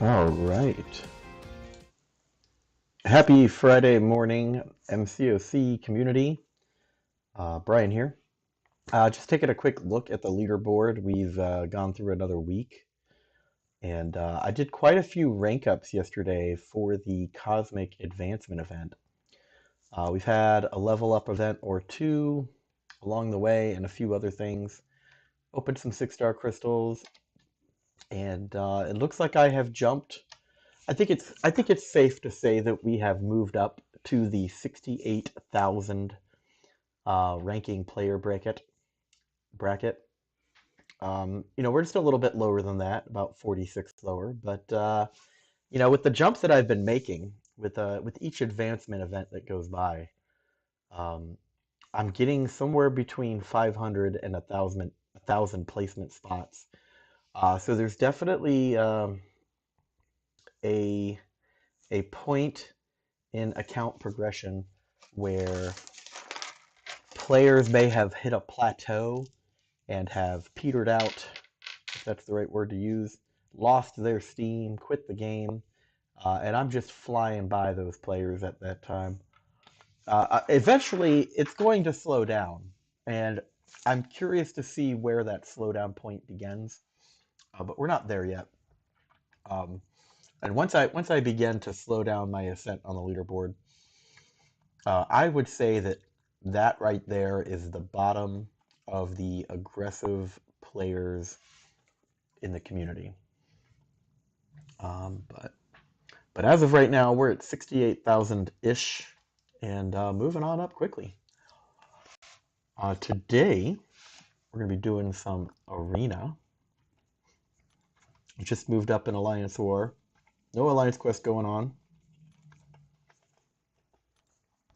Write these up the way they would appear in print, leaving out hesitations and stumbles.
All right. Happy Friday morning, MCoC community. Brian here. Just taking a quick look at the leaderboard. We've gone through another week, and I did quite a few rank ups yesterday for the Cosmic Advancement event. We've had a level up event or two along the way, and a few other things. Opened some 6-star crystals, and it looks like I have jumped. I think it's safe to say that we have moved up to the 68,000 ranking player bracket. We're just a little bit lower than that, about 46 lower. But with the jumps that I've been making with each advancement event that goes by, um, I'm getting somewhere between 500 and 1,000 placement spots. So there's definitely a point in account progression where players may have hit a plateau and have petered out, if that's the right word to use, lost their steam, quit the game, and I'm just flying by those players at that time. Eventually, it's going to slow down, and I'm curious to see where that slowdown point begins, but we're not there yet. And once I begin to slow down my ascent on the leaderboard, I would say that right there is the bottom of the aggressive players in the community. But as of right now, we're at 68,000-ish and moving on up quickly. Today, we're going to be doing some arena. I just moved up in Alliance War. No Alliance Quest going on.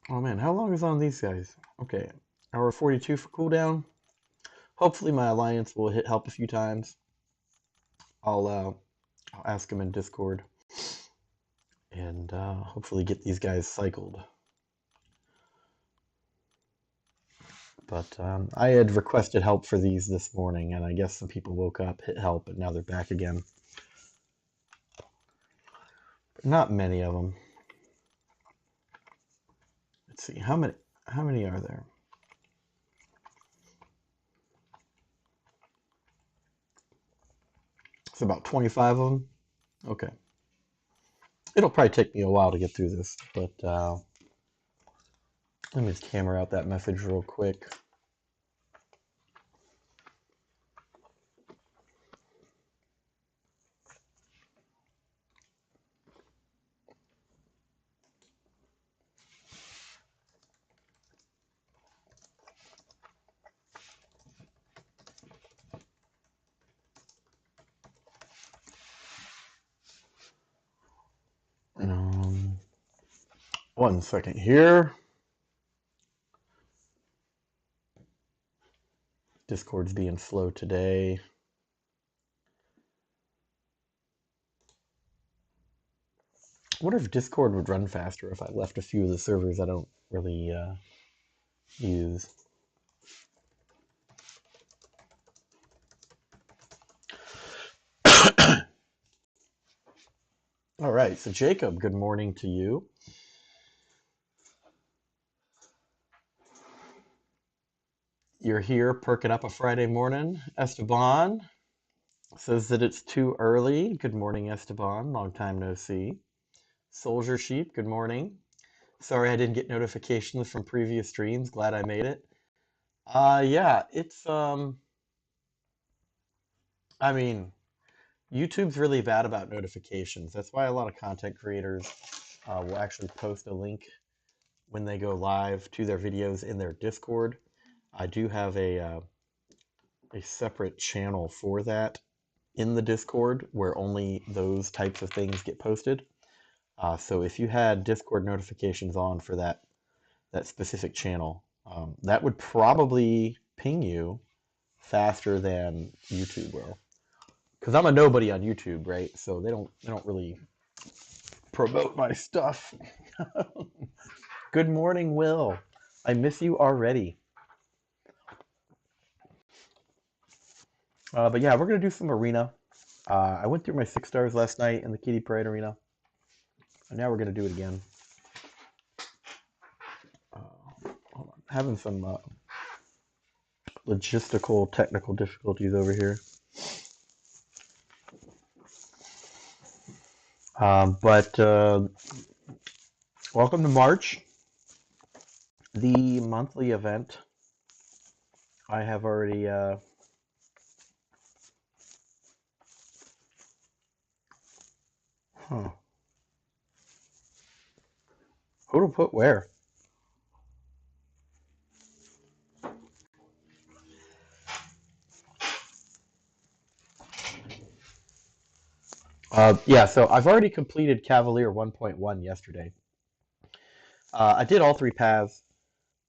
Oh man, how long is on these guys? Okay, hour 42 for cooldown. Hopefully my Alliance will help a few times. I'll ask them in Discord and hopefully get these guys cycled. But I had requested help for these this morning, and I guess some people woke up, hit help, and now they're back again. But not many of them. Let's see, how many are there? It's about 25 of them. Okay. It'll probably take me a while to get through this, but let me just camera out that message real quick. One second here. Discord's being slow today. I wonder if Discord would run faster if I left a few of the servers I don't really use. All right, so Jacob, good morning to you. You're here perking up a Friday morning. Esteban says that it's too early. Good morning, Esteban. Long time no see. Soldier Sheep, good morning. Sorry I didn't get notifications from previous streams. Glad I made it. Yeah, it's I mean, YouTube's really bad about notifications. That's why a lot of content creators will actually post a link when they go live to their videos in their Discord. I do have a separate channel for that in the Discord where only those types of things get posted. So if you had Discord notifications on for that specific channel, that would probably ping you faster than YouTube will. Because I'm a nobody on YouTube, right? So they don't really promote my stuff. Good morning, Will. I miss you already. But yeah, we're gonna do some arena. I went through my 6 stars last night in the Kitty Parade Arena, and now we're going to do it again. Hold on. Having some logistical, technical difficulties over here. But welcome to March, the monthly event. I have already who to put where? Yeah, so I've already completed Cavalier 1.1 yesterday. I did all 3 paths,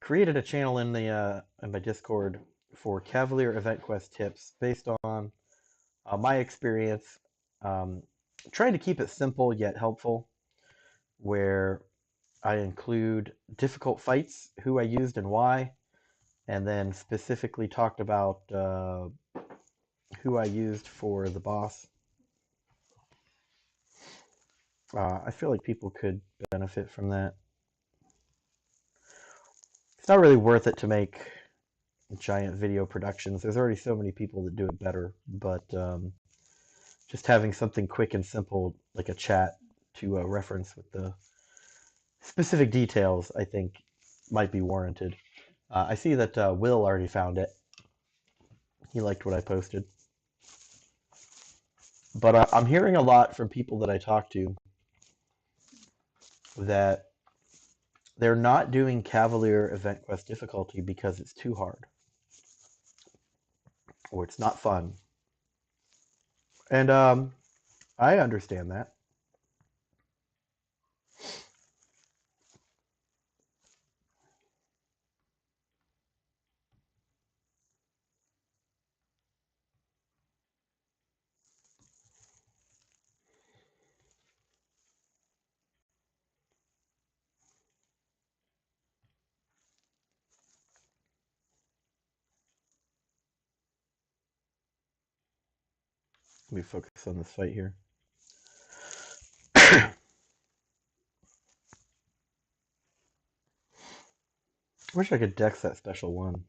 created a channel in my Discord for Cavalier Event Quest tips based on my experience, trying to keep it simple yet helpful, where I include difficult fights, who I used and why, and then specifically talked about who I used for the boss. I feel like people could benefit from that. It's not really worth it to make giant video productions. There's already so many people that do it better, but just having something quick and simple like a chat to reference with the specific details, I think, might be warranted. I see that Will already found it. He liked what I posted. But I'm hearing a lot from people that I talk to that they're not doing Cavalier Event Quest difficulty because it's too hard or it's not fun. And I understand that. Let me focus on this fight here. Wish I could dex that special one.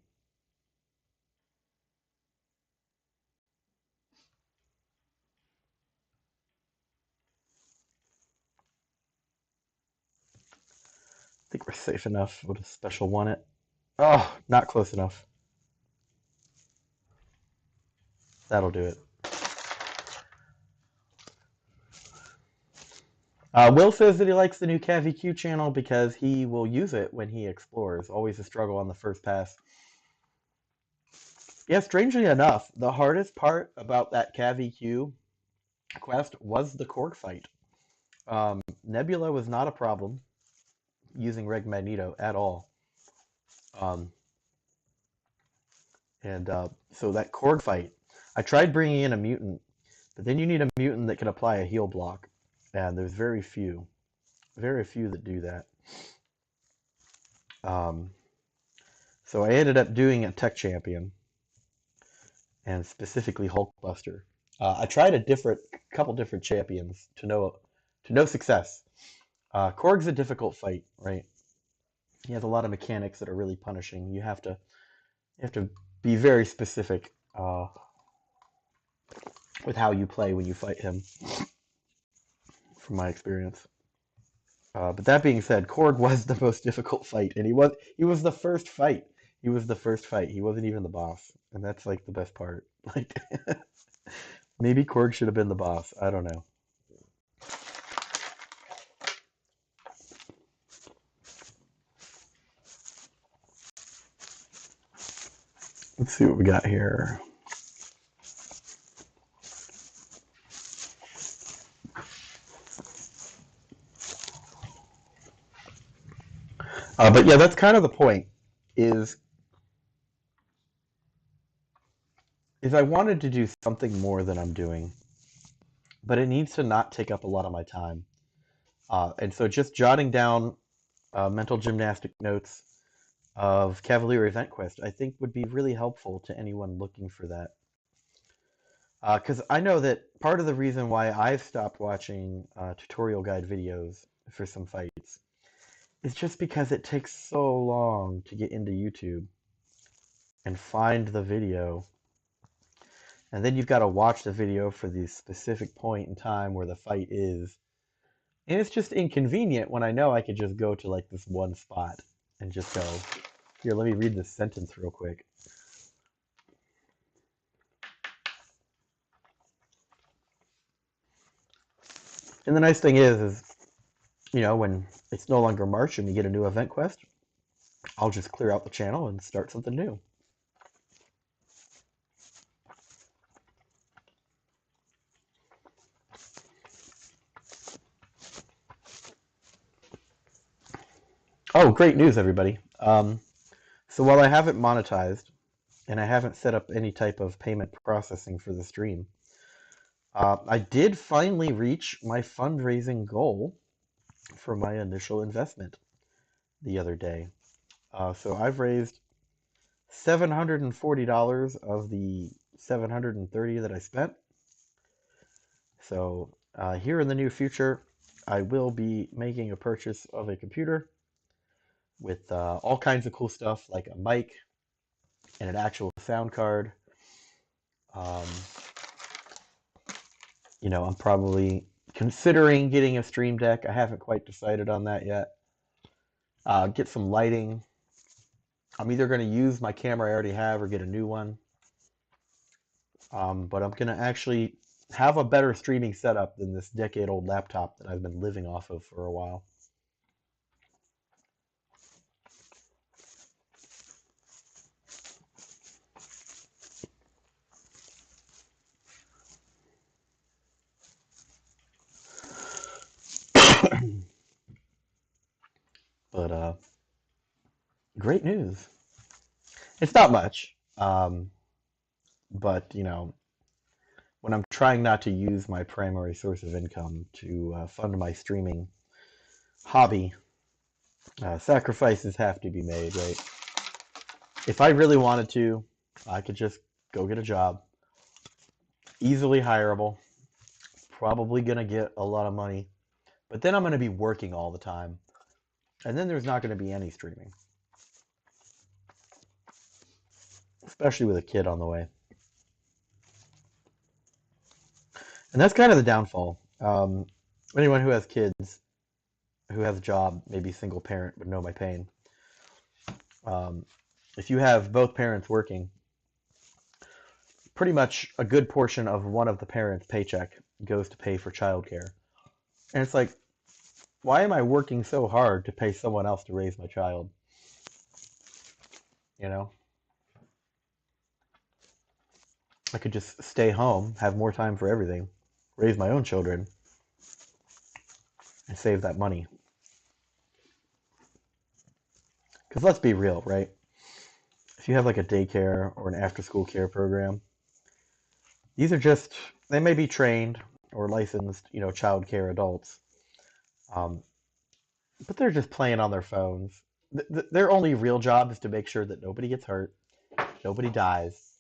I think we're safe enough with a special one it. Oh, not close enough. That'll do it. Will says that he likes the new CaviQ channel because he will use it when he explores. Always a struggle on the first pass. Yeah, strangely enough, the hardest part about that CaviQ quest was the Korg fight. Nebula was not a problem using Reg Magneto at all. So that Korg fight, I tried bringing in a mutant, but then you need a mutant that can apply a heal block, and there's very few that do that. So I ended up doing a tech champion, and specifically Hulkbuster. I tried a couple different champions to no success. Korg's a difficult fight, right? He has a lot of mechanics that are really punishing. You have to be very specific with how you play when you fight him, from my experience. But that being said, Korg was the most difficult fight, and he was the first fight. He was the first fight. He wasn't even the boss, and that's like the best part. Like, maybe Korg should have been the boss. I don't know. Let's see what we got here. But yeah, that's kind of the point. Is I wanted to do something more than I'm doing, but it needs to not take up a lot of my time. And so just jotting down mental gymnastic notes of Cavalier Event Quest, I think would be really helpful to anyone looking for that. Because I know that part of the reason why I've stopped watching tutorial guide videos for some fights is just because it takes so long to get into YouTube and find the video. And then you've got to watch the video for the specific point in time where the fight is. And it's just inconvenient when I know I could just go to like this one spot and just go, here, let me read this sentence real quick. And the nice thing is, you know, when it's no longer March and we get a new event quest, I'll just clear out the channel and start something new. Oh, great news, everybody. So while I haven't monetized and I haven't set up any type of payment processing for the stream, I did finally reach my fundraising goal for my initial investment the other day. So I've raised $740 of the $730 that I spent. So here in the near future, I will be making a purchase of a computer with all kinds of cool stuff like a mic and an actual sound card. You know, I'm probably considering getting a Stream Deck. I haven't quite decided on that yet. Get some lighting. I'm either going to use my camera I already have or get a new one. But I'm going to actually have a better streaming setup than this decade-old laptop that I've been living off of for a while. But great news. It's not much, but you know, when I'm trying not to use my primary source of income to fund my streaming hobby, sacrifices have to be made, right? If I really wanted to, I could just go get a job, easily hireable, probably gonna get a lot of money, but then I'm gonna be working all the time, and then there's not gonna be any streaming, especially with a kid on the way. And that's kind of the downfall. Anyone who has kids, who has a job, maybe single parent, would know my pain. If you have both parents working, pretty much a good portion of one of the parents' paycheck goes to pay for childcare. And it's like, why am I working so hard to pay someone else to raise my child? You know? I could just stay home, have more time for everything, raise my own children, and save that money. Because let's be real, right? If you have like a daycare or an after-school care program, these are just, they may be trained or licensed, you know, child care adults, but they're just playing on their phones. Their only real job is to make sure that nobody gets hurt, nobody dies,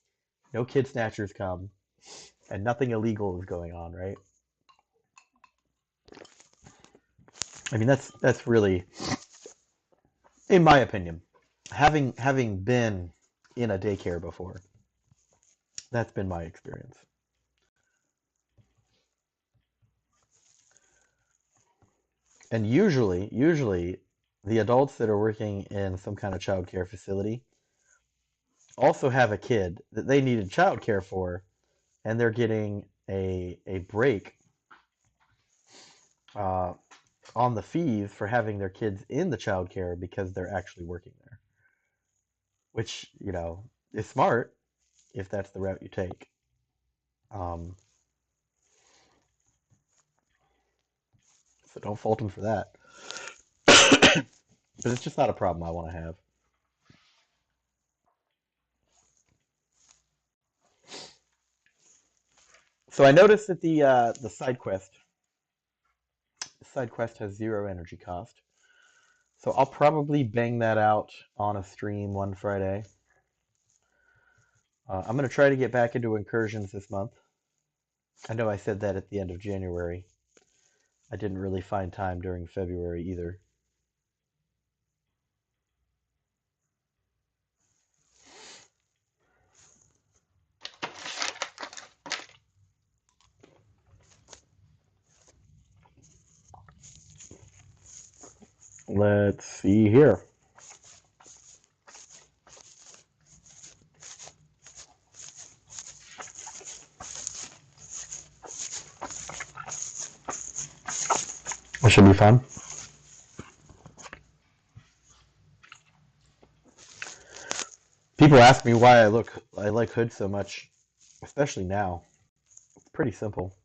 no kid snatchers come, and nothing illegal is going on, right? I mean, that's really, in my opinion, having been in a daycare before, that's been my experience. And usually, the adults that are working in some kind of child care facility also have a kid that they needed child care for, and they're getting a break on the fees for having their kids in the child care because they're actually working there, which, you know, is smart if that's the route you take. So don't fault them for that. But it's just not a problem I want to have. So I noticed that the side quest has 0 energy cost. So I'll probably bang that out on a stream one Friday. I'm going to try to get back into incursions this month. I know I said that at the end of January. I didn't really find time during February either. Let's see here. It should be fun. People ask me why I like Hood so much, especially now. It's pretty simple.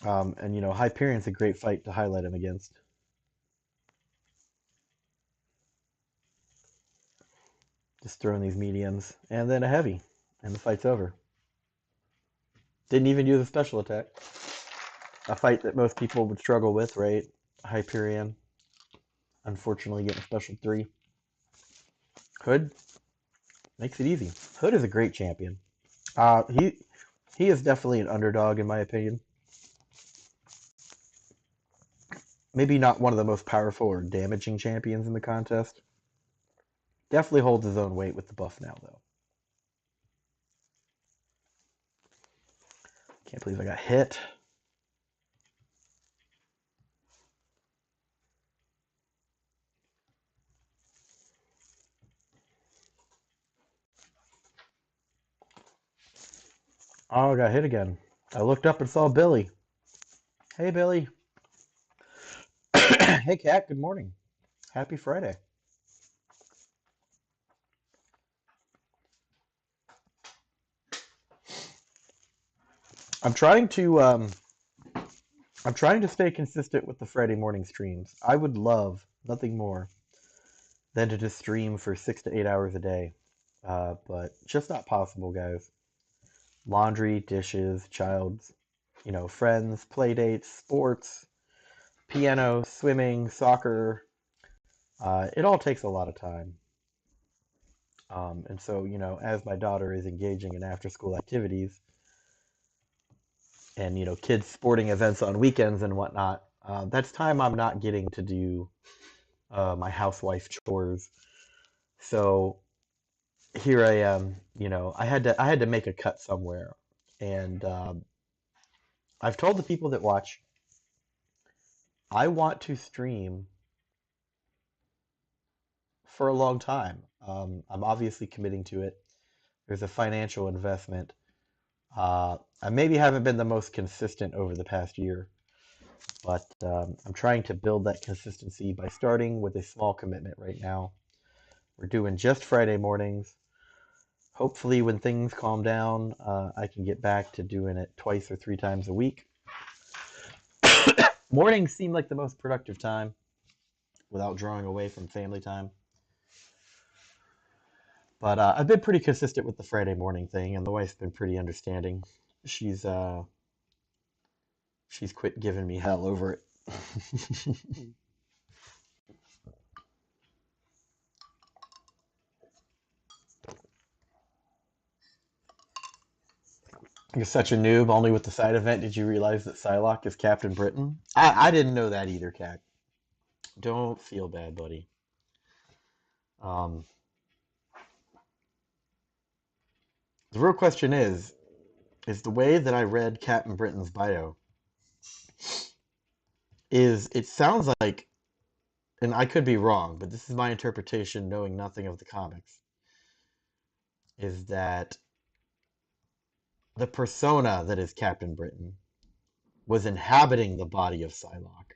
And you know, Hyperion's a great fight to highlight him against. Just throwing these mediums and then a heavy, and the fight's over. Didn't even use a special attack. A fight that most people would struggle with, right? Hyperion, unfortunately, getting a special 3. Hood makes it easy. Hood is a great champion. He is definitely an underdog in my opinion. Maybe not one of the most powerful or damaging champions in the contest. Definitely holds his own weight with the buff now, though. Can't believe I got hit. Oh, I got hit again. I looked up and saw Billy. Hey, Billy. Hey, Kat. Good morning. Happy Friday. I'm trying to stay consistent with the Friday morning streams. I would love nothing more than to just stream for 6 to 8 hours a day, but just not possible, guys. Laundry, dishes, child's, you know, friends, play dates, sports, piano, swimming, soccer. It all takes a lot of time. And so, you know, as my daughter is engaging in after-school activities and, you know, kids sporting events on weekends and whatnot, that's time I'm not getting to do my housewife chores. So here I am, you know, I had to make a cut somewhere. And I've told the people that watch, I want to stream for a long time. I'm obviously committing to it. There's a financial investment. I maybe haven't been the most consistent over the past year, but I'm trying to build that consistency by starting with a small commitment right now. We're doing just Friday mornings. Hopefully, when things calm down, I can get back to doing it 2 or 3 times a week. Mornings seem like the most productive time without drawing away from family time. But I've been pretty consistent with the Friday morning thing, and the wife's been pretty understanding. She's quit giving me hell over it. You're such a noob, only with the side event. Did you realize that Psylocke is Captain Britain? I didn't know that either, Cat. Don't feel bad, buddy. Um, the real question is the way that I read Captain Britain's bio, is it sounds like, and I could be wrong, but this is my interpretation knowing nothing of the comics, is that the persona that is Captain Britain was inhabiting the body of Psylocke,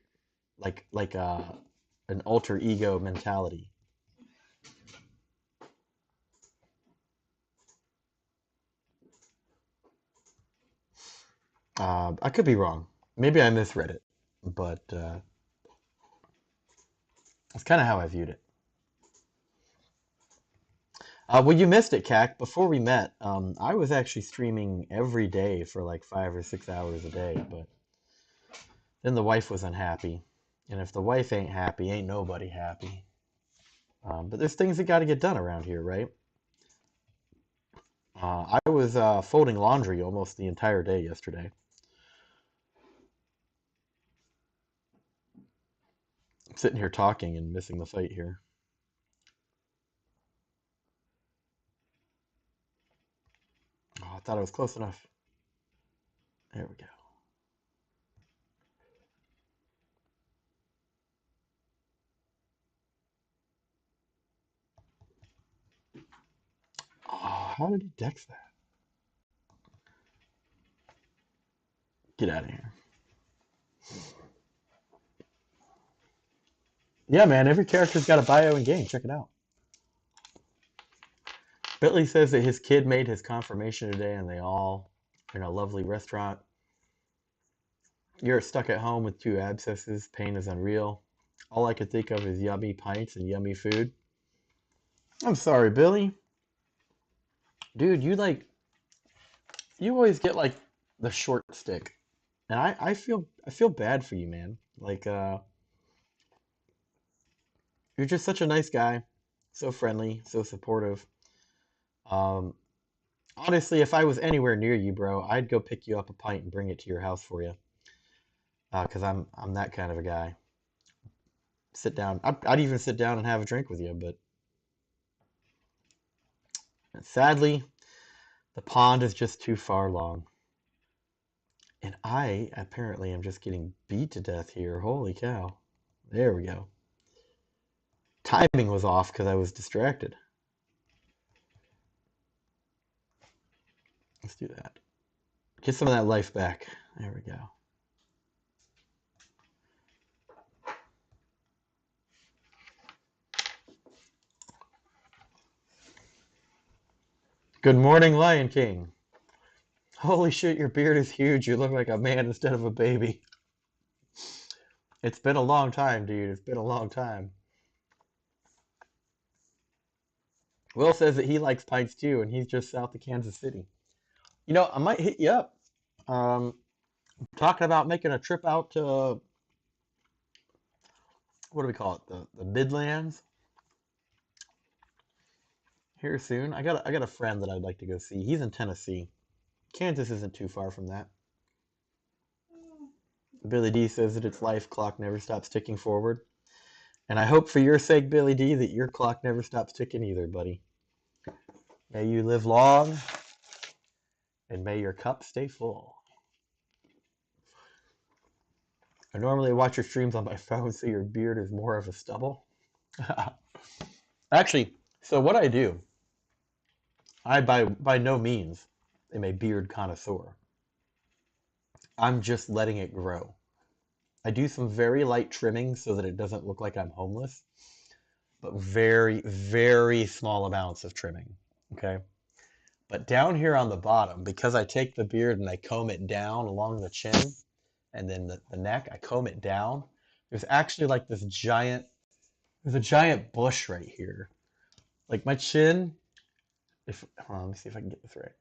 like an alter ego mentality. I could be wrong. Maybe I misread it, but that's kind of how I viewed it. Well, you missed it, Cac. Before we met, I was actually streaming every day for like 5 or 6 hours a day, but then the wife was unhappy. And if the wife ain't happy, ain't nobody happy. But there's things that got to get done around here, right? I was folding laundry almost the entire day yesterday. I'm sitting here talking and missing the fight here. Oh, I thought I was close enough. There we go. Oh, how did he dex that? Get out of here. Yeah, man, every character's got a bio in game. Check it out. Bentley says that his kid made his confirmation today and they all in a lovely restaurant. You're stuck at home with 2 abscesses. Pain is unreal. All I could think of is yummy pints and yummy food. I'm sorry, Billy. Dude, you always get like the short stick. And I feel bad for you, man. Like you're just such a nice guy. So friendly, so supportive. Um Honestly, if I was anywhere near you, bro, I'd go pick you up a pint and bring it to your house for you. Because I'm that kind of a guy. Sit down. I'd even sit down and have a drink with you, but sadly, the pond is just too far long. And I apparently am just getting beat to death here. Holy cow. There we go. Timing was off because I was distracted. Let's do that. Get some of that life back. There we go. Good morning, Lion King. Holy shit, your beard is huge. You look like a man instead of a baby. It's been a long time, dude. It's been a long time. Will says that he likes pints too, and he's just south of Kansas City. You know, I might hit you up. Talking about making a trip out to what do we call it? The Midlands here soon. I got a friend that I'd like to go see. He's in Tennessee. Kansas isn't too far from that. Billy D says that its life clock never stops ticking forward. And I hope for your sake, Billy D, that your clock never stops ticking either, buddy. May you live long and may your cup stay full. I normally watch your streams on my phone, so your beard is more of a stubble. Actually, so what I do, I by no means am a beard connoisseur. I'm just letting it grow. I do some very light trimming so that it doesn't look like I'm homeless, but very, very small amounts of trimming. Okay. But down here on the bottom, because I take the beard and I comb it down along the chin and then the neck, I comb it down. There's actually like there's a giant bush right here. Like my chin, if hold on, let me see if I can get this right.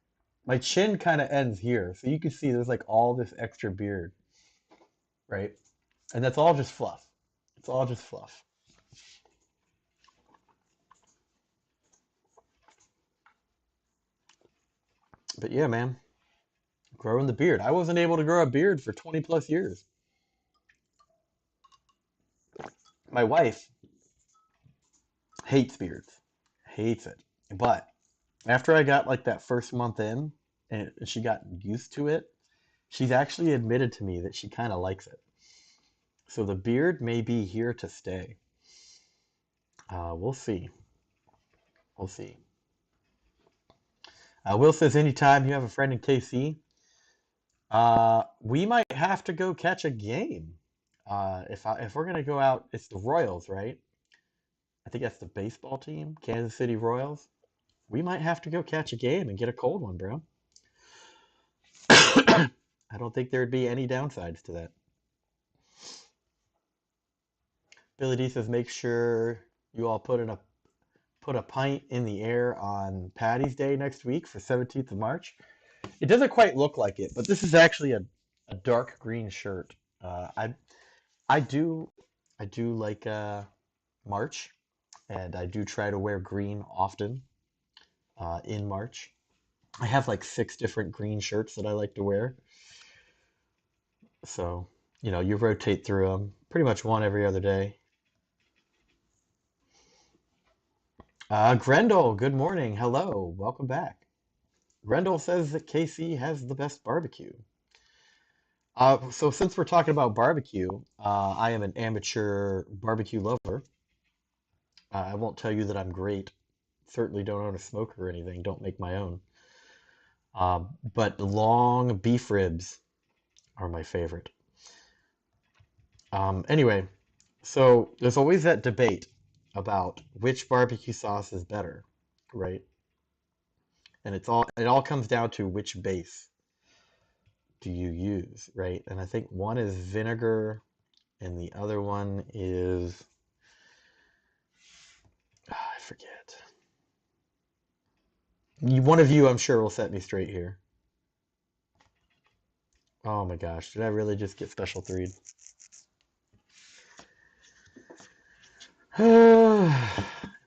My chin kind of ends here. So you can see there's like all this extra beard, right? And that's all just fluff. It's all just fluff. But yeah, man, growing the beard. I wasn't able to grow a beard for 20 plus years. My wife hates beards, hates it. But after I got like that first month in and she got used to it, she's actually admitted to me that she kind of likes it. So the beard may be here to stay. We'll see. We'll see. Will says anytime you have a friend in KC, we might have to go catch a game. If we're gonna go out, it's the Royals, right? I think that's the baseball team, Kansas City Royals. We might have to go catch a game and get a cold one, bro. I don't think there'd be any downsides to that. Billy D says make sure you all put a pint in the air on Patty's Day next week for 17th of March. It doesn't quite look like it, but this is actually a dark green shirt. I do like March, and I do try to wear green often in March. I have like 6 different green shirts that I like to wear. So, you rotate through them. Pretty much one every other day. Grendel, good morning. Hello. Welcome back. Grendel says that KC has the best barbecue. So since we're talking about barbecue, I am an amateur barbecue lover. I won't tell you that I'm great. Certainly don't own a smoker or anything. Don't make my own. But long beef ribs are my favorite. Anyway, so there's always that debate about which barbecue sauce is better, right? And it all comes down to which base do you use, right? And I think one is vinegar and the other one is I forget. One of you, I'm sure, will set me straight here. Oh my gosh, did I really just get special 3'd?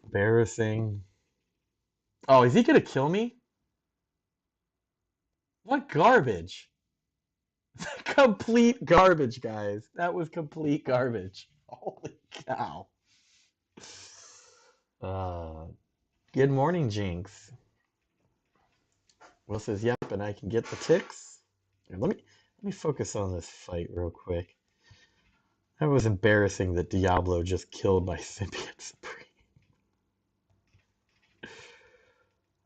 Embarrassing. Oh, is he gonna kill me? What garbage? Complete garbage, guys. That was complete garbage. Holy cow. Uh, Good morning, Jinx. Will says, yep, and I can get the ticks. Here, let me focus on this fight real quick. That was embarrassing that Diablo just killed my Symbiont Supreme.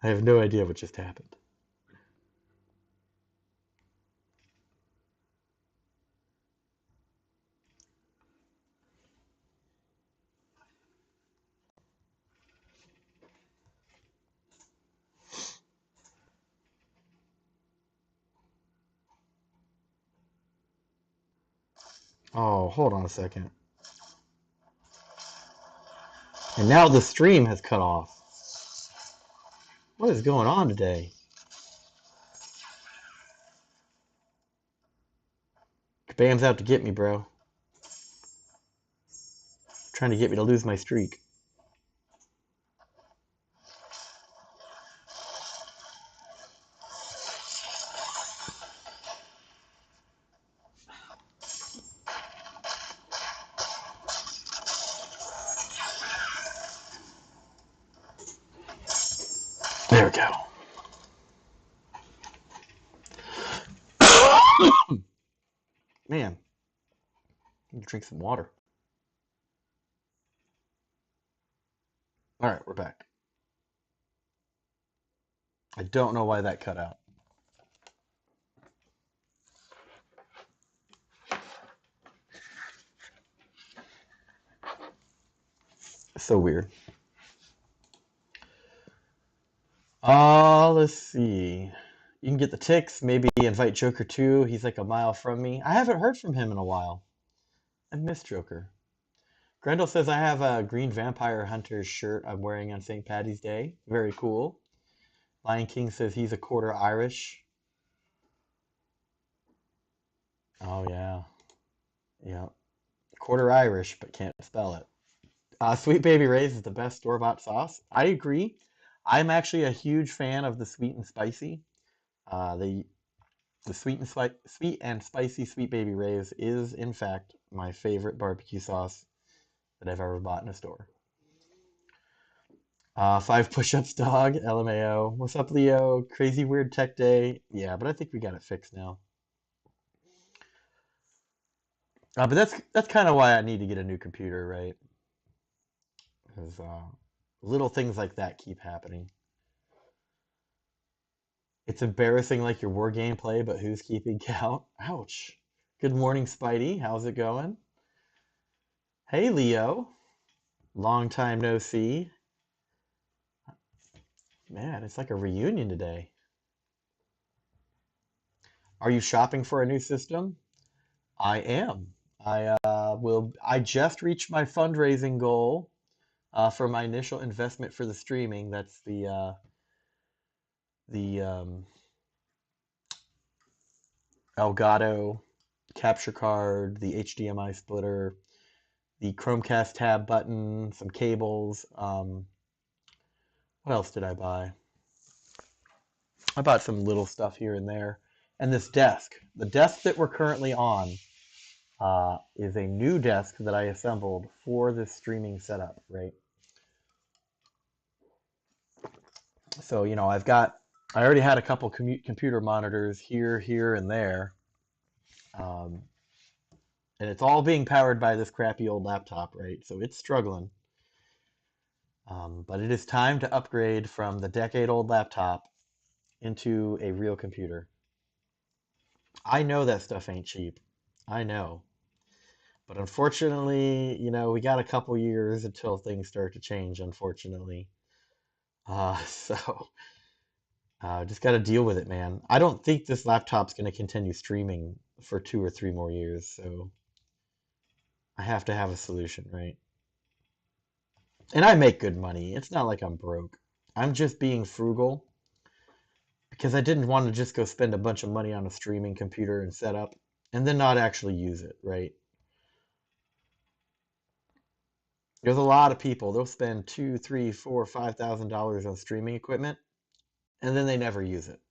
I have no idea what just happened. Oh, hold on a second. And now the stream has cut off. What is going on today? Kabam's out to get me, bro. Trying to get me to lose my streak. There we go. Man, I need to drink some water. All right, we're back. I don't know why that cut out. So weird. Let's see. You can get the ticks. Maybe invite Joker too. He's like a mile from me. I haven't heard from him in a while. I miss Joker. Grendel says I have a Green Vampire Hunter shirt I'm wearing on St. Paddy's Day. Very cool. Lion King says he's a quarter Irish. Oh yeah. Yeah. Quarter Irish, but can't spell it. Sweet Baby Ray's is the best store-bought sauce. I agree. I'm actually a huge fan of the sweet and spicy. The sweet and spicy Sweet Baby Ray's is in fact my favorite barbecue sauce that I've ever bought in a store. 5 push-ups, dog. LMAO. What's up, Leo? Crazy weird tech day. Yeah, but I think we got it fixed now. But that's kind of why I need to get a new computer, right? Because little things like that keep happening. It's embarrassing like your war gameplay, but who's keeping count? Ouch. Good morning, Spidey. How's it going? Hey, Leo. Long time no see. Man, it's like a reunion today. Are you shopping for a new system? I am. I just reached my fundraising goal for my initial investment for the streaming. That's the Elgato capture card, the HDMI splitter, the Chromecast tab button, some cables. What else did I buy? I bought some little stuff here and there. And this desk, the desk that we're currently on, is a new desk that I assembled for this streaming setup, right? So, I already had a couple computer monitors here, and there. Um, and it's all being powered by this crappy old laptop, right? So it's struggling. But it is time to upgrade from the decade-old laptop into a real computer. I know that stuff ain't cheap. I know. But unfortunately, we got a couple years until things start to change, unfortunately. So just got to deal with it, man. I don't think this laptop's going to continue streaming for 2 or 3 more years, so I have to have a solution, right? And I make good money. It's not like I'm broke. I'm just being frugal because I didn't want to just go spend a bunch of money on a streaming computer and setup and then not actually use it, right? There's a lot of people, they'll spend two, three, four, $5,000 on streaming equipment and then they never use it.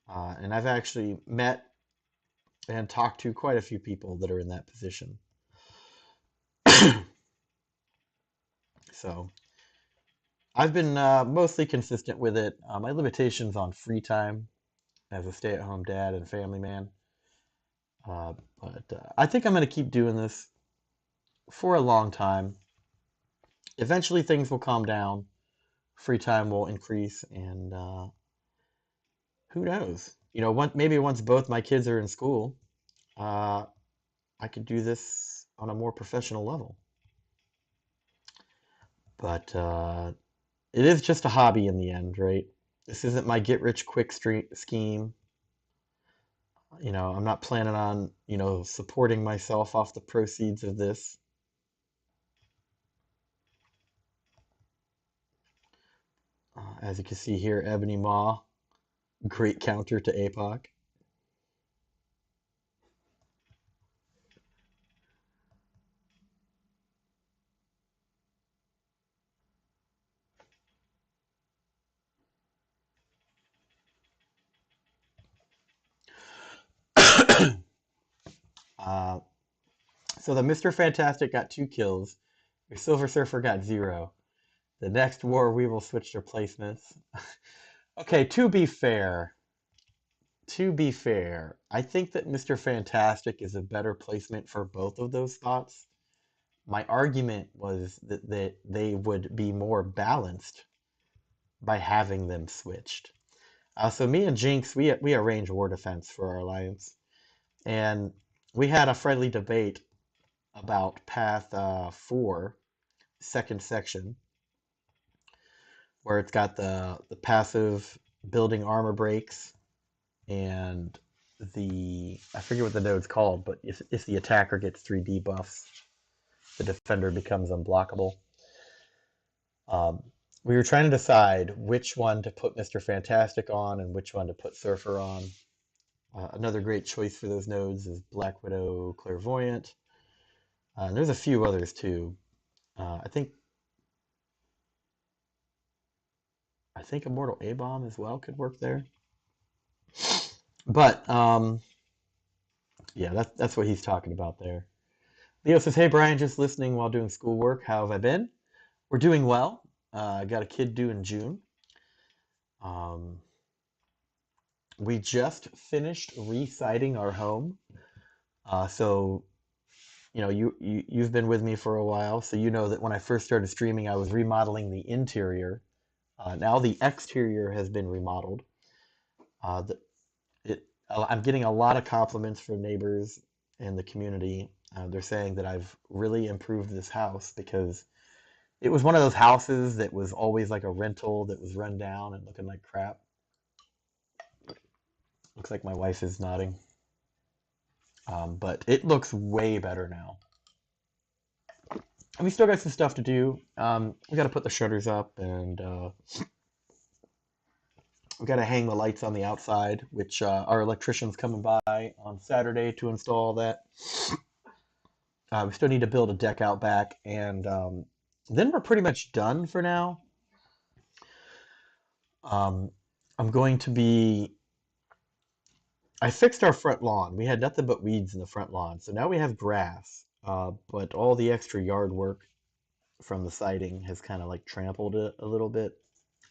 And I've actually met and talked to quite a few people that are in that position. So I've been mostly consistent with it. My limitations on free time as a stay-at-home dad and family man. But I think I'm going to keep doing this for a long time. Eventually things will calm down, free time will increase, and who knows? Maybe once both my kids are in school, uh, I could do this on a more professional level. But it is just a hobby in the end, right? This isn't my get-rich-quick scheme. I'm not planning on, supporting myself off the proceeds of this. As you can see here, Ebony Maw, great counter to APOC. uh, so the Mr. Fantastic got 2 kills. Your Silver Surfer got 0. The next war, we will switch their placements. Okay, to be fair, I think that Mr. Fantastic is a better placement for both of those spots. My argument was that they would be more balanced by having them switched. So me and Jinx, we arrange war defense for our alliance, and we had a friendly debate about path 4, second section, where it's got the passive building armor breaks and I forget what the node's called, but if the attacker gets 3 debuffs, the defender becomes unblockable. We were trying to decide which one to put Mr. Fantastic on and which one to put Surfer on. Another great choice for those nodes is Black Widow Clairvoyant. And there's a few others too. I think Immortal A-Bomb as well could work there. But yeah, that's what he's talking about there. Leo says, "Hey Brian, just listening while doing schoolwork. How have I been? We're doing well. I got a kid due in June. We just finished re-siding our home. So you've been with me for a while, so you know that when I first started streaming, I was remodeling the interior. Now the exterior has been remodeled. I'm getting a lot of compliments from neighbors in the community. They're saying that I've really improved this house because it was one of those houses that was always like a rental that was run down and looking like crap. Looks like my wife is nodding. But it looks way better now. And we still got some stuff to do. We got to put the shutters up, and we got to hang the lights on the outside, which our electrician's coming by on Saturday to install that. We still need to build a deck out back, and then we're pretty much done for now. I'm going to be, I fixed our front lawn. We had nothing but weeds in the front lawn. So now we have grass. But all the extra yard work from the siding has kind of like trampled it a little bit.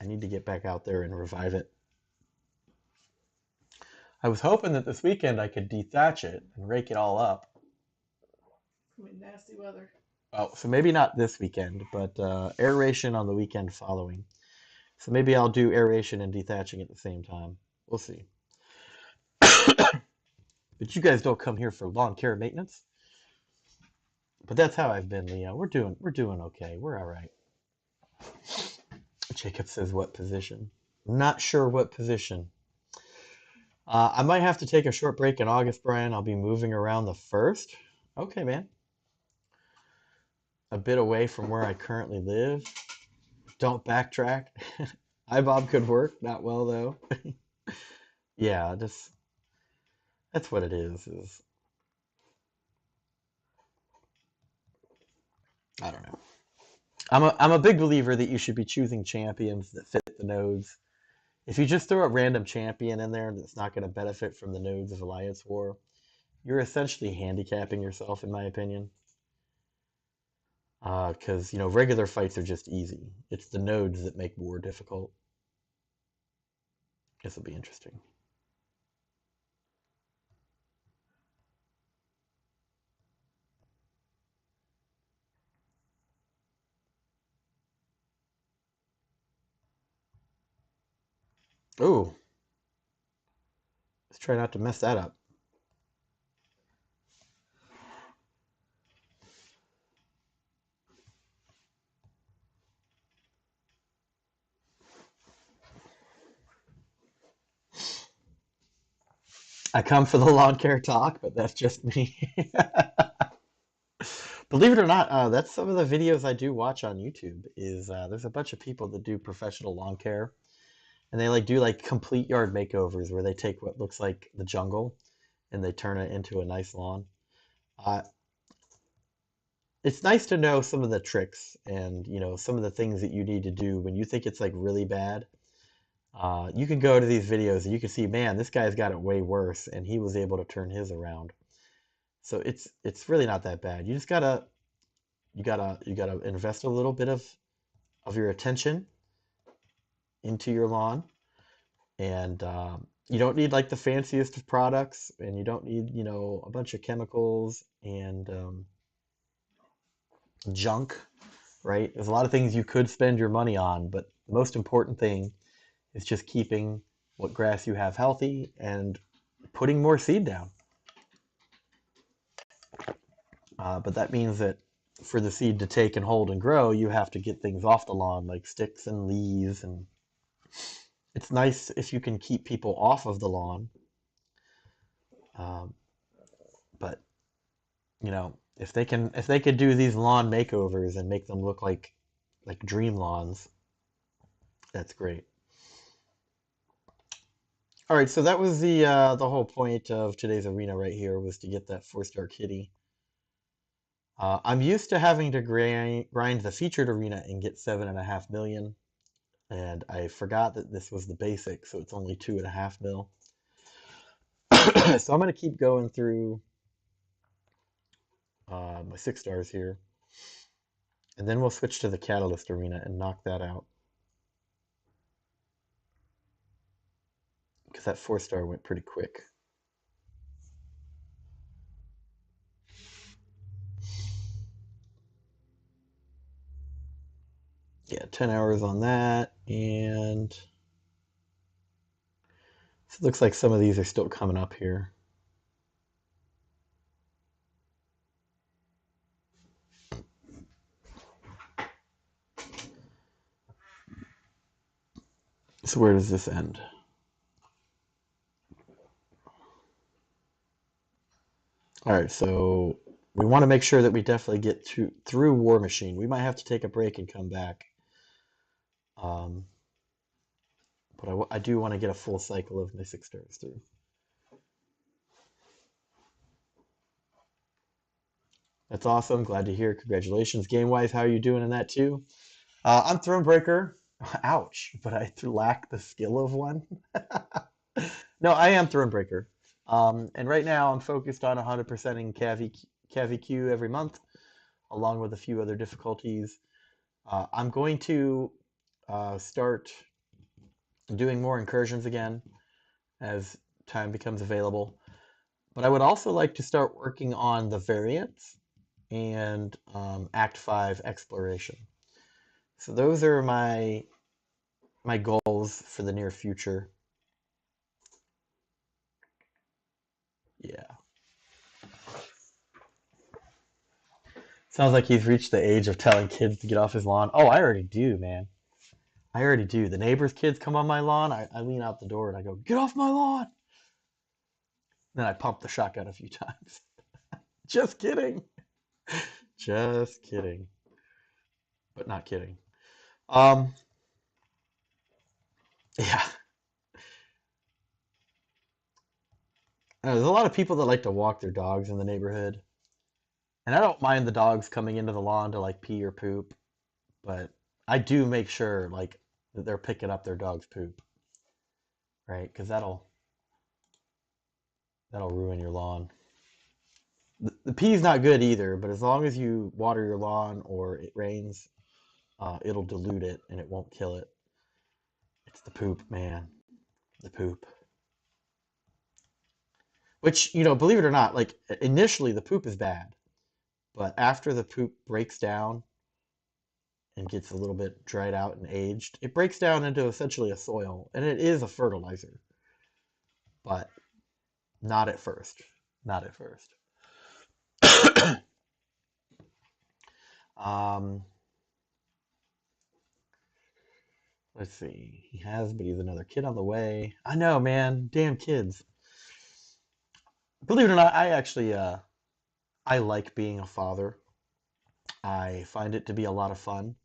I need to get back out there and revive it. I was hoping that this weekend I could dethatch it and rake it all up. It's gonna be nasty weather. Oh, so maybe not this weekend, but aeration on the weekend following. So maybe I'll do aeration and dethatching at the same time. We'll see. But you guys don't come here for lawn care maintenance. But that's how I've been, Leo. We're doing okay. We're all right. Jacob says what position? Not sure what position. I might have to take a short break in August, Brian. I'll be moving around the 1st. Okay, man. A bit away from where I currently live. Don't backtrack. iBob could work. Not well, though. Yeah, just that's what it is I don't know. I'm a big believer that you should be choosing champions that fit the nodes. If you just throw a random champion in there that's not going to benefit from the nodes of Alliance War, you're essentially handicapping yourself, in my opinion. Because regular fights are just easy. It's the nodes that make war difficult. This will be interesting. Ooh, let's try not to mess that up. I come for the lawn care talk, but that's just me. Believe it or not, that's some of the videos I do watch on YouTube. Is there's a bunch of people that do professional lawn care, and they do like complete yard makeovers where they take what looks like the jungle and they turn it into a nice lawn. Uh, it's nice to know some of the tricks and some of the things that you need to do when you think it's like really bad. You can go to these videos and you can see, man, this guy's got it way worse, and he was able to turn his around. So it's really not that bad. You just gotta invest a little bit of your attention into your lawn, and you don't need like the fanciest of products, and you don't need a bunch of chemicals and junk, right? There's a lot of things you could spend your money on, but the most important thing is just keeping what grass you have healthy and putting more seed down. But that means that for the seed to take and hold and grow, you have to get things off the lawn like sticks and leaves. And it's nice if you can keep people off of the lawn. Um, but if they could do these lawn makeovers and make them look like dream lawns, that's great. All right, so that was the whole point of today's arena right here, was to get that 4-star kitty. I'm used to having to grind the featured arena and get 7.5 million, and I forgot that this was the basic, so it's only 2.5 mil. So I'm going to keep going through my 6 stars here, and then we'll switch to the Catalyst arena and knock that out, because that 4-star went pretty quick. Yeah, 10 hours on that, and so it looks like some of these are still coming up here. So where does this end? All right, so we want to make sure that we definitely get through War Machine. We might have to take a break and come back. Um, but I do want to get a full cycle of my 6 stars through. That's awesome. Glad to hear. Congratulations. Game-wise, how are you doing in that too? I'm Thronebreaker. Ouch, but I lack the skill of one. No, I am Thronebreaker. And right now I'm focused on 100%ing CaviQ every month, along with a few other difficulties. I'm going to start doing more incursions again as time becomes available. But I would also like to start working on the variants and Act 5 exploration. So those are my goals for the near future. Yeah. Sounds like he's reached the age of telling kids to get off his lawn. Oh, I already do, man. I already do. The neighbor's kids come on my lawn. I lean out the door and I go, get off my lawn. Then I pump the shotgun a few times. Just kidding. Just kidding. But not kidding. Um, yeah. There's a lot of people that like to walk their dogs in the neighborhood. And I don't mind the dogs coming into the lawn to like pee or poop, but I do make sure like that they're picking up their dog's poop, right? Because that'll ruin your lawn. The pee's not good either, but as long as you water your lawn or it rains, it'll dilute it and it won't kill it. It's the poop, man. The poop. Which, believe it or not, like initially the poop is bad, but after the poop breaks down and gets a little bit dried out and aged, it breaks down into essentially a soil, and it is a fertilizer, but not at first. Not at first. um, let's see. He has, but he's another kid on the way. I know, man. Damn kids. Believe it or not, I actually I like being a father. I find it to be a lot of fun.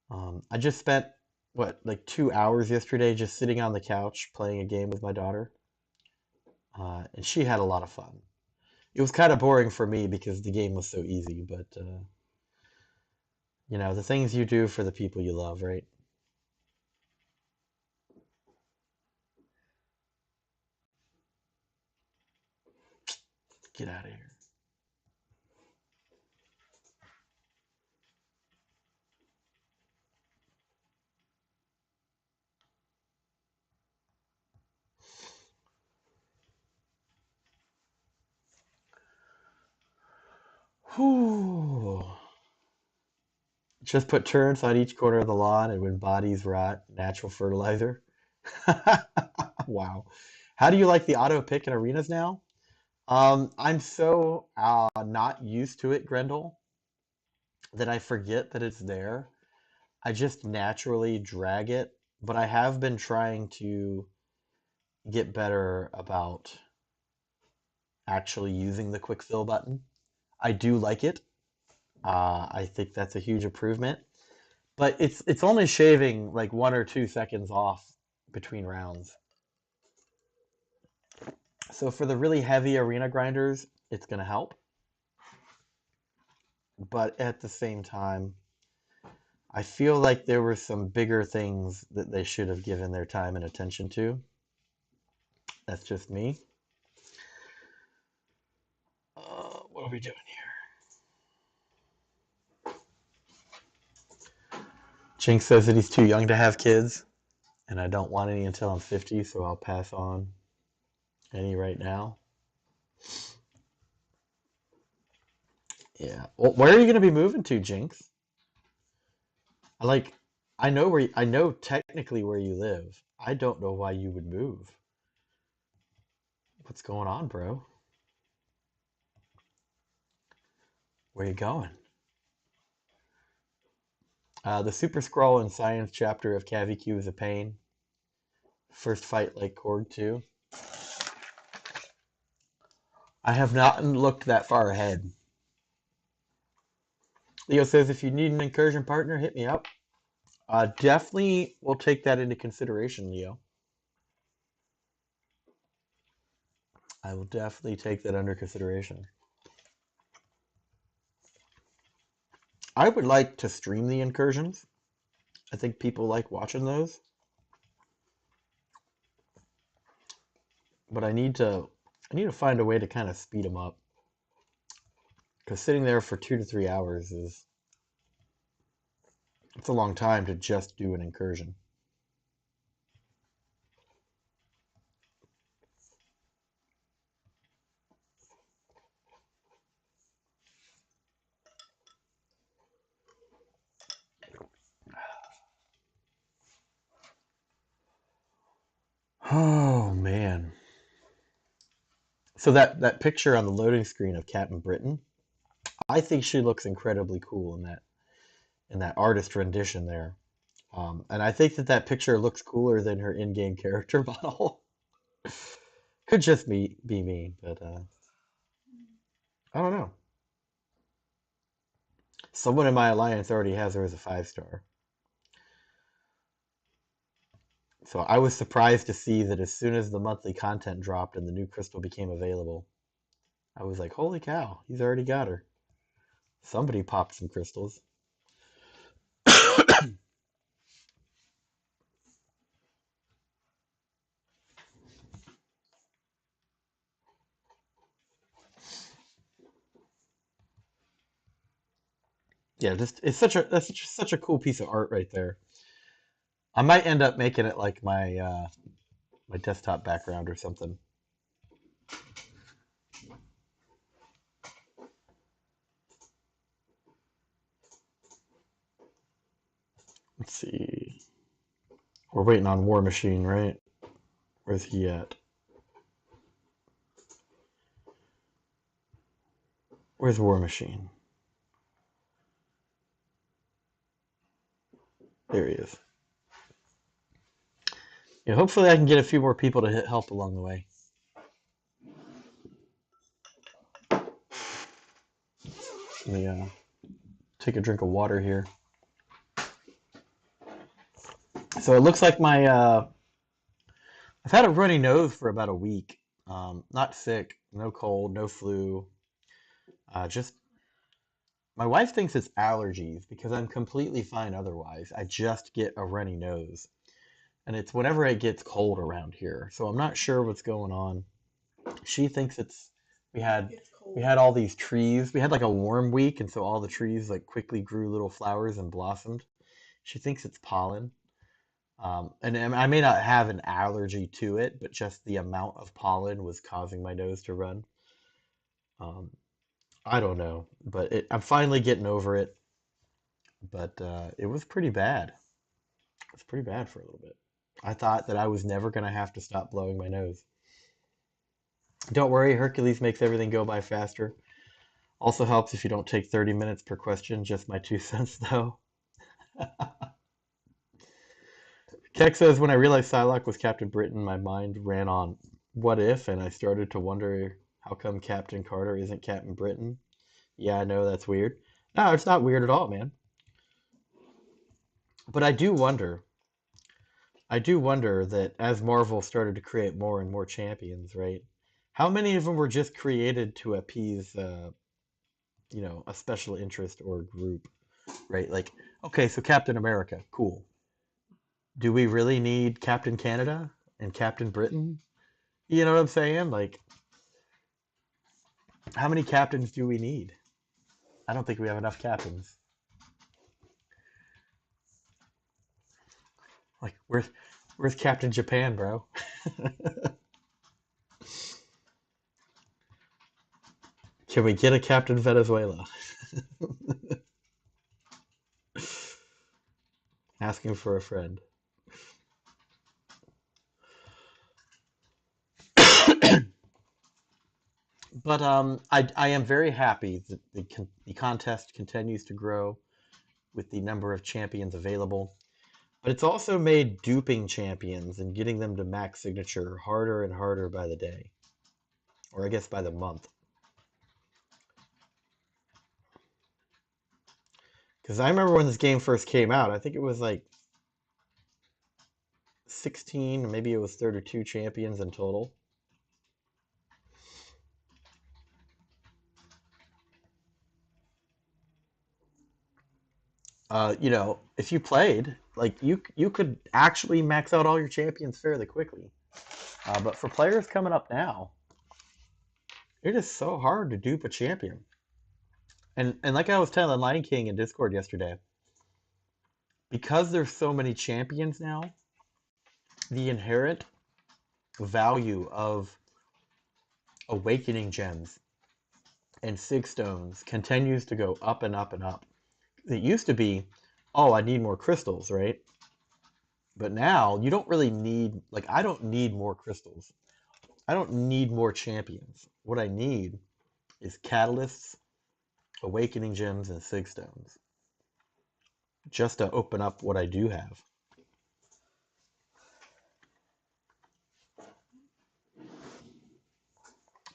I just spent like 2 hours yesterday just sitting on the couch playing a game with my daughter, and she had a lot of fun. It was kind of boring for me because the game was so easy, but the things you do for the people you love, right? Get out of here. Whew. Just put turrets on each corner of the lawn, and when bodies rot, natural fertilizer. Wow. How do you like the auto pick in arenas now? I'm so not used to it, Grendel, that I forget that it's there. I just naturally drag it, but I have been trying to get better about actually using the quick fill button. I do like it. I think that's a huge improvement, but it's only shaving like 1 or 2 seconds off between rounds. So for the really heavy arena grinders, it's going to help. But at the same time, I feel like there were some bigger things that they should have given their time and attention to. That's just me. What are we doing here? Jinx says that he's too young to have kids, and I don't want any until I'm 50, so I'll pass on any right now. Yeah. Well, where are you going to be moving to, Jinx? Like, I know technically where you live. I don't know why you would move. What's going on, bro? Where you going? The Super Scroll and Science chapter of CaviQ is a pain. First fight like Korg too. I have not looked that far ahead. Leo says if you need an incursion partner, hit me up. Definitely will take that into consideration, Leo. I will definitely take that under consideration. I would like to stream the incursions. I think people like watching those, but I need to find a way to kind of speed them up because sitting there for 2 to 3 hours it's a long time to just do an incursion. Oh man. So that picture on the loading screen of Captain Britain, I think she looks incredibly cool in that artist rendition there. And I think that picture looks cooler than her in-game character model. Could just be me, but I don't know. Someone in my alliance already has her as a 5-star. So I was surprised to see that as soon as the monthly content dropped and the new crystal became available, I was like, holy cow, he's already got her. Somebody popped some crystals. Yeah, just that's just such a cool piece of art right there. I might end up making it like my desktop background or something. Let's see. We're waiting on War Machine, right? Where's he at? Where's War Machine? There he is. Yeah, hopefully I can get a few more people to help along the way. Let me take a drink of water here. So it looks like I've had a runny nose for about a week. Not sick, no cold, no flu. Just my wife thinks it's allergies because I'm completely fine otherwise. I just get a runny nose, and it's whenever it gets cold around here. So I'm not sure what's going on. She thinks it's we had It's cold. we had all these trees. We had like a warm week, and so all the trees like quickly grew little flowers and blossomed. She thinks it's pollen. And I may not have an allergy to it, but just the amount of pollen was causing my nose to run. Um, I don't know, but I'm finally getting over it. But it was pretty bad. It was pretty bad for a little bit. I thought that I was never going to have to stop blowing my nose. Don't worry, Hercules makes everything go by faster. Also helps if you don't take 30 minutes per question, just my 2 cents though. Keck says, when I realized Psylocke was Captain Britain, my mind ran on what if, and I started to wonder how come Captain Carter isn't Captain Britain. Yeah, I know that's weird. No, it's not weird at all, man. But I do wonder that as Marvel started to create more and more champions, right? How many of them were just created to appease, a special interest or group, right? Like, okay, so Captain America, cool. Do we really need Captain Canada and Captain Britain? You know what I'm saying? Like, how many captains do we need? I don't think we have enough captains. Like, where's Captain Japan, bro? Can we get a Captain Venezuela? Asking for a friend. But I am very happy that the contest continues to grow with the number of champions available. But it's also made duping champions and getting them to max signature harder and harder by the day. Or I guess by the month. Because I remember when this game first came out, I think it was like 16, maybe it was 32 champions in total. You know, if you played, like you could actually max out all your champions fairly quickly. But for players coming up now, it is so hard to dupe a champion. And like I was telling Lion King in Discord yesterday, because there's so many champions now, the inherent value of awakening gems and sig stones continues to go up and up and up. It used to be, oh, I need more crystals, right? But now you don't really need, like, I don't need more crystals. I don't need more champions. What I need is catalysts, awakening gems, and sig stones just to open up what I do have.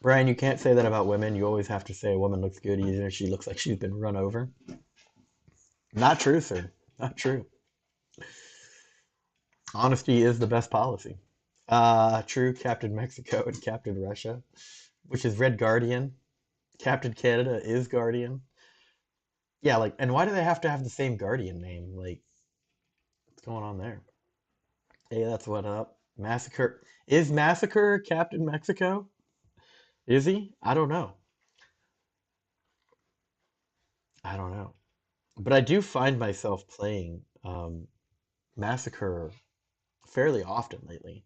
Brian, you can't say that about women. You always have to say a woman looks good even if she looks like she's been run over. Not true, sir. Not true. Honesty is the best policy. True, Captain Mexico and Captain Russia, which is Red Guardian. Captain Canada is Guardian. Yeah, like, and why do they have to have the same Guardian name? Like, what's going on there? Hey, that's what up. Massacre. Is Massacre Captain Mexico? Is he? I don't know. I don't know. But I do find myself playing Massacre fairly often lately.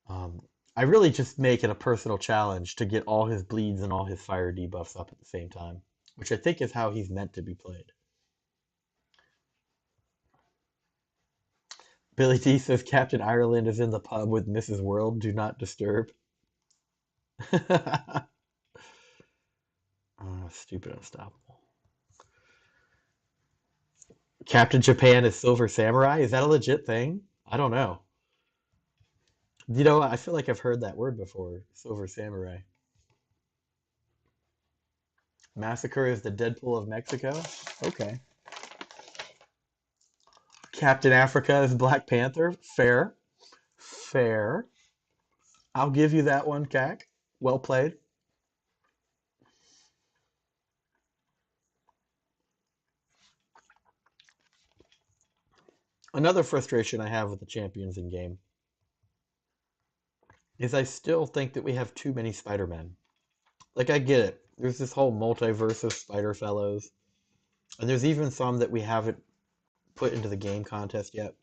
Um, I really just make it a personal challenge to get all his bleeds and all his fire debuffs up at the same time, which I think is how he's meant to be played. Billy D says Captain Ireland is in the pub with Mrs. World. Do not disturb. Stupid Unstoppable. Captain Japan is Silver Samurai. Is that a legit thing? I don't know. You know, I feel like I've heard that word before. Silver Samurai. Massacre is the Deadpool of Mexico. Okay. Captain Africa is Black Panther. Fair. Fair. I'll give you that one, Cac. Well played. Another frustration I have with the champions in game is I still think that we have too many Spider-Men. Like, I get it. There's this whole multiverse of Spider Fellows, and there's even some that we haven't put into the game contest yet.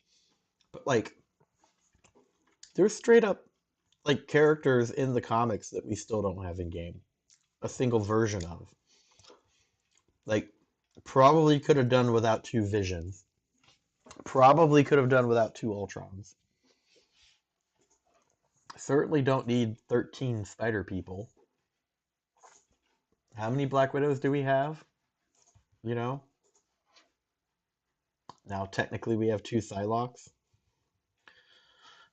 But, like, there's straight up, like, characters in the comics that we still don't have in game. A single version of. Like, probably could have done without two Visions. Probably could have done without two Ultrons. Certainly don't need 13 Spider People. How many Black Widows do we have? You know? Now, technically, we have two Psylocks.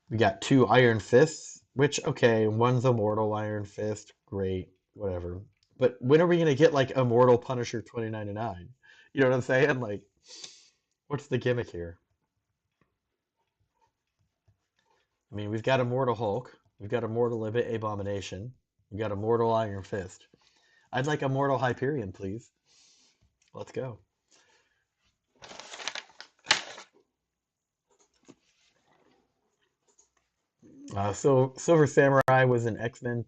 We got two Iron Fists, which, okay, one's Immortal Iron Fist. Great, whatever. But when are we going to get, like, Immortal Punisher 2099? You know what I'm saying? Like, what's the gimmick here? I mean, we've got Immortal Hulk. We've got Immortal Abomination. We've got Immortal Iron Fist. I'd like Immortal Hyperion, please. Let's go. So Silver Samurai was an X-Men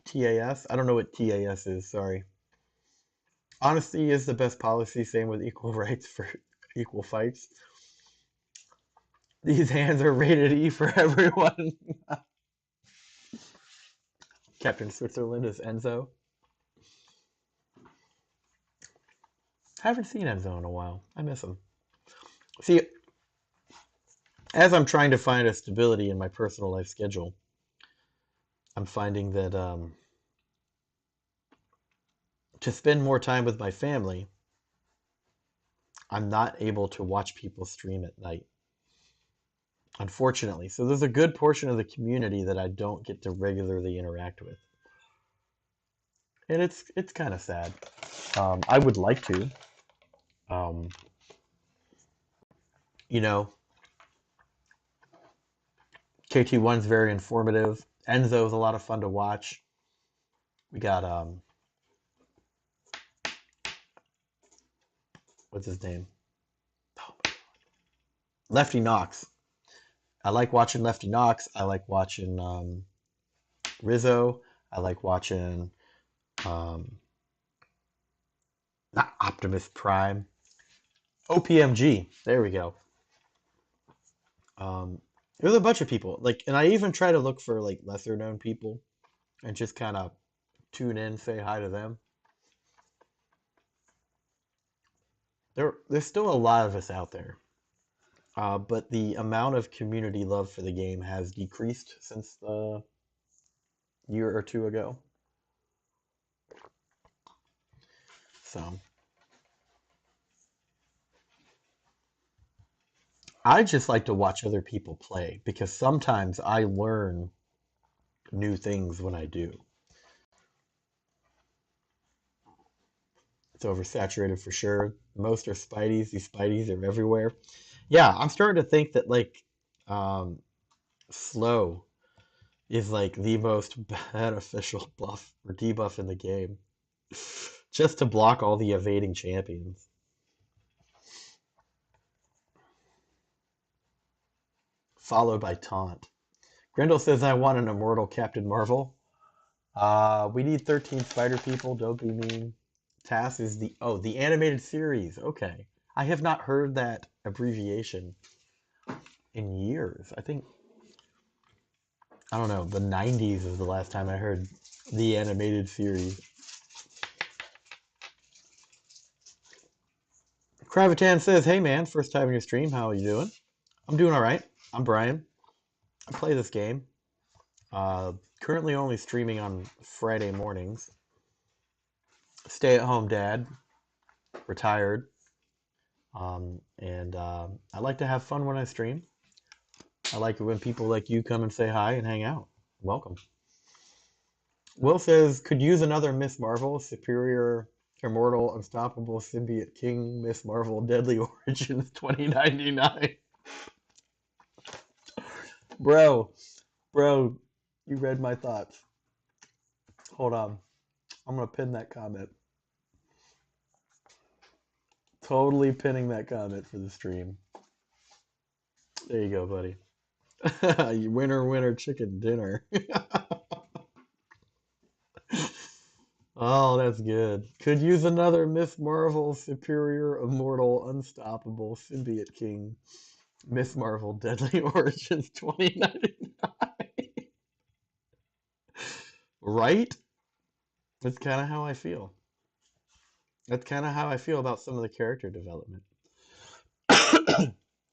TAS. I don't know what TAS is, sorry. Honesty is the best policy, same with equal rights for equal fights. These hands are rated E for everyone. Captain Switzerland is Enzo. Haven't seen Enzo in a while. I miss him. See, as I'm trying to find a stability in my personal life schedule, I'm finding that to spend more time with my family, I'm not able to watch people stream at night, unfortunately. So there's a good portion of the community that I don't get to regularly interact with. And it's kind of sad. I would like to. Um, you know, KT1's very informative. Enzo's a lot of fun to watch. We got What's his name? Oh my God. Lefty Knox. I like watching Lefty Knox. I like watching Rizzo. I like watching um, not Optimus Prime. OPMG. There we go. There's a bunch of people like, and I even try to look for like lesser known people and just kind of tune in, say hi to them. There's still a lot of us out there, but the amount of community love for the game has decreased since the year or two ago. So I just like to watch other people play because sometimes I learn new things when I do. It's oversaturated for sure. Most are Spideys. These Spideys are everywhere. Yeah, I'm starting to think that like um, slow is like the most beneficial buff or debuff in the game, just to block all the evading champions. Followed by taunt. Grendel says, "I want an immortal Captain Marvel." We need 13 spider people. Don't be mean. TAS is the animated series. Okay, I have not heard that abbreviation in years. I don't know. The 90s is the last time I heard the animated series. Kravitan says, "Hey man, first time in your stream. How are you doing?" I'm doing all right. I'm Brian. I play this game. Uh, Currently only streaming on Friday mornings. Stay-at-home dad, retired, and I like to have fun when I stream. I like it when people like you come and say hi and hang out. Welcome. Will says, "Could use another Miss Marvel, Superior, Immortal, Unstoppable, Symbiote King, Miss Marvel, Deadly Origins 2099. Bro, bro, you read my thoughts. Hold on. I'm going to pin that comment. Totally pinning that comment for the stream. There you go, buddy. Winner, winner, chicken dinner. Oh, that's good. Could use another Miss Marvel, Superior, Immortal, Unstoppable, Symbiote King, Miss Marvel, Deadly Origins 2099. Right? That's kind of how I feel. That's kind of how I feel about some of the character development.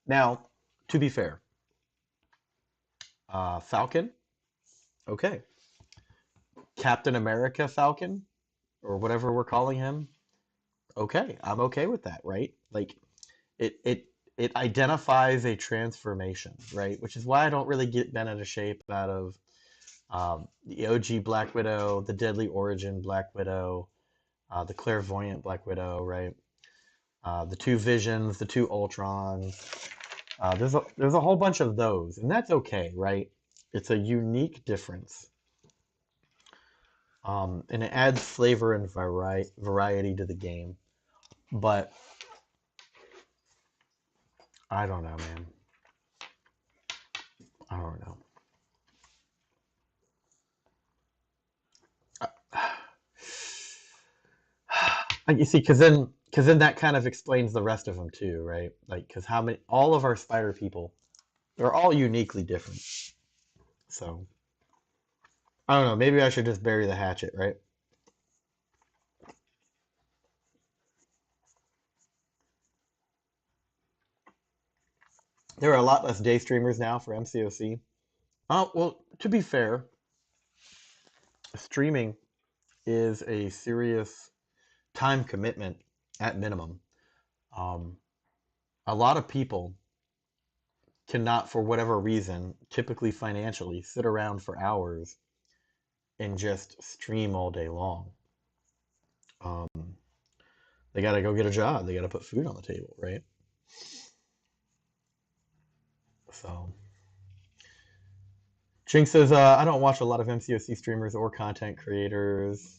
Now, to be fair, Falcon, okay. Captain America Falcon, or whatever we're calling him, okay. I'm okay with that, right? Like, it identifies a transformation, right? Which is why I don't really get bent out of shape out of the OG Black Widow, the Deadly Origin Black Widow, the Clairvoyant Black Widow, right? The two Visions, the two Ultrons. There's a whole bunch of those, and that's okay, right? It's a unique difference, and it adds flavor and variety to the game. But I don't know, man. I don't know. You see, because then that kind of explains the rest of them too, right? Like, because how many, all of our spider people, they're all uniquely different. So I don't know. Maybe I should just bury the hatchet, right? There are a lot less day streamers now for MCoC. Oh, well, to be fair, streaming is a serious time commitment at minimum. Um, a lot of people cannot, for whatever reason, typically financially, sit around for hours and just stream all day long. Um, they got to go get a job. They got to put food on the table, right? So, Chink says, I don't watch a lot of MCoC streamers or content creators.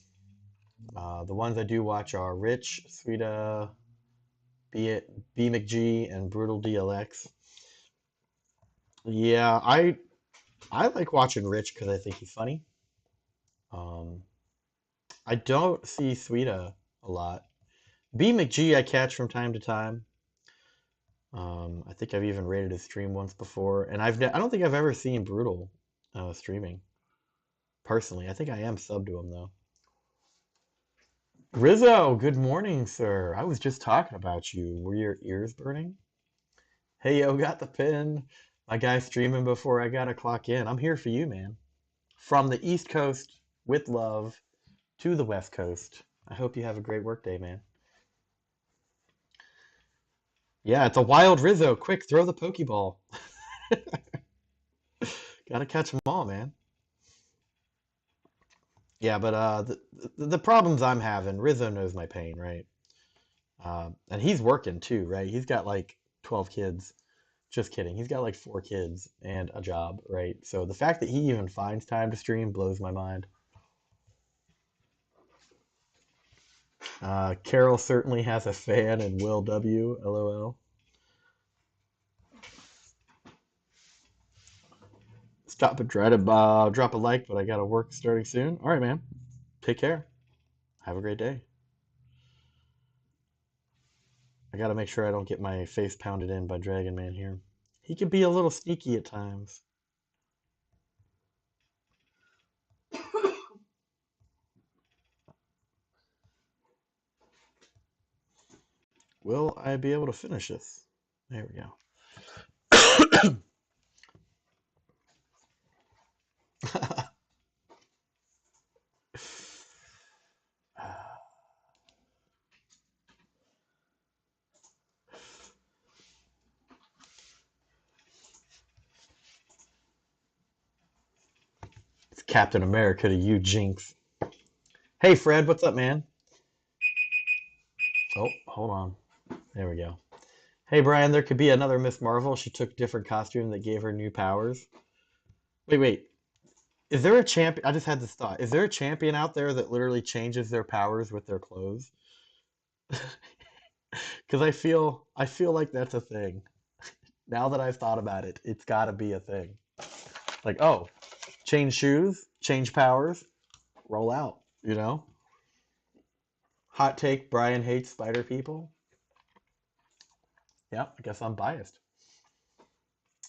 The ones I do watch are Rich, Sweeta, Be it B McG and Brutal DLX. Yeah, I like watching Rich because I think he's funny. Um, I don't see Sweeta a lot. B McG I catch from time to time. I think I've even rated his stream once before, and I don't think I've ever seen Brutal streaming personally. I think I am subbed to him though. Rizzo, good morning, sir. I was just talking about you. Were your ears burning? Hey, yo, got the pin. My guy streaming before I gotta clock in. I'm here for you, man. From the East Coast with love to the West Coast. I hope you have a great work day, man. Yeah, it's a wild Rizzo. Quick, throw the Pokeball. Gotta catch them all, man. Yeah, but the problems I'm having, Rizzo knows my pain, right? And he's working too, right? He's got like 12 kids. Just kidding. He's got like 4 kids and a job, right? So the fact that he even finds time to stream blows my mind. Carol certainly has a fan in Will W. LOL. Stop and try to drop a like, but I got to work starting soon. All right, man. Take care. Have a great day. I got to make sure I don't get my face pounded in by Dragon Man here. He can be a little sneaky at times. Will I be able to finish this? There we go. It's Captain America to you, Jinx. Hey, Fred, what's up, man? Oh, hold on. There we go. Hey, Brian, there could be another Miss Marvel. She took different costume that gave her new powers. Wait. Is there a champion? I just had this thought. Is there a champion out there that literally changes their powers with their clothes? Because I feel like that's a thing. Now that I've thought about it, it's got to be a thing. Like, oh, change shoes, change powers, roll out, you know? Hot take, Brian hates spider people. Yeah, I guess I'm biased.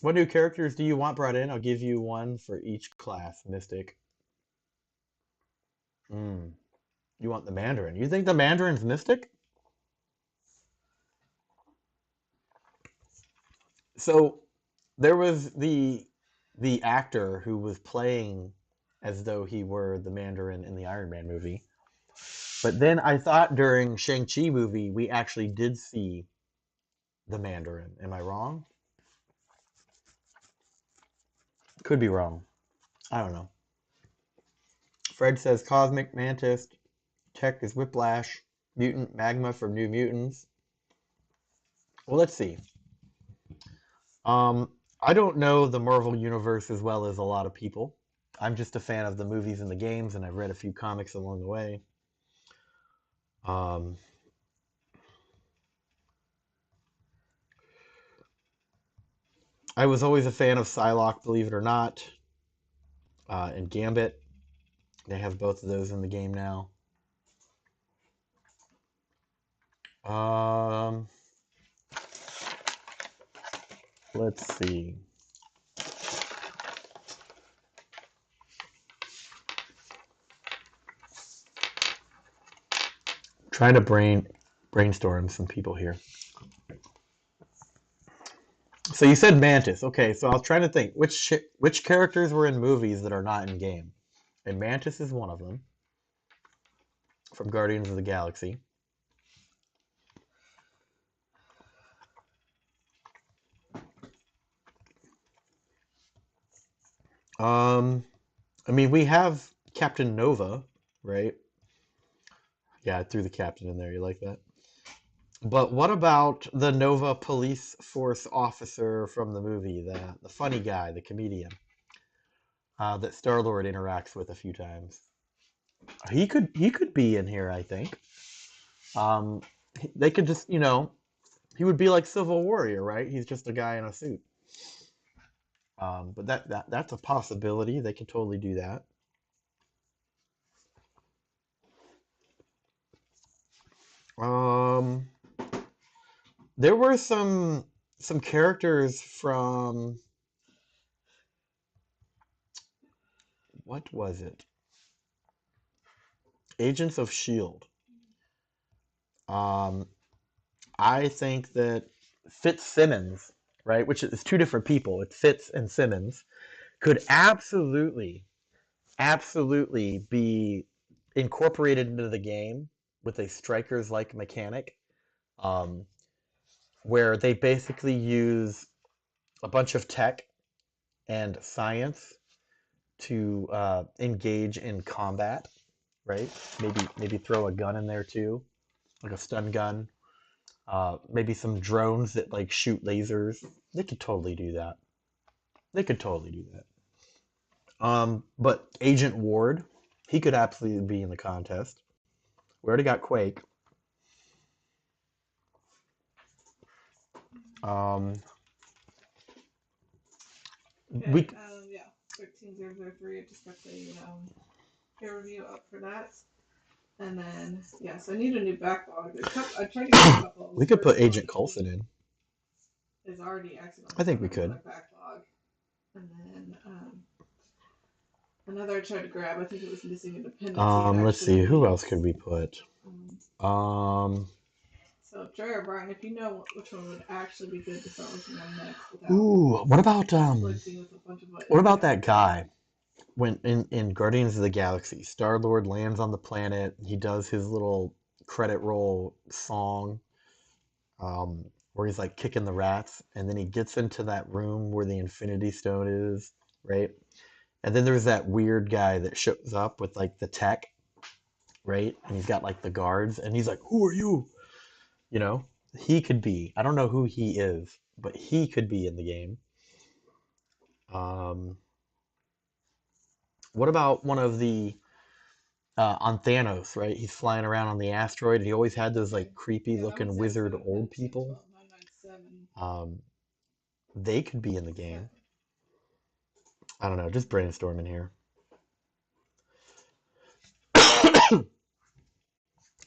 What new characters do you want brought in? I'll give you one for each class. Mystic. Mm. You want the Mandarin. You think the Mandarin's Mystic? So there was the actor who was playing as though he were the Mandarin in the Iron Man movie. But then I thought during Shang-Chi movie we actually did see the Mandarin. Am I wrong? Could be wrong. I don't know. Fred says Cosmic Mantis, Tech is Whiplash, Mutant Magma from New Mutants. Well, let's see. Um, I don't know the Marvel universe as well as a lot of people. I'm just a fan of the movies and the games, and I've read a few comics along the way. Um, I was always a fan of Psylocke, believe it or not, and Gambit. They have both of those in the game now. Um, let's see. Trying to brainstorm some people here. So you said Mantis. Okay, so I was trying to think which characters were in movies that are not in game, and Mantis is one of them from Guardians of the Galaxy. Um, I mean, we have Captain Nova, right? Yeah, I threw the captain in there. You like that? But what about the Nova police force officer from the movie, the funny guy, the comedian, that Star-Lord interacts with a few times? He could be in here, I think. They could just, He would be like Civil Warrior, right? He's just a guy in a suit. But that's a possibility. They could totally do that. Um, there were some characters from what was it? Agents of Shield. Um, I think that Fitzsimmons, right, which is two different people. It's Fitz and Simmons, could absolutely be incorporated into the game with a strikers like mechanic, um, where they basically use a bunch of tech and science to engage in combat, right? Maybe throw a gun in there too, like a stun gun. Maybe some drones that like shoot lasers. They could totally do that. They could totally do that. But Agent Ward, he could absolutely be in the contest. We already got Quake. Um, Okay, we yeah, 13003. I just got the peer review up for that. And then, yeah, so I need a new backlog. I tried to get a couple. we The could put first one Agent Coulson in. is already accidentally I think put we into my could. backlog. And then another I tried to grab, I think it was missing a dependency. It Let's actually see, who else needs. could we put? Um, so, Trey or Brian, if you know which one would actually be good to start working on next without Ooh, conflicting with a bunch of what other about that guys. guy? When in Guardians of the Galaxy, Star Lord lands on the planet, he does his little credit roll song, where he's like kicking the rats, and then he gets into that room where the Infinity Stone is, right? And then there's that weird guy that shows up with like the tech, right? And he's got like the guards, and he's like, "Who are you?" You know, he could be. I don't know who he is, but he could be in the game. Um, what about one of the on Thanos, right? He's flying around on the asteroid, and he always had those like creepy Yeah, that looking one's at wizard old people. 710-212-997. They could be in the Yeah. game. I don't know, just brainstorming here.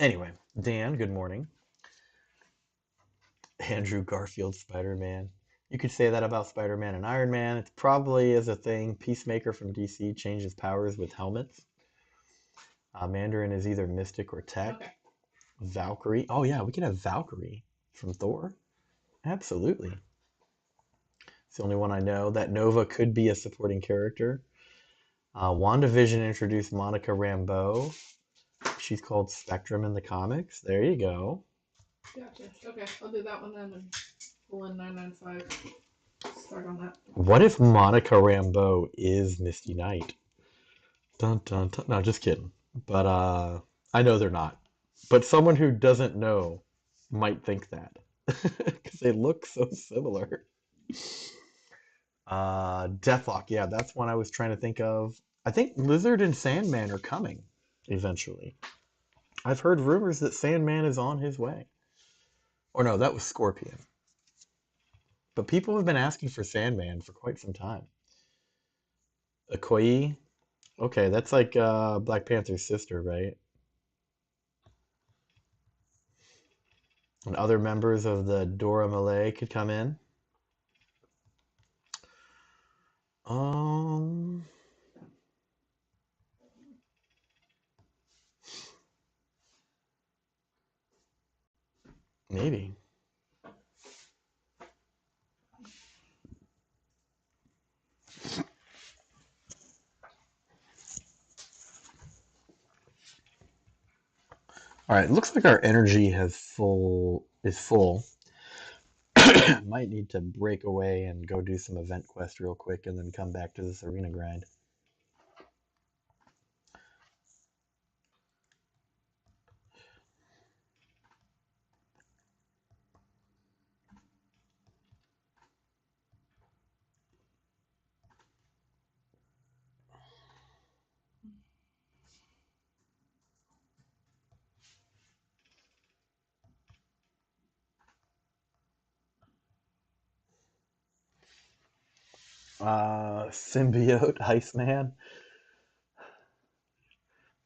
Anyway, Dan, good morning. Andrew Garfield, Spider-Man. You could say that about Spider-Man and Iron Man. It probably is a thing. Peacemaker from DC changes powers with helmets. Mandarin is either mystic or tech. Okay. Valkyrie. Oh yeah, we could have Valkyrie from Thor. Absolutely. It's the only one I know. That Nova could be a supporting character. WandaVision introduced Monica Rambeau. She's called Spectrum in the comics. There you go. Gotcha. Okay, I'll do that one then and pull in 995. Start on that. What if Monica Rambeau is Misty Knight? Dun dun dun. No, just kidding. But I know they're not. But someone who doesn't know might think that because they look so similar. Deathlock. Yeah, that's one I was trying to think of. I think Lizard and Sandman are coming eventually. I've heard rumors that Sandman is on his way. Or no, that was Scorpion. But people have been asking for Sandman for quite some time. Okoye. Okay, that's like Black Panther's sister, right? And other members of the Dora Malay could come in. Um, maybe. All right, looks like our energy is full. Might need to break away and go do some event quest real quick and then come back to this arena grind. Symbiote, Iceman,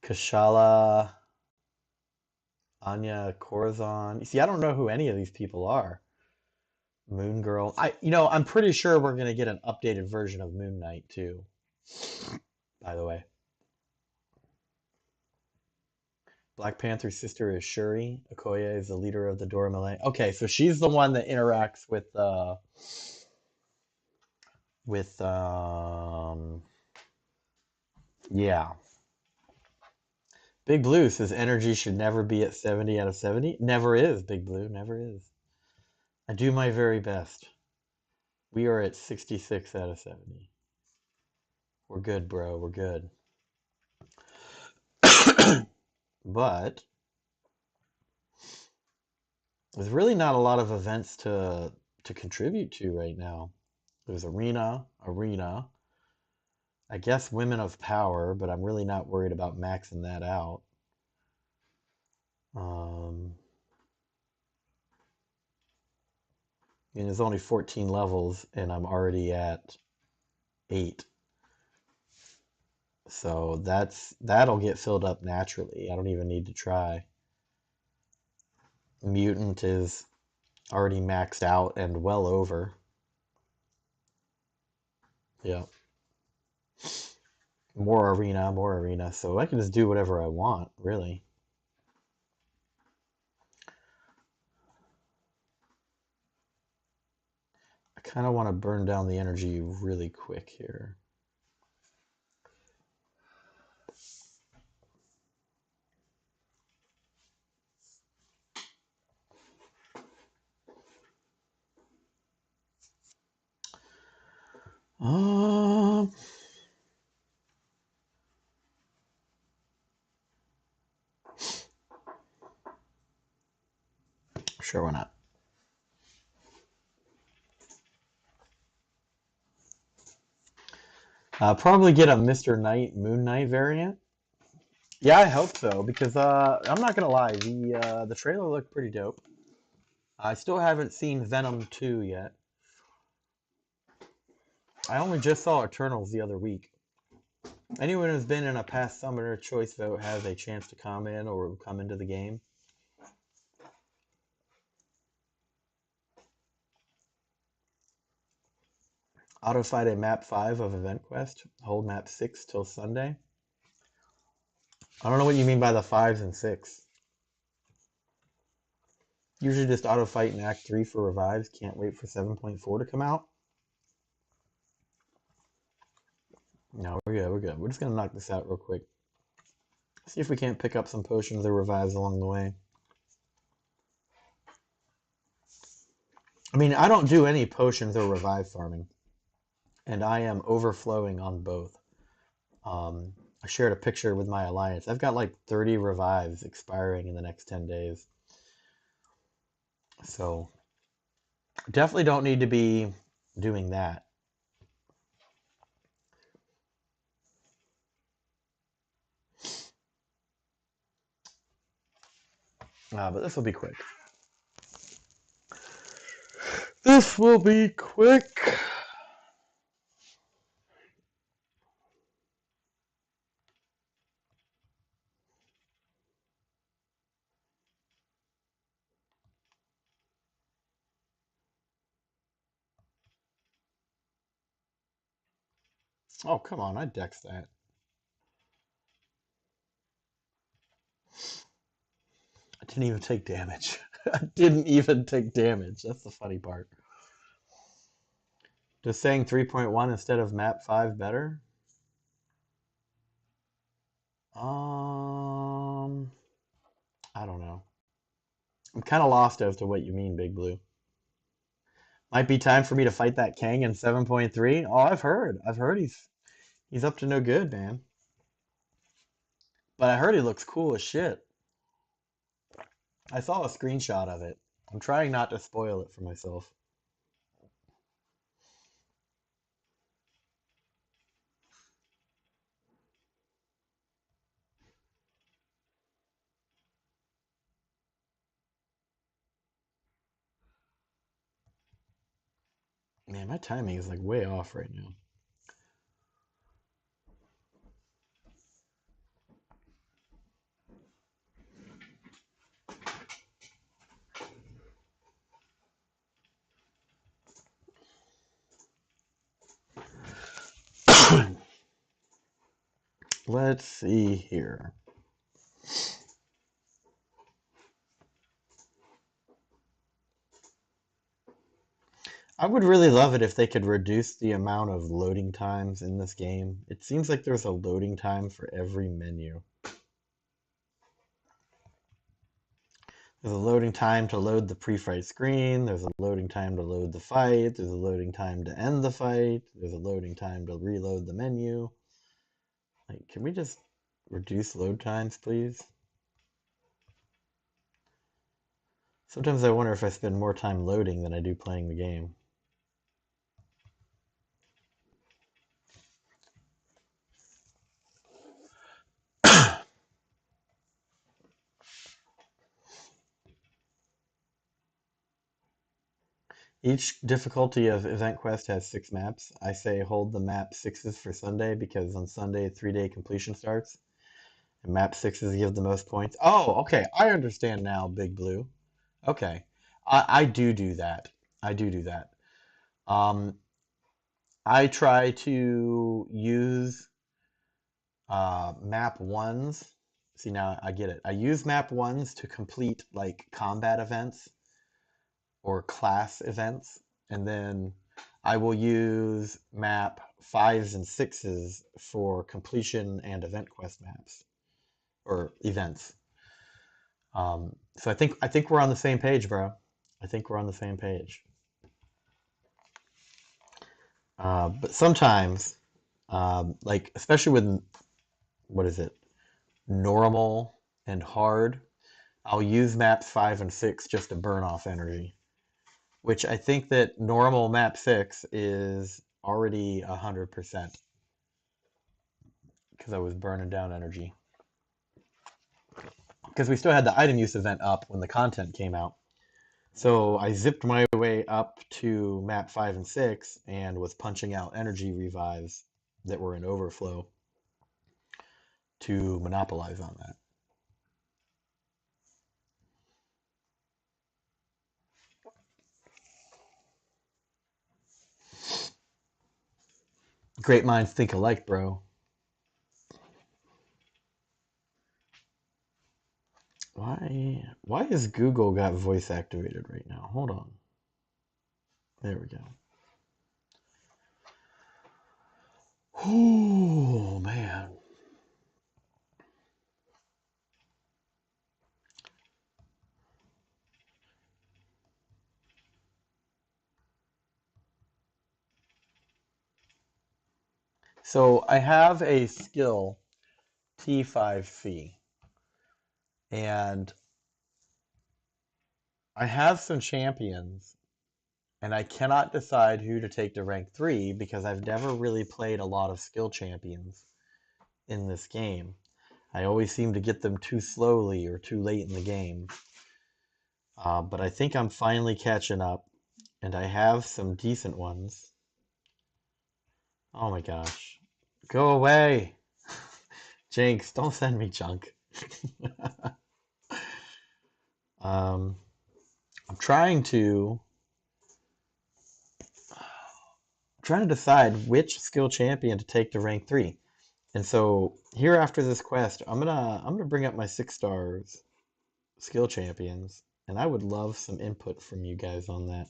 Kashala, Anya Corazon. You see, I don't know who any of these people are. Moon Girl. I'm pretty sure we're gonna get an updated version of Moon Knight too. By the way, Black Panther's sister is Shuri. Okoye is the leader of the Dora Milaje. Okay, so she's the one that interacts with yeah. Big Blue says energy should never be at 70 out of 70. Never is, Big Blue, never is. I do my very best. We are at 66 out of 70. We're good, bro. We're good. But there's really not a lot of events to contribute to right now. There's arena. I guess Women of Power, but I'm really not worried about maxing that out. And there's only 14 levels, and I'm already at 8. So that'll get filled up naturally. I don't even need to try. Mutant is already maxed out and well over. Yeah. More arena. So I can just do whatever I want, really. I kind of want to burn down the energy really quick here. Sure, why not? Probably get a Mr. Knight, Moon Knight variant. Yeah, I hope so, because I'm not gonna lie, the trailer looked pretty dope. I still haven't seen Venom 2 yet. I only just saw Eternals the other week. Anyone who's been in a past Summoner Choice vote has a chance to comment or come into the game. Autofight at map 5 of Event Quest. Hold map 6 till Sunday. I don't know what you mean by the 5s and 6. Usually just autofight in Act 3 for revives. Can't wait for 7.4 to come out. No, we're good. We're just going to knock this out real quick. See if we can't pick up some potions or revives along the way. I mean, I don't do any potions or revive farming. And I am overflowing on both. I shared a picture with my alliance. I've got like 30 revives expiring in the next 10 days. So definitely don't need to be doing that. But this will be quick. This will be quick. Oh, come on. I dex that. I didn't even take damage. I didn't even take damage. That's the funny part. Just saying 3.1 instead of map 5 better? I don't know. I'm kind of lost as to what you mean, Big Blue. Might be time for me to fight that Kang in 7.3. Oh, I've heard. He's up to no good, man. But I heard he looks cool as shit. I saw a screenshot of it. I'm trying not to spoil it for myself. Man, my timing is like way off right now. let's see here. I would really love it if they could reduce the amount of loading times in this game. It seems like there's a loading time for every menu. There's a loading time to load the pre-fight screen. There's a loading time to load the fight. There's a loading time to end the fight. There's a loading time to reload the menu. Like, can we just reduce load times, please? Sometimes I wonder if I spend more time loading than I do playing the game. Each difficulty of Event Quest has 6 maps. I say hold the map 6s for Sunday because on Sunday 3-day completion starts. And map 6s give the most points. Oh, okay. I understand now, Big Blue. Okay. I do that. I do that. I try to use map 1s. See, now I get it. I use map 1s to complete like combat events or class events, and then I will use map 5s and 6s for completion and event quest maps or events. So I think we're on the same page, bro. I think we're on the same page. But sometimes, like especially with what is it, normal and hard, I'll use maps 5 and 6 just to burn off energy. Which I think that normal map 6 is already 100% because I was burning down energy. Because we still had the item use event up when the content came out. So I zipped my way up to map 5 and 6 and was punching out energy revives that were in overflow to monopolize on that. Great minds think alike, bro. Why is Google got voice activated right now? Hold on. There we go. Oh, man. So I have a skill T5 fee, and I have some champions, and I cannot decide who to take to rank 3 because I've never really played a lot of skill champions in this game. I always seem to get them too slowly or too late in the game. But I think I'm finally catching up, and I have some decent ones. Oh my gosh. Go away! Jinx, don't send me junk. I'm trying to decide which skill champion to take to rank 3. And so here after this quest, I'm gonna bring up my 6 stars skill champions, and I would love some input from you guys on that.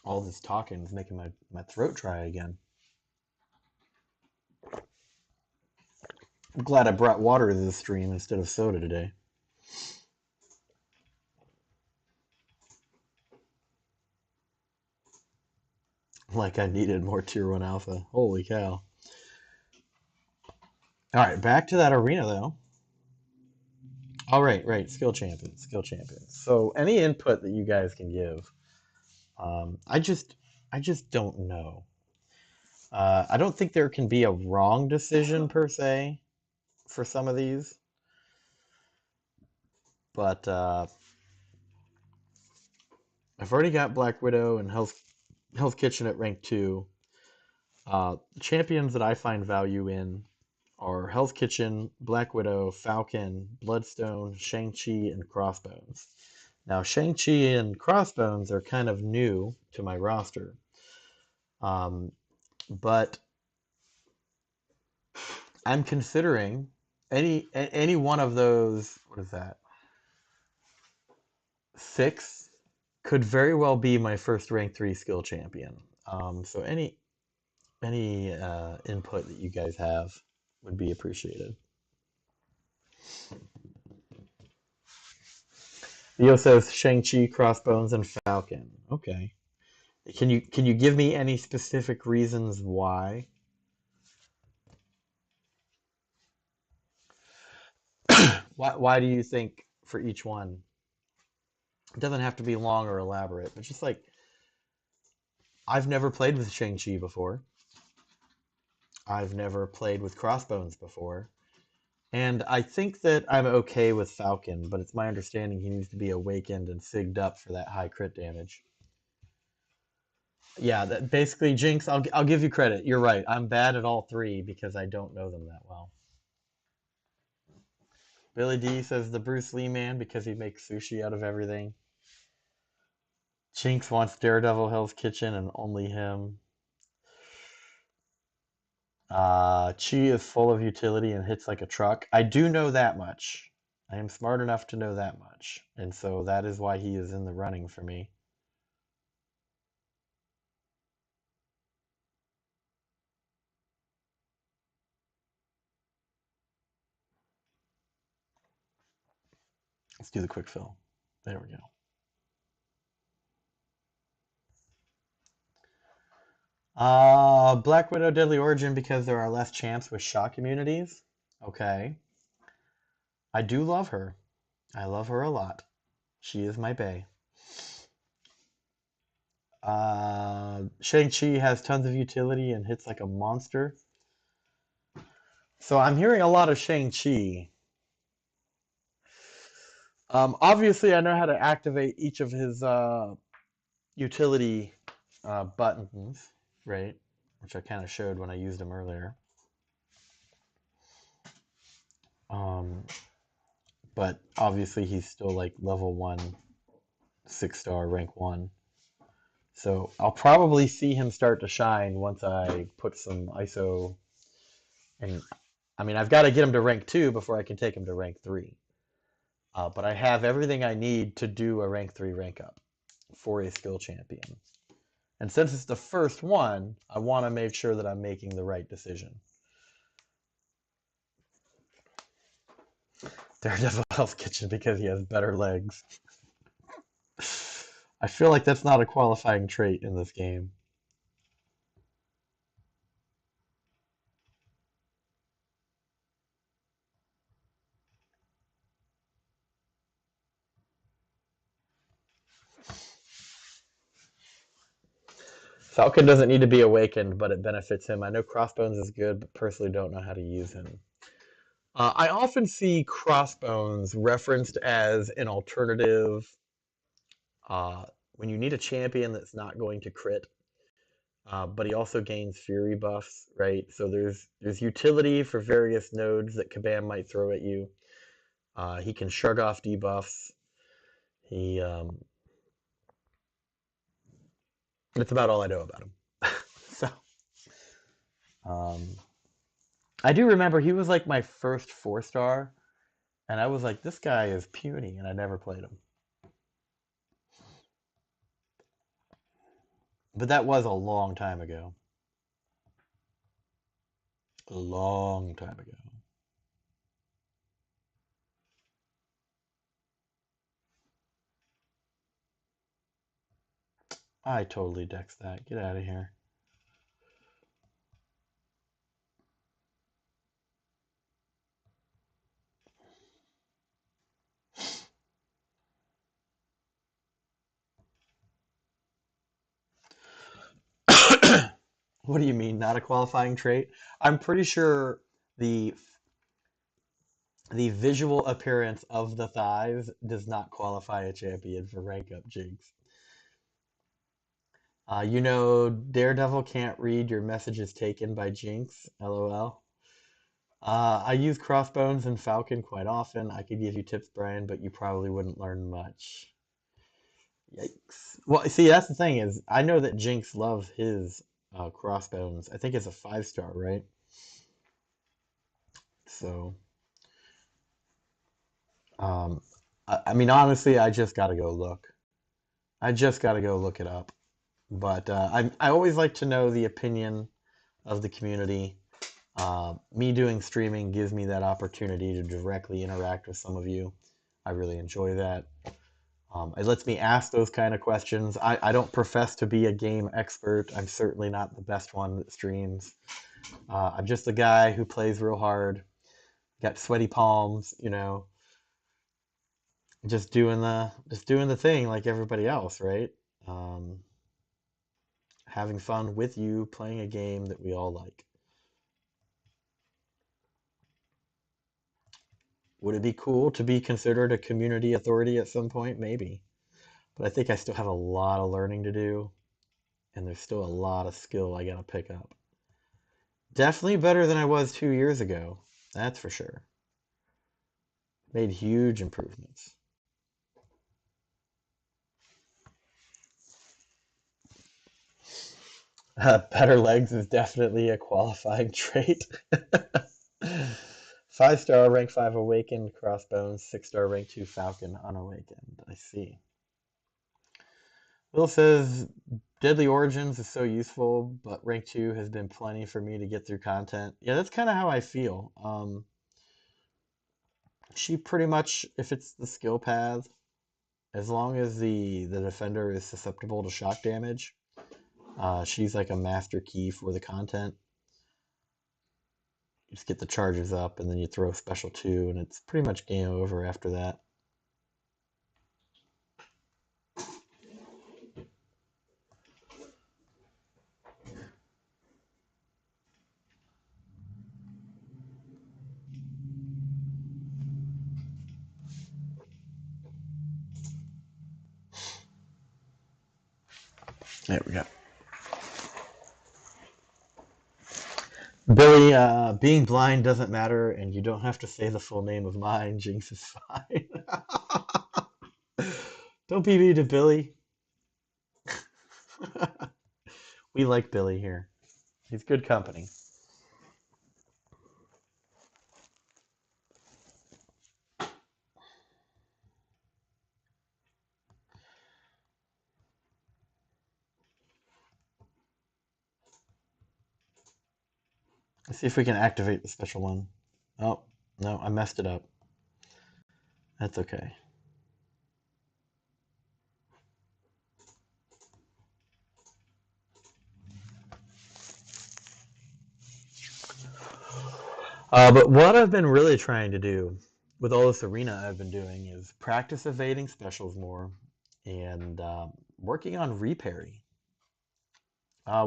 All this talking is making my throat dry again. I'm glad I brought water to this stream instead of soda today. Like I needed more tier 1 alpha. Holy cow. Alright, back to that arena though. All right, skill champions. So any input that you guys can give, I just don't know. I don't think there can be a wrong decision per se for some of these, but I've already got Black Widow and Hell's Kitchen at rank 2. Champions that I find value in are Hell's Kitchen, Black Widow, Falcon, Bloodstone, Shang-Chi, and Crossbones. Now, Shang-Chi and Crossbones are kind of new to my roster, but I'm considering any one of those. What is that? 6 could very well be my first rank 3 skill champion. So any input that you guys have would be appreciated. Theo says Shang-Chi, Crossbones, and Falcon. Okay. Can you give me any specific reasons why? Why do you think for each one? It doesn't have to be long or elaborate, but just like I've never played with Shang-Chi before. I've never played with Crossbones before. And I think that I'm okay with Falcon, but it's my understanding he needs to be awakened and sigged up for that high crit damage. Yeah, that basically Jinx, I'll give you credit. You're right. I'm bad at all 3 because I don't know them that well. Billy D says the Bruce Lee man because he makes sushi out of everything. Jinx wants Daredevil, Hell's Kitchen, and only him. Chi is full of utility and hits like a truck. I do know that much. I am smart enough to know that much. And so that is why he is in the running for me. Let's do the quick fill. There we go. Black Widow Deadly Origin because there are less champs with shock immunities. Okay. I do love her. I love her a lot. She is my bae. Shang-Chi has tons of utility and hits like a monster. So I'm hearing a lot of Shang-Chi. Obviously, I know how to activate each of his utility buttons, right? Which I kind of showed when I used them earlier. But obviously, he's still like level 1, 6-star, rank 1. So I'll probably see him start to shine once I put some ISO. And I mean, I've got to get him to rank 2 before I can take him to rank 3. But I have everything I need to do a rank 3 rank up for a skill champion. And since it's the first one, I want to make sure that I'm making the right decision. Daredevil Hell's Kitchen because he has better legs. I feel like that's not a qualifying trait in this game. Falcon doesn't need to be awakened, but it benefits him. I know Crossbones is good, but personally don't know how to use him. I often see Crossbones referenced as an alternative when you need a champion that's not going to crit, but he also gains fury buffs, right? So there's utility for various nodes that Kabam might throw at you. He can shrug off debuffs. That's about all I know about him. So, I do remember he was like my first 4-star, and I was like, this guy is puny, and I never played him. But that was a long time ago. A long time ago. I totally dex that. Get out of here. What do you mean, not a qualifying trait? I'm pretty sure the the visual appearance of the thighs does not qualify a champion for rank up, Jinx. You know, Daredevil can't read your messages taken by Jinx, lol. I use Crossbones and Falcon quite often. I could give you tips, Brian, but you probably wouldn't learn much. Yikes. Well, see, that's the thing is, I know that Jinx loves his Crossbones. I think it's a 5-star, right? So, um, I mean, honestly, I just gotta go look. I just gotta go look it up. But I always like to know the opinion of the community. Me doing streaming gives me that opportunity to directly interact with some of you. I really enjoy that. It lets me ask those kind of questions. I don't profess to be a game expert. I'm certainly not the best one that streams. I'm just a guy who plays real hard, got sweaty palms, you know, just doing the thing like everybody else, right? Um, Having fun with you playing a game that we all like. Would it be cool to be considered a community authority at some point? Maybe. But I think I still have a lot of learning to do, and there's still a lot of skill I gotta pick up. Definitely better than I was 2 years ago. That's for sure. Made huge improvements. Better legs is definitely a qualifying trait. 5-star, rank 5 awakened, crossbones, 6-star, rank 2 falcon, unawakened. I see. Will says Deadly Origins is so useful, but rank 2 has been plenty for me to get through content. Yeah, that's kind of how I feel. She pretty much, if it's the skill path, as long as the defender is susceptible to shock damage, she's like a master key for the content. You just get the charges up, and then you throw special 2, and it's pretty much game over after that. There we go. Billy, being blind doesn't matter, and you don't have to say the full name of mine. Jinx is fine. Don't be mean to Billy. We like Billy here. He's good company. Let's see if we can activate the special one. Oh, no, I messed it up. That's okay. But what I've been really trying to do with all this arena I've been doing is practice evading specials more and working on reparry,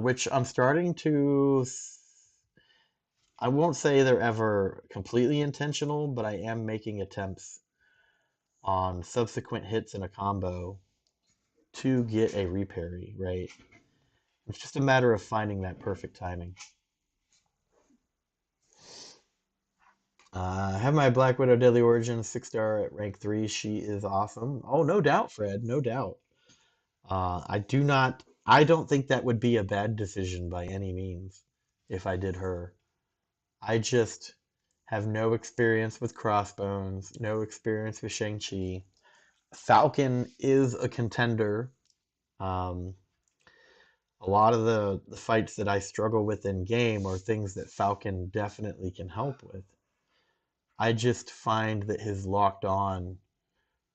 which I'm starting to. I won't say they're ever completely intentional, but I am making attempts on subsequent hits in a combo to get a reparry, right? It's just a matter of finding that perfect timing. I have my Black Widow Deadly Origin 6-star at rank 3. She is awesome. Oh, no doubt, Fred. No doubt. I don't think that would be a bad decision by any means if I did her. I just have no experience with Crossbones, no experience with Shang-Chi. Falcon is a contender. Um, a lot of the fights that I struggle with in game are things that Falcon definitely can help with. I just find that his locked on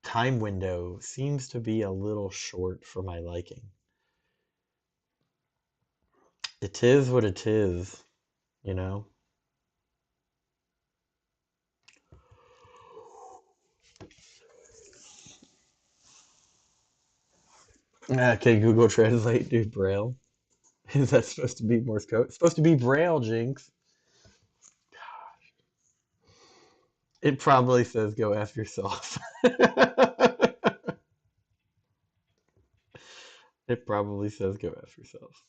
time window seems to be a little short for my liking. It is what it is, you know? Okay, Google Translate, dude, Braille. Is that supposed to be Morse code? It's supposed to be Braille, Jinx. It probably says go F yourself. It probably says go F yourself.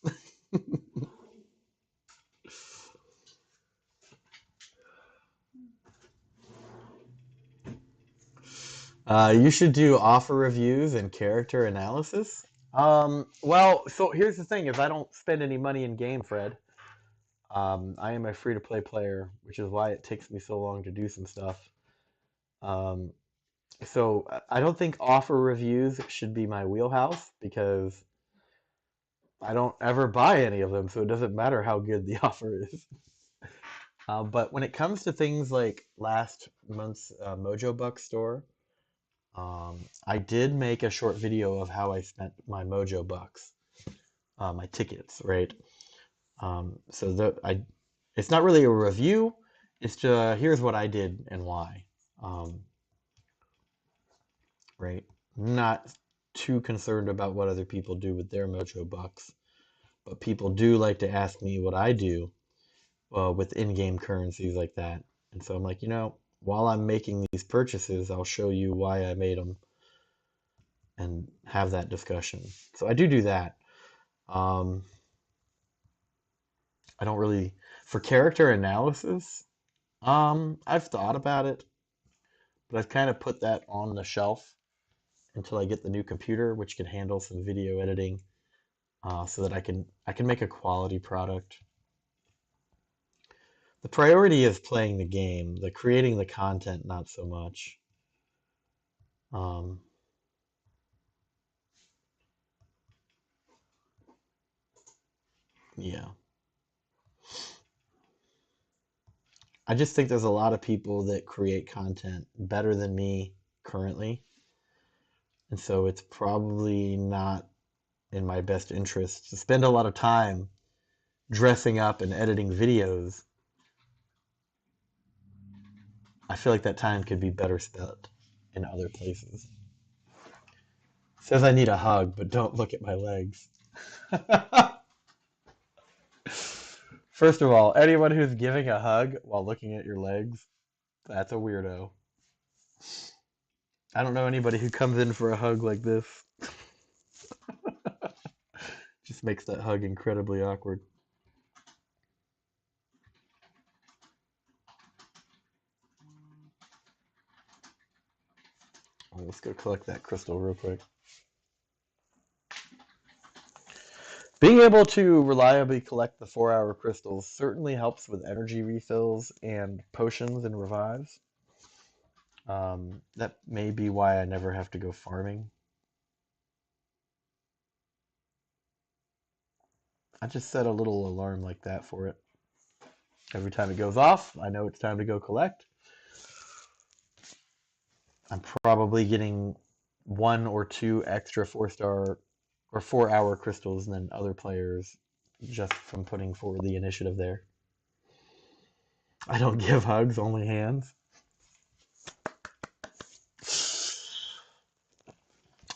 You should do offer reviews and character analysis. Well, so here's the thing: is I don't spend any money in game, Fred. I am a free-to-play player, which is why it takes me so long to do some stuff. Um, so I don't think offer reviews should be my wheelhouse because I don't ever buy any of them, so it doesn't matter how good the offer is. But when it comes to things like last month's Mojo Buck store, I did make a short video of how I spent my Mojo Bucks, my tickets, right? It's not really a review. It's just here's what I did and why, right? Not too concerned about what other people do with their Mojo Bucks, but people do like to ask me what I do with in-game currencies like that. And so I'm like, while I'm making these purchases, I'll show you why I made them and have that discussion. So I do that. Um, I don't really, for character analysis, I've thought about it, but I've kind of put that on the shelf until I get the new computer, which can handle some video editing, so that I can make a quality product. The priority is playing the game, the creating the content, not so much. Um, yeah. I just think there's a lot of people that create content better than me currently. And so it's probably not in my best interest to spend a lot of time dressing up and editing videos. I feel like that time could be better spent in other places. It says I need a hug, but don't look at my legs. First of all, anyone who's giving a hug while looking at your legs, that's a weirdo. I don't know anybody who comes in for a hug like this. Just makes that hug incredibly awkward. Well, let's go collect that crystal real quick. Being able to reliably collect the 4-hour crystals certainly helps with energy refills and potions and revives. That may be why I never have to go farming. I just set a little alarm like that for it. Every time it goes off, I know it's time to go collect. I'm probably getting 1 or 2 extra 4-star or 4-hour crystals than other players just from putting forward the initiative there. I don't give hugs, only hands.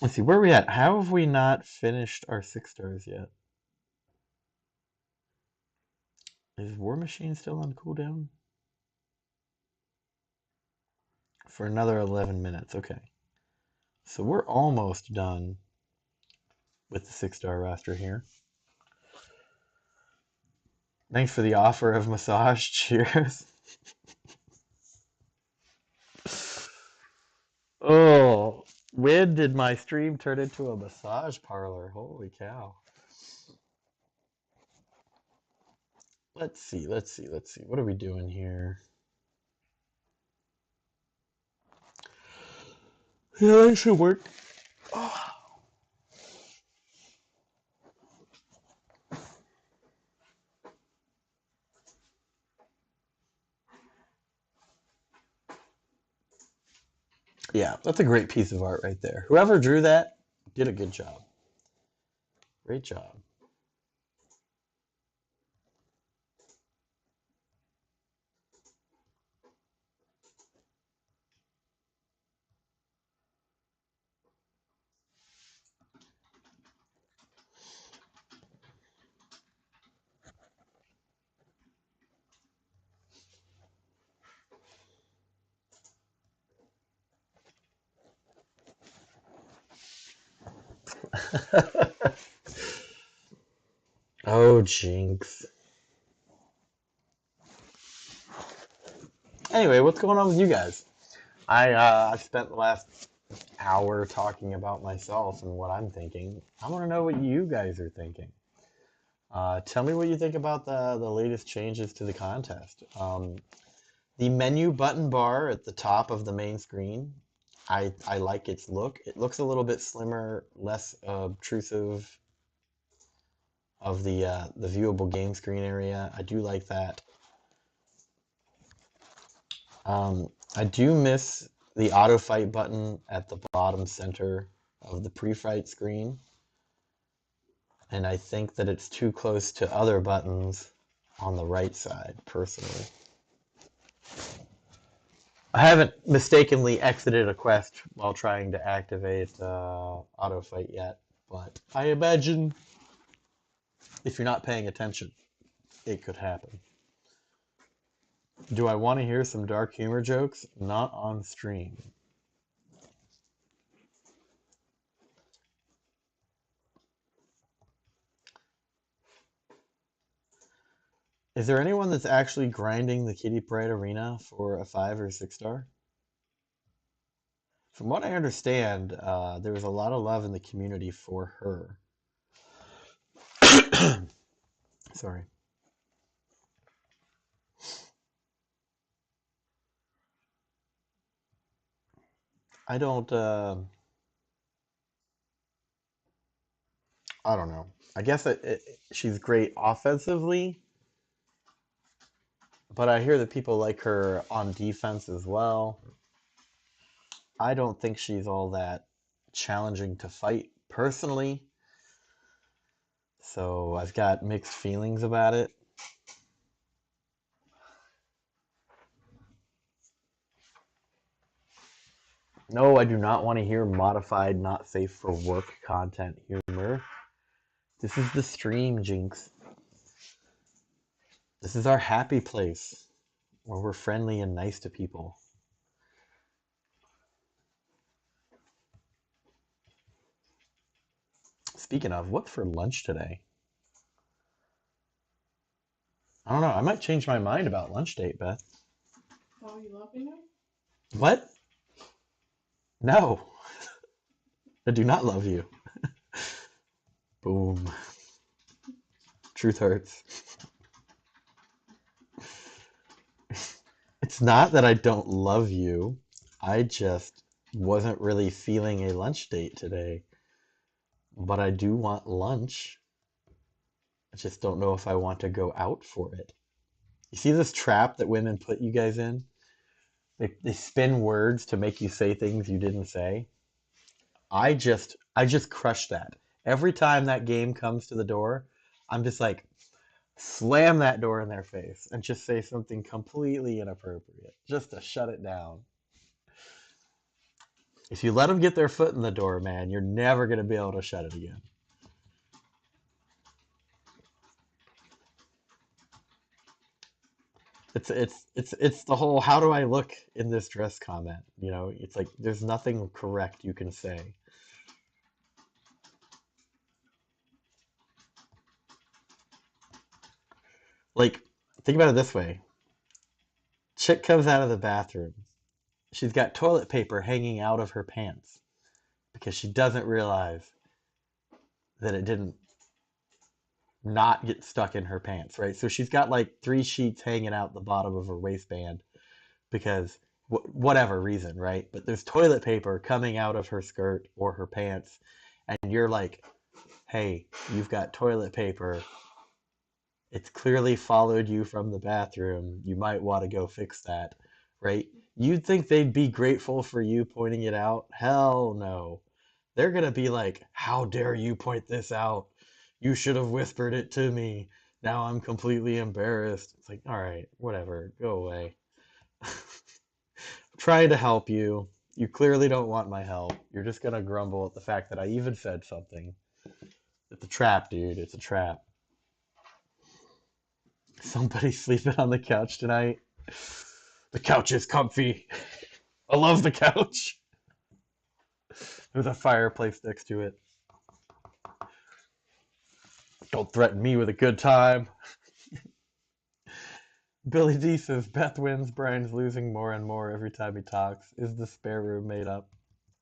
Let's see, where are we at? How have we not finished our 6 stars yet? Is War Machine still on cooldown? For another 11 minutes, okay. So we're almost done with the 6-star roster here. Thanks for the offer of massage. Cheers. Oh, when did my stream turn into a massage parlor? Holy cow. Let's see. What are we doing here? Yeah, that should work. Oh. Yeah, that's a great piece of art right there. Whoever drew that did a good job. Great job. Oh, jinx. Anyway, what's going on with you guys? I've spent the last hour talking about myself and what I'm thinking. I want to know what you guys are thinking. Tell me what you think about the latest changes to the contest. The menu button bar at the top of the main screen, I like its look. It looks a little bit slimmer, less obtrusive of the viewable game screen area. I do like that. I do miss the auto fight button at the bottom center of the pre-fight screen, and I think that it's too close to other buttons on the right side, personally. I haven't mistakenly exited a quest while trying to activate auto fight yet, but I imagine if you're not paying attention, it could happen. Do I want to hear some dark humor jokes? Not on stream. Is there anyone that's actually grinding the Kitty Pryde Arena for a 5 or 6 star? From what I understand, there was a lot of love in the community for her. Sorry. I don't know. I guess she's great offensively, but I hear that people like her on defense as well. I don't think she's all that challenging to fight personally, so I've got mixed feelings about it. No, I do not want to hear modified, not safe for work content humor. This is the stream, Jinx. This is our happy place where we're friendly and nice to people. Speaking of, what's for lunch today? I don't know. I might change my mind about lunch date, Beth. Oh, you love me now? What? No. I do not love you. Boom. Truth hurts. It's not that I don't love you. I just wasn't really feeling a lunch date today. But I do want lunch. I just don't know if I want to go out for it. You see this trap that women put you guys in? They spin words to make you say things you didn't say. I just crush that. Every time that game comes to the door, I'm just like, slam that door in their face and just say something completely inappropriate just to shut it down. If you let them get their foot in the door, man, you're never going to be able to shut it again. It's the whole how do I look in this dress comment, you know? It's like there's nothing correct you can say. Like, think about it this way. Chick comes out of the bathroom. She's got toilet paper hanging out of her pants because she doesn't realize that it didn't not get stuck in her pants, right? So she's got like 3 sheets hanging out the bottom of her waistband because whatever reason, right? But there's toilet paper coming out of her skirt or her pants, and you're like, hey, you've got toilet paper. It's clearly followed you from the bathroom. You might want to go fix that, right? You'd think they'd be grateful for you pointing it out. Hell no. They're going to be like, how dare you point this out? You should have whispered it to me. Now I'm completely embarrassed. It's like, all right, whatever, go away. I'm trying to help you. You clearly don't want my help. You're just going to grumble at the fact that I even said something. It's a trap, dude. It's a trap. Somebody sleeping on the couch tonight. The couch is comfy. I love the couch. There's a fireplace next to it. Don't threaten me with a good time. Billy D says Beth wins, Brian's losing more and more every time he talks. Is the spare room made up?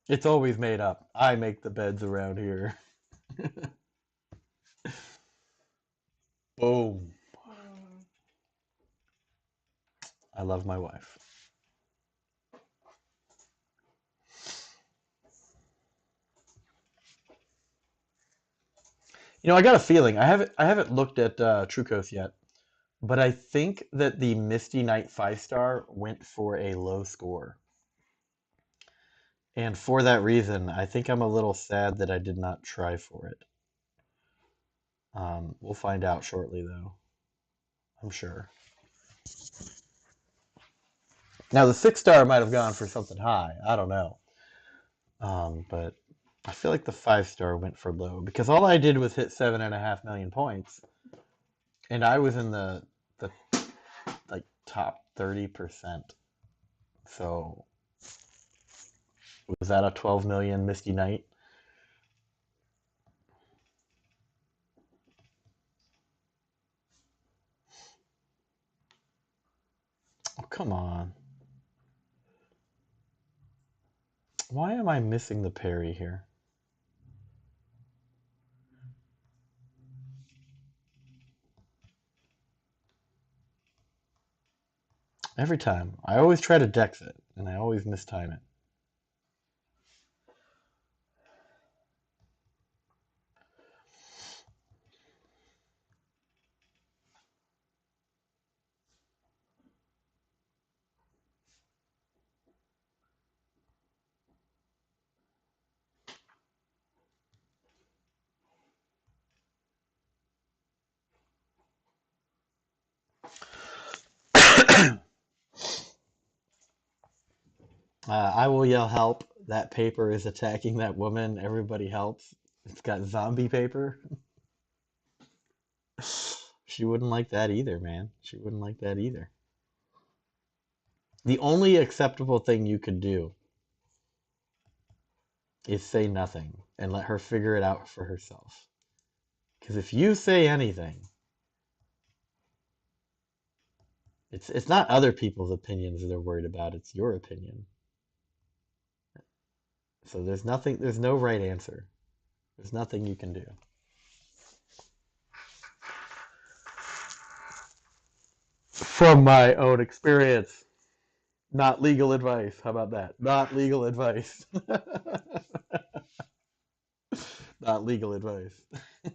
It's always made up. I make the beds around here. Boom. I love my wife. You know, I got a feeling. I haven't looked at Trucos yet, but I think that the Misty Knight 5-star went for a low score. And for that reason, I think I'm a little sad that I did not try for it. We'll find out shortly, though. I'm sure. Now, the 6-star might have gone for something high. I don't know. But I feel like the 5-star went for low because all I did was hit 7.5 million points, and I was in the like top 30%. So was that a 12 million Misty Knight? Oh, come on. Why am I missing the parry here? Every time. I always try to dex it, and I always mistime it. I will yell help. That paper is attacking that woman. Everybody helps. It's got zombie paper. She wouldn't like that either, man. She wouldn't like that either. The only acceptable thing you could do is say nothing and let her figure it out for herself. Because if you say anything, it's not other people's opinions that they're worried about, it's your opinion. So there's no right answer. There's nothing you can do. From my own experience, not legal advice. How about that? Not legal advice. Not legal advice.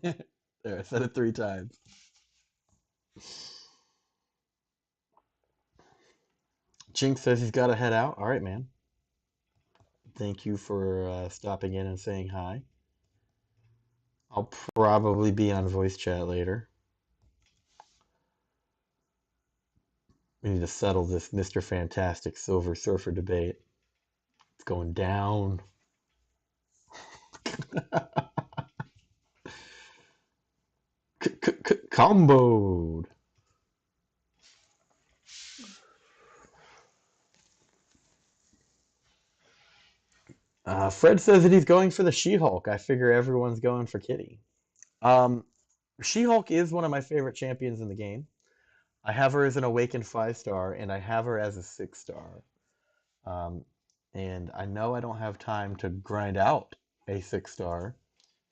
There, I said it 3 times. Jinx says he's got to head out. All right, man. Thank you for stopping in and saying hi. I'll probably be on voice chat later. We need to settle this Mr. Fantastic Silver Surfer debate. It's going down. Comboed. Fred says that he's going for the She-Hulk. I figure everyone's going for Kitty. She-Hulk is one of my favorite champions in the game. I have her as an Awakened 5-star, and I have her as a 6-star. And I know I don't have time to grind out a 6-star,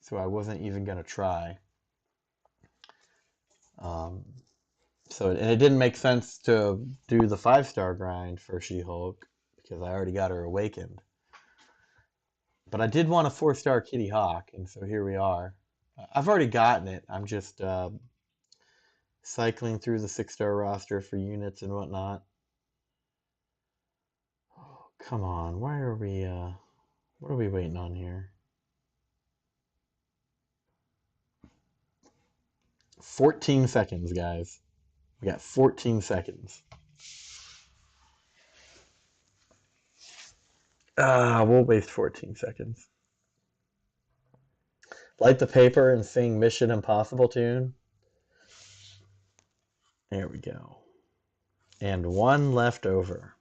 so I wasn't even going to try. And it didn't make sense to do the 5-star grind for She-Hulk because I already got her Awakened. But I did want a 4-star Kitty Hawk, and so here we are. I've already gotten it. I'm just cycling through the 6-star roster for units and whatnot. Oh, come on, why are we, what are we waiting on here? 14 seconds, guys. We got 14 seconds. We'll waste 14 seconds. Light the paper and sing Mission Impossible tune. There we go. And one left over.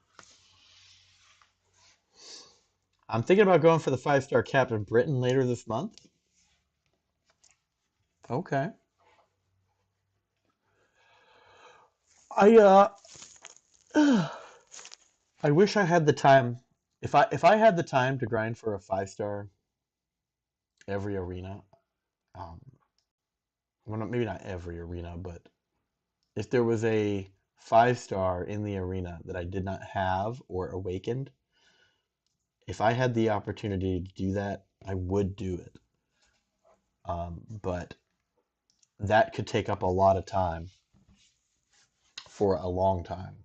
I'm thinking about going for the 5-star Captain Britain later this month. Okay. I wish I had the time. If I had the time to grind for a 5-star every arena, um, well, maybe not every arena, but if there was a 5-star in the arena that I did not have or awakened, if I had the opportunity to do that, I would do it. But that could take up a lot of time for a long time.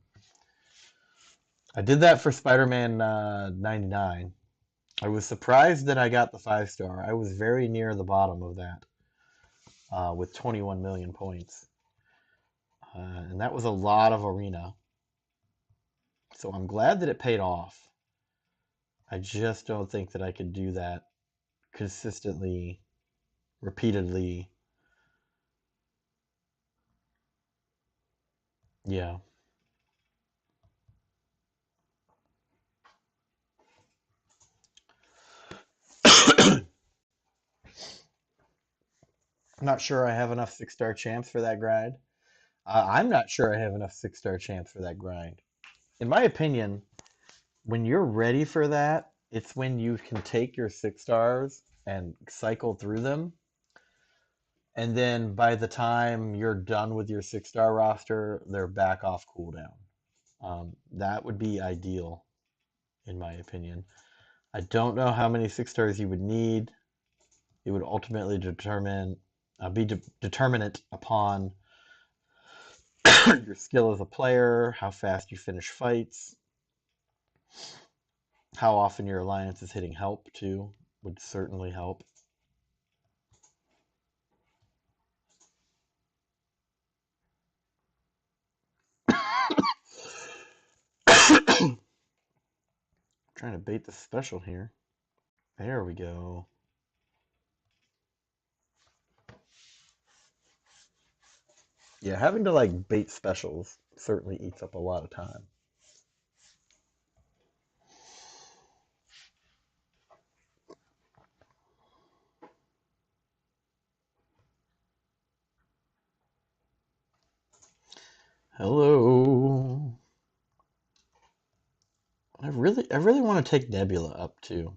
I did that for Spider-Man 99. I was surprised that I got the 5-star. I was very near the bottom of that with 21 million points. And that was a lot of arena. So I'm glad that it paid off. I just don't think that I could do that consistently, repeatedly. Yeah. I'm not sure I have enough 6-star champs for that grind. I'm not sure I have enough 6-star champs for that grind. In my opinion, when you're ready for that, it's when you can take your 6-stars and cycle through them. And then by the time you're done with your 6-star roster, they're back off cooldown. That would be ideal, in my opinion. I don't know how many 6-stars you would need. It would ultimately be determinant upon your skill as a player, how fast you finish fights, how often your alliance is hitting help too, would certainly help. Trying to bait the special here. There we go. Yeah, having to like bait specials certainly eats up a lot of time. Hello. I really want to take Nebula up too.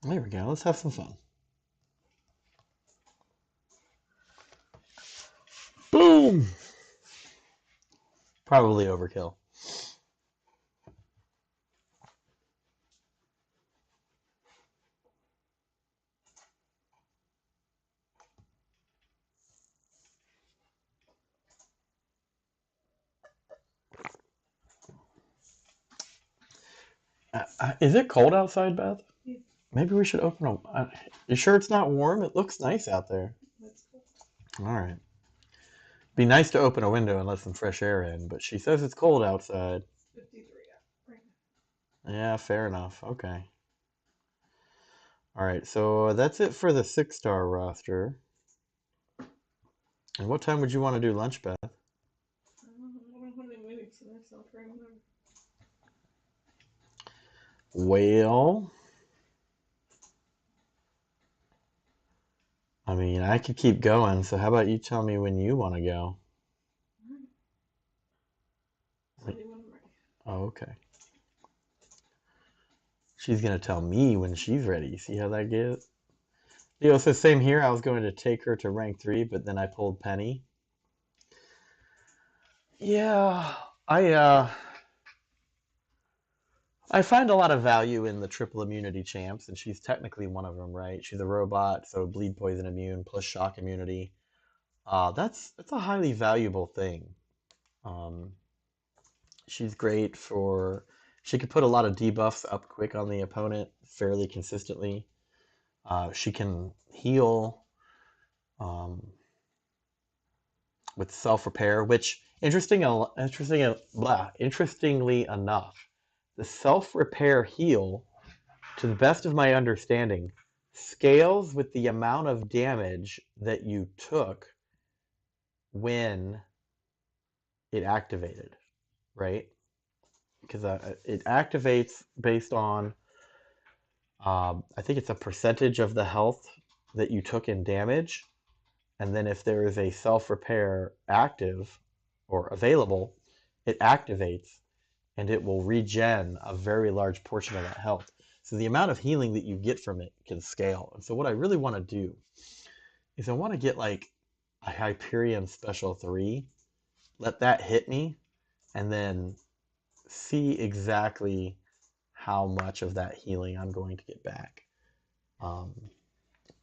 There we go. Let's have some fun. Boom! Probably overkill. Is it cold outside, Beth? Yeah. Maybe we should open a. You sure it's not warm? It looks nice out there. That's cool. All right. Be nice to open a window and let some fresh air in, but she says it's cold outside. 53 right Yeah, fair enough. Okay. All right, so that's it for the 6-star roster. And what time would you want to do lunch, Beth? I don't have any meetings today, so I'll try whenever. Well, I mean, I could keep going, so how about you tell me when you want to go? Tell you when I'm ready. Oh, okay. She's going to tell me when she's ready. See how that gets? Leo says, same here. I was going to take her to rank 3, but then I pulled Penny. Yeah, I find a lot of value in the triple immunity champs, and she's technically one of them, right? She's a robot, so bleed poison immune plus shock immunity. That's a highly valuable thing. Um, she's great for. She can put a lot of debuffs up quick on the opponent fairly consistently. She can heal. Um, with self-repair, which interestingly enough, the self-repair heal, to the best of my understanding, scales with the amount of damage that you took when it activated, right? Because it activates based on, I think it's a percentage of the health that you took in damage. And then if there is a self-repair active or available, it activates and it will regen a very large portion of that health. So the amount of healing that you get from it can scale. And so what I really want to do is I want to get like a Hyperion Special 3, let that hit me, and then see exactly how much of that healing I'm going to get back. Um,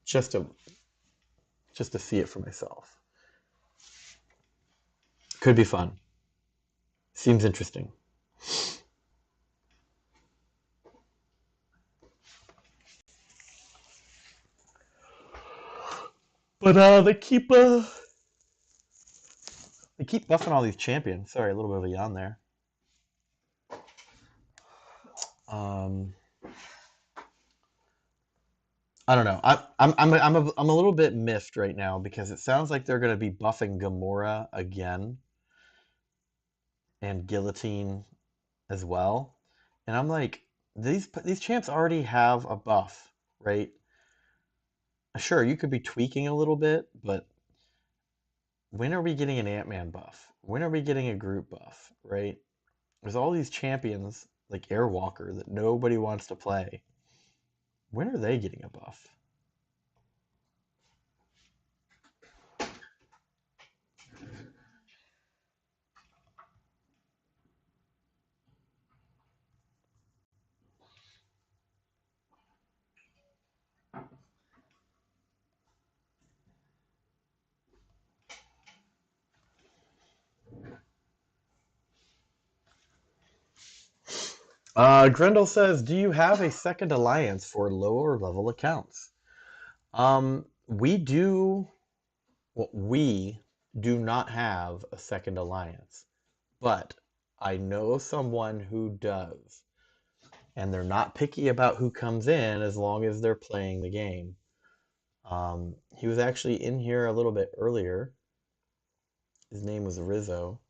just to see it for myself. Could be fun. Seems interesting. But they keep buffing all these champions. Sorry, a little bit of a yawn there. Um, I don't know. I'm a little bit miffed right now because it sounds like they're going to be buffing Gamora again and Guillotine as well. And I'm like, these champs already have a buff, right? Sure, you could be tweaking a little bit, but when are we getting an Ant-Man buff? When are we getting a Groot buff, right? There's all these champions like Airwalker that nobody wants to play. When are they getting a buff? Grendel says, do you have a second alliance for lower level accounts? We do. Well, we do not have a second alliance, but I know someone who does, and they're not picky about who comes in as long as they're playing the game. He was actually in here a little bit earlier. His name was Rizzo.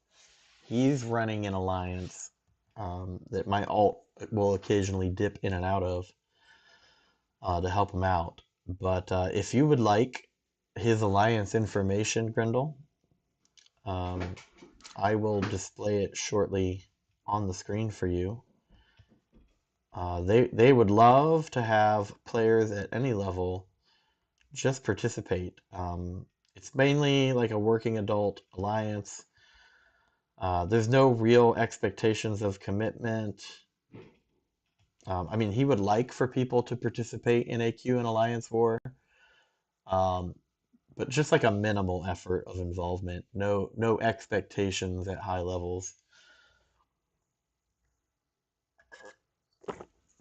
He's running an alliance that my alt will occasionally dip in and out of to help him out. But if you would like his alliance information, Grendel, um, I will display it shortly on the screen for you. They would love to have players at any level just participate. It's mainly like a working adult alliance. There's no real expectations of commitment. I mean, he would like for people to participate in AQ and Alliance War, um, but just like a minimal effort of involvement. No expectations at high levels.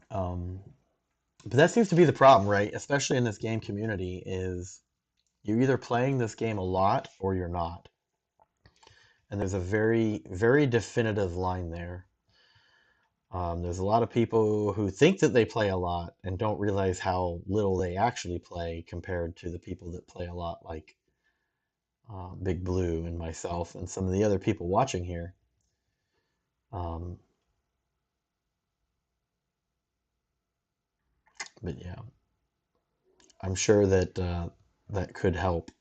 Um, but that seems to be the problem, right? Especially in this game community, is you're either playing this game a lot or you're not. And there's a very, very definitive line there. There's a lot of people who think that they play a lot and don't realize how little they actually play compared to the people that play a lot, like Big Blue and myself and some of the other people watching here. Um, but yeah, I'm sure that that could help.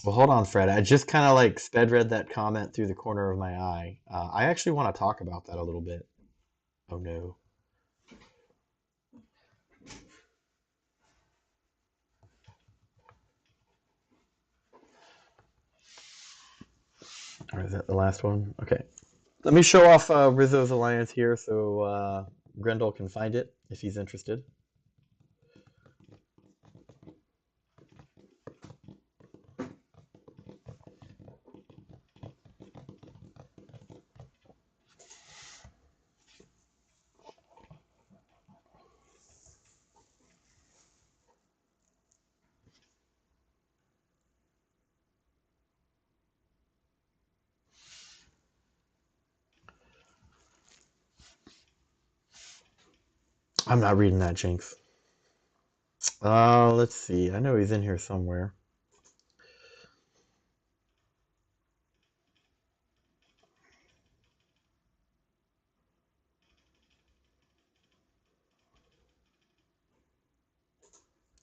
Well, hold on, Fred. I just kind of like sped read that comment through the corner of my eye. I actually want to talk about that a little bit. Oh no. Or is that the last one? Okay. Let me show off Rizzo's Alliance here so Grendel can find it if he's interested. I'm not reading that, Jinx. Let's see. I know he's in here somewhere.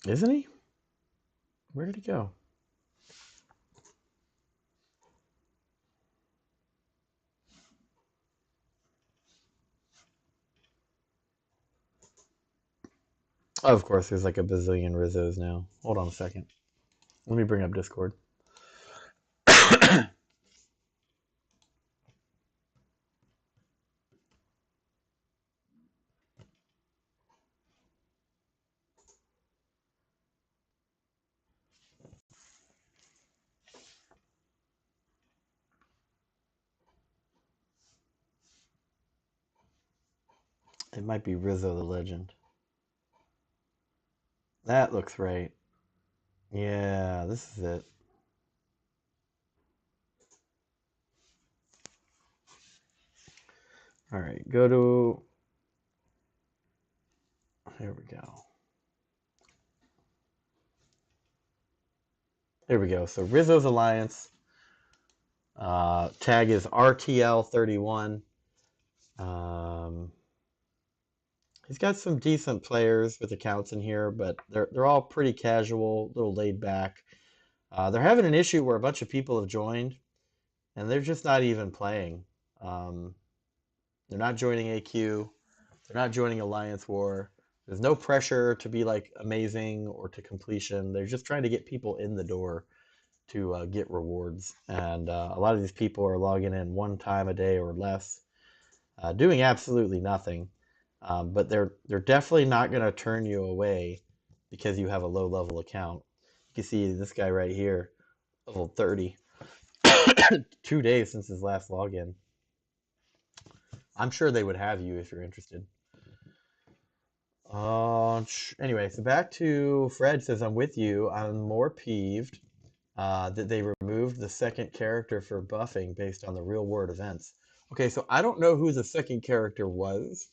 Isn't he? Where did he go? Oh, of course, there's like a bazillion Rizzos now. Hold on a second. Let me bring up Discord. It might be Rizzo the Legend. That looks right. Yeah, this is it. All right, go to... Here we go. There we go. So Rizzo's Alliance. Tag is RTL31. He's got some decent players with accounts in here, but they're all pretty casual, little laid back. They're having an issue where a bunch of people have joined, and they're just not even playing. They're not joining AQ. They're not joining Alliance War. There's no pressure to be like amazing or to completion. They're just trying to get people in the door to get rewards. And a lot of these people are logging in one time a day or less, doing absolutely nothing. But they're definitely not going to turn you away because you have a low level account. You can see this guy right here, level 30, 2 days since his last login. I'm sure they would have you if you're interested. Anyway, so back to Fred says, I'm with you. I'm more peeved that they removed the second character for buffing based on the real world events. Okay, so I don't know who the second character was,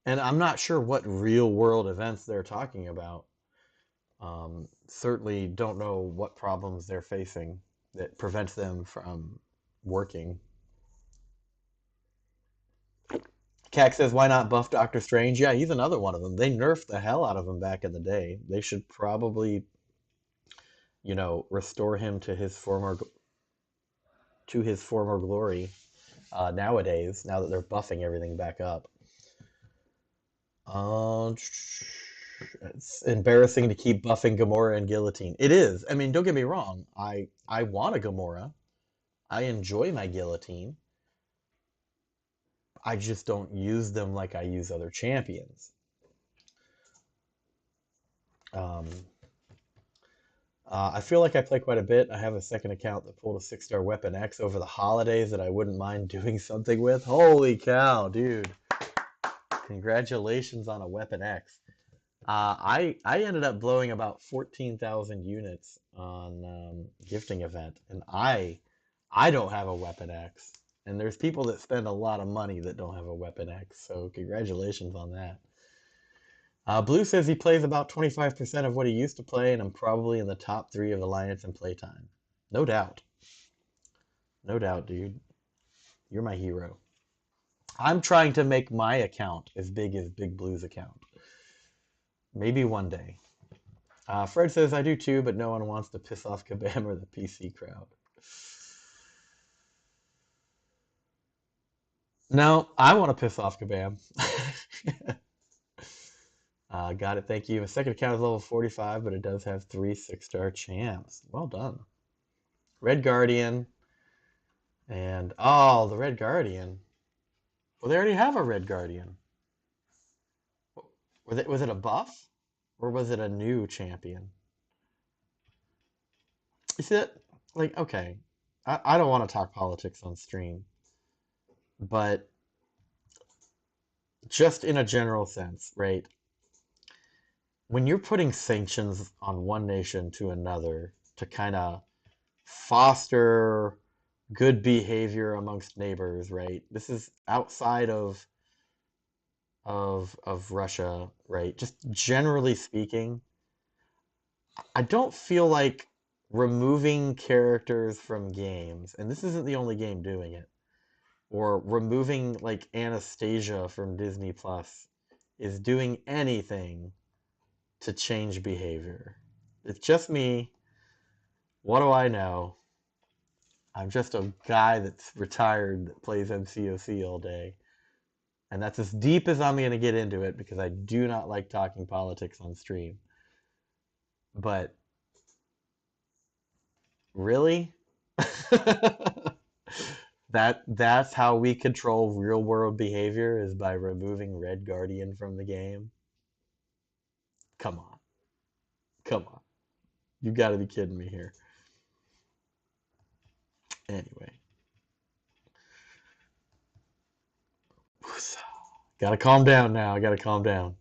and I'm not sure what real world events they're talking about. Certainly don't know what problems they're facing that prevents them from working. Cac says, why not buff Doctor Strange? Yeah, he's another one of them. They nerfed the hell out of him back in the day. They should probably, restore him to his former glory nowadays, now that they're buffing everything back up. It's embarrassing to keep buffing Gamora and Guillotine. It is. I mean, don't get me wrong. I want a Gamora. I enjoy my Guillotine. I just don't use them like I use other champions. I feel like I play quite a bit. I have a second account that pulled a 6-star Weapon X over the holidays that I wouldn't mind doing something with. Holy cow, dude. Congratulations on a Weapon X. I ended up blowing about 14,000 units on gifting event, and I don't have a Weapon X. And there's people that spend a lot of money that don't have a Weapon X, so congratulations on that. Blue says he plays about 25% of what he used to play, and I'm probably in the top 3 of Alliance in playtime. No doubt. No doubt, dude. You're my hero. I'm trying to make my account as big as Big Blue's account. Maybe one day. Fred says, I do too, but no one wants to piss off Kabam or the PC crowd. No, I want to piss off Kabam. Got it, thank you. My second account is level 45, but it does have 3 6-star champs. Well done. Red Guardian. And, oh, the Red Guardian. Well, they already have a Red Guardian. Was it a buff? Or was it a new champion? You see that? Like, okay. I don't want to talk politics on stream. But just in a general sense, right? When you're putting sanctions on one nation to another to kind of foster good behavior amongst neighbors, right? This is outside of of Russia, right? Just generally speaking, I don't feel like removing characters from games, and this isn't the only game doing it, or removing like Anastasia from Disney Plus is doing anything to change behavior. It's just me. What do I know? I'm just a guy that's retired that plays MCoC all day. And that's as deep as I'm going to get into it because I do not like talking politics on stream. But really? That's how we control real world behavior is by removing Red Guardian from the game. Come on. Come on. You got to be kidding me here. Anyway. Got to calm down now. I got to calm down.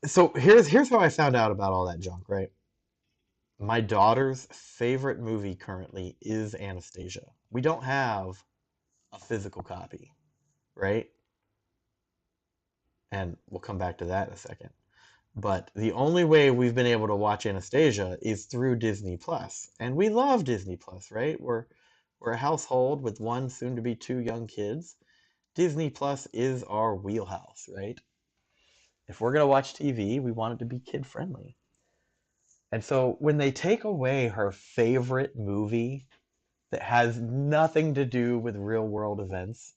So here's how I found out about all that junk, right? My daughter's favorite movie currently is Anastasia. We don't have a physical copy, right? And we'll come back to that in a second. But the only way we've been able to watch Anastasia is through Disney Plus. And we love Disney Plus, right? We're a household with one soon to be two young kids. Disney Plus is our wheelhouse, right? If we're going to watch TV, we want it to be kid friendly. And so when they take away her favorite movie that has nothing to do with real world events,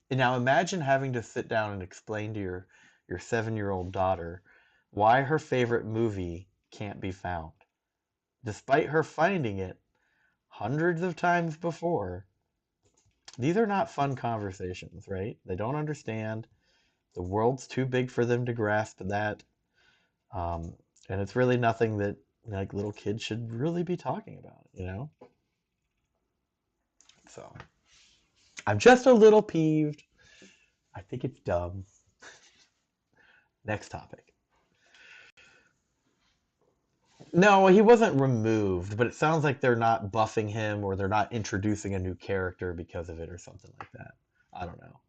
and now imagine having to sit down and explain to your 7-year-old daughter why her favorite movie can't be found, despite her finding it hundreds of times before. These are not fun conversations, right? They don't understand. The world's too big for them to grasp that. And it's really nothing that like little kids should really be talking about, you know? So I'm just a little peeved. I think it's dumb. Next topic. No, he wasn't removed, but it sounds like they're not buffing him or they're not introducing a new character because of it or something like that. I don't know.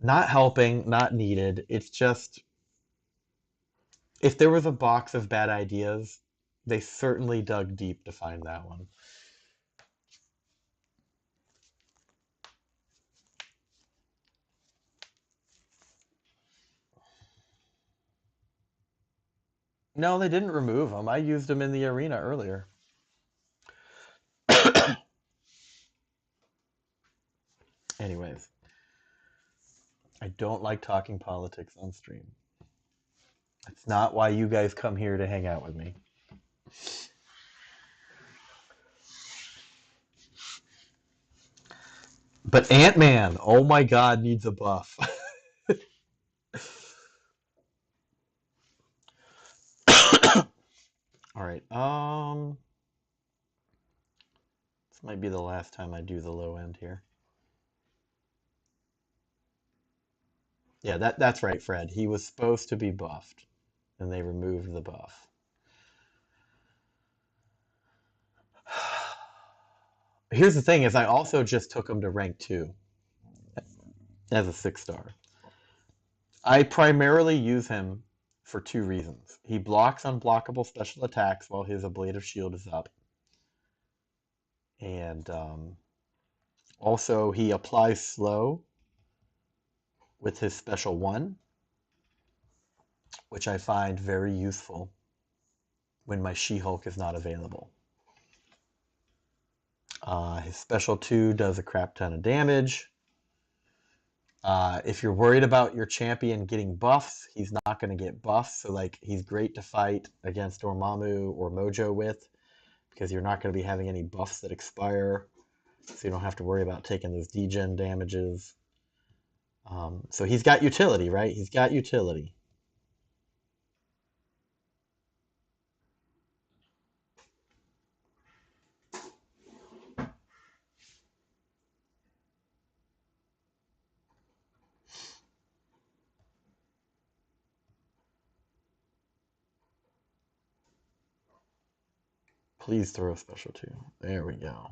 Not helping, not needed. It's just, if there was a box of bad ideas, they certainly dug deep to find that one. No, they didn't remove him. I used him in the arena earlier. Anyways, I don't like talking politics on stream. It's not why you guys come here to hang out with me. But Ant-Man, oh my god, needs a buff. All right. This might be the last time I do the low end here. Yeah, that's right, Fred. He was supposed to be buffed, and they removed the buff. Here's the thing: is I also just took him to rank 2 as a 6-star. I primarily use him for 2 reasons. He blocks unblockable special attacks while his ablative shield is up, and also he applies slow with his special 1, which I find very useful when my She-Hulk is not available. His special 2 does a crap ton of damage. If you're worried about your champion getting buffs, he's not going to get buffs. So like he's great to fight against Dormammu or Mojo with because you're not going to be having any buffs that expire. So you don't have to worry about taking those degen damages. So he's got utility, right? He's got utility. Please throw a special too. There we go.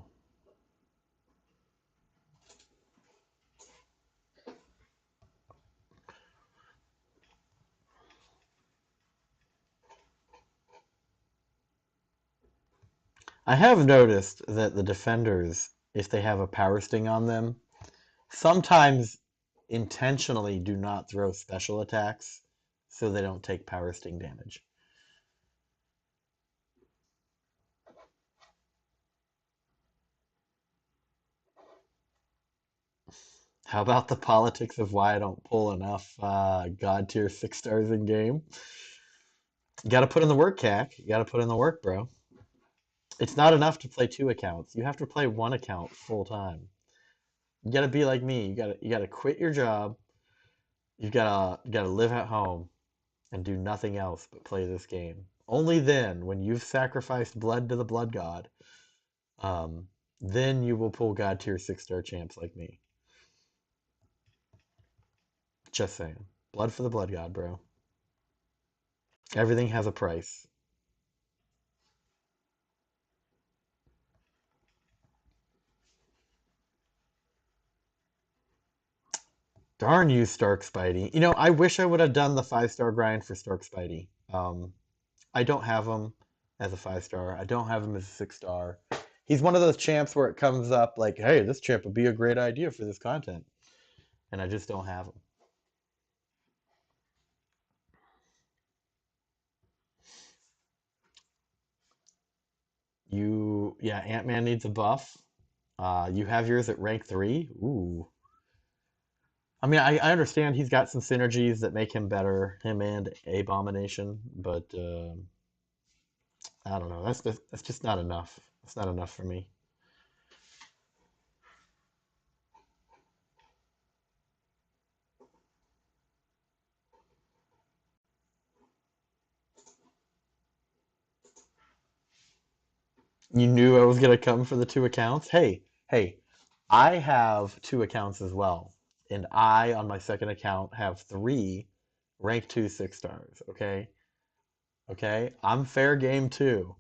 I have noticed that the defenders, if they have a power sting on them, sometimes intentionally do not throw special attacks so they don't take power sting damage. How about the politics of why I don't pull enough God tier 6 stars in game? You got to put in the work, CAC. You got to put in the work, bro. It's not enough to play 2 accounts. You have to play 1 account full time. You got to be like me. You got to quit your job. You got to live at home and do nothing else but play this game. Only then, when you've sacrificed blood to the blood god, then you will pull God tier 6 star champs like me. Just saying. Blood for the blood god, bro. Everything has a price. Darn you, Stark Spidey. You know, I wish I would have done the 5-star grind for Stark Spidey. I don't have him as a 5-star. I don't have him as a 6-star. He's one of those champs where it comes up like, hey, this champ would be a great idea for this content. And I just don't have him. Yeah, Ant-Man needs a buff. You have yours at rank 3? Ooh. I mean, I understand he's got some synergies that make him better, him and Abomination, but I don't know. That's just not enough. That's not enough for me. You knew I was gonna come for the 2 accounts? Hey, I have 2 accounts as well. And I, on my second account, have 3 rank 2 6-stars, okay? Okay? I'm fair game too.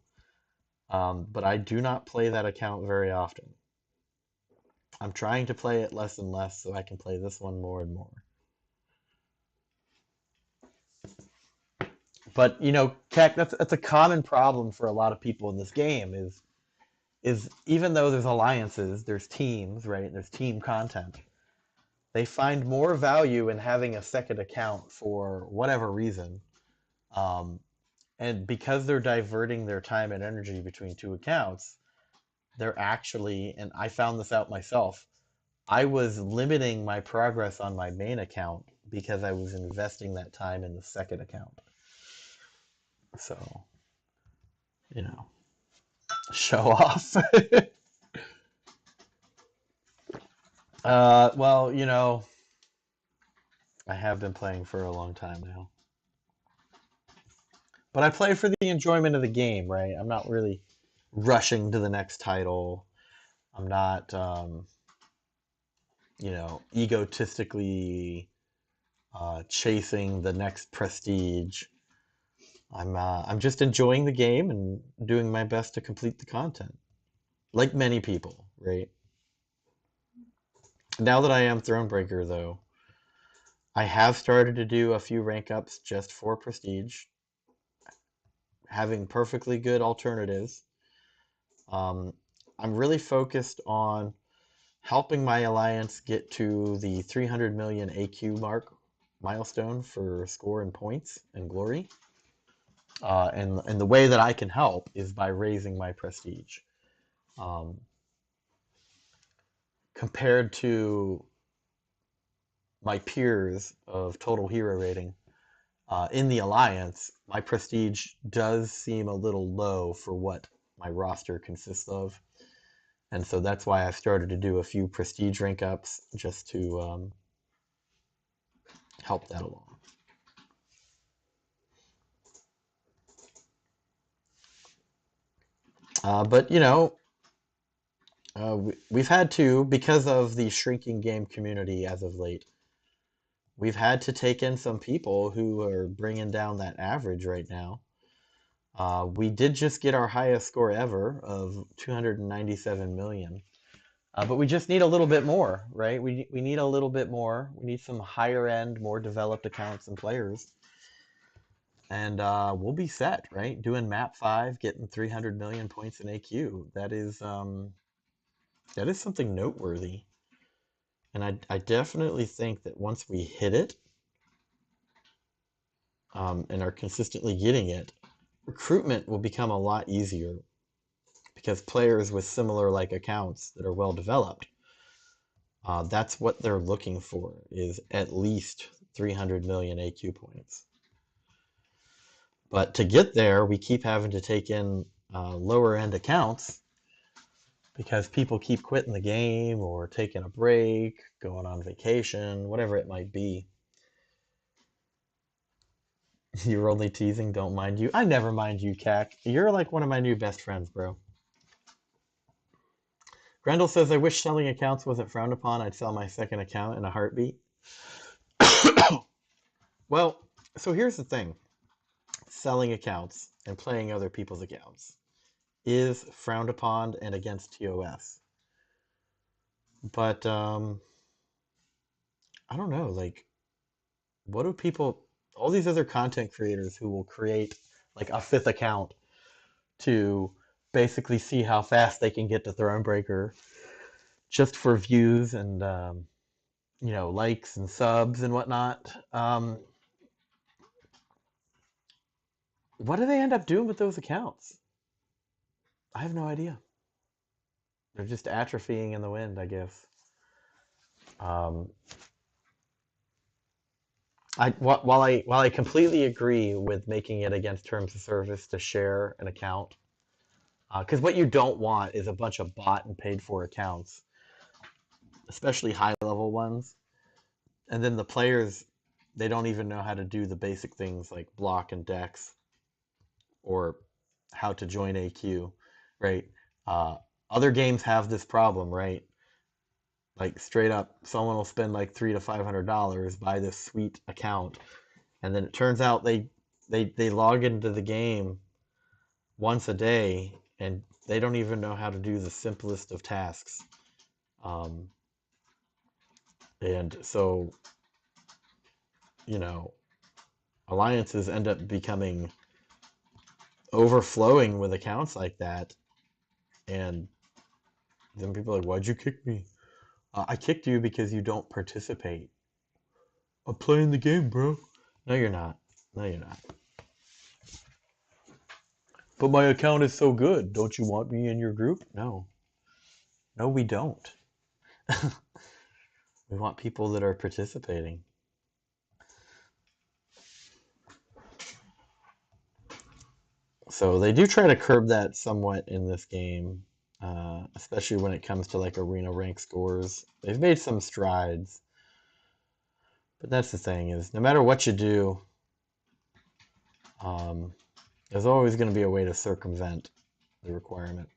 But I do not play that account very often. I'm trying to play it less and less so I can play this one more and more. But you know, Keck, that's a common problem for a lot of people in this game is even though there's alliances, there's teams, right? There's team content. They find more value in having a second account for whatever reason. Um, and because they're diverting their time and energy between 2 accounts, they're actually, and I found this out myself, I was limiting my progress on my main account because I was investing that time in the second account. So, you know, show off. Well, you know, I have been playing for a long time now. But I play for the enjoyment of the game, right? I'm not really rushing to the next title. I'm not, you know, egotistically chasing the next prestige. I'm just enjoying the game and doing my best to complete the content, like many people, right? Now that I am Thronebreaker, though, I have started to do a few rank ups just for prestige, having perfectly good alternatives. Um, I'm really focused on helping my alliance get to the 300 million AQ milestone for score and points and glory. And the way that I can help is by raising my prestige. Um, Compared to my peers of total hero rating in the alliance, my prestige does seem a little low for what my roster consists of. And so that's why I've started to do a few prestige rank ups just to help that along. But you know, we've had to, because of the shrinking game community as of late, we've had to take in some people who are bringing down that average right now. We did just get our highest score ever of 297 million. But we just need a little bit more, right? We need a little bit more. We need some higher end, more developed accounts and players. And we'll be set, right? Doing map 5, getting 300 million points in AQ. That is something noteworthy. And I definitely think that once we hit it, and are consistently getting it, recruitment will become a lot easier because players with similar like accounts that are well developed, that's what they're looking for, is at least 300 million AQ points. But to get there, we keep having to take in lower end accounts because people keep quitting the game or taking a break, going on vacation, whatever it might be. You're only teasing, don't mind you. I never mind you, CAC. You're like one of my new best friends, bro. Grendel says, I wish selling accounts wasn't frowned upon. I'd sell my second account in a heartbeat. Well, so here's the thing. Selling accounts and playing other people's accounts is frowned upon and against TOS. But I don't know, like, what do people, all these other content creators who will create like a fifth account to basically see how fast they can get to Thronebreaker just for views and likes and subs and whatnot. What do they end up doing with those accounts? I have no idea. They're just atrophying in the wind, I guess. Um, while I completely agree with making it against terms of service to share an account, because what you don't want is a bunch of bought and paid for accounts, especially high level ones, and then the players, they don't even know how to do the basic things like block and dex or how to join AQ, right? Uh, Other games have this problem, right? Like straight up, someone will spend like $300 to $500, buy this sweet account, and then it turns out they log into the game once a day and they don't even know how to do the simplest of tasks. Um, and so, you know, alliances end up becoming overflowing with accounts like that, and then people are like, "Why'd you kick me?" I kicked you because you don't participate. I'm playing the game, bro. No, you're not. No, you're not. But my account is so good. Don't you want me in your group? No. No, we don't. We want people that are participating. So they do try to curb that somewhat in this game, especially when it comes to like arena rank scores. They've made some strides, but that's the thing, is no matter what you do, um, there's always going to be a way to circumvent the requirement.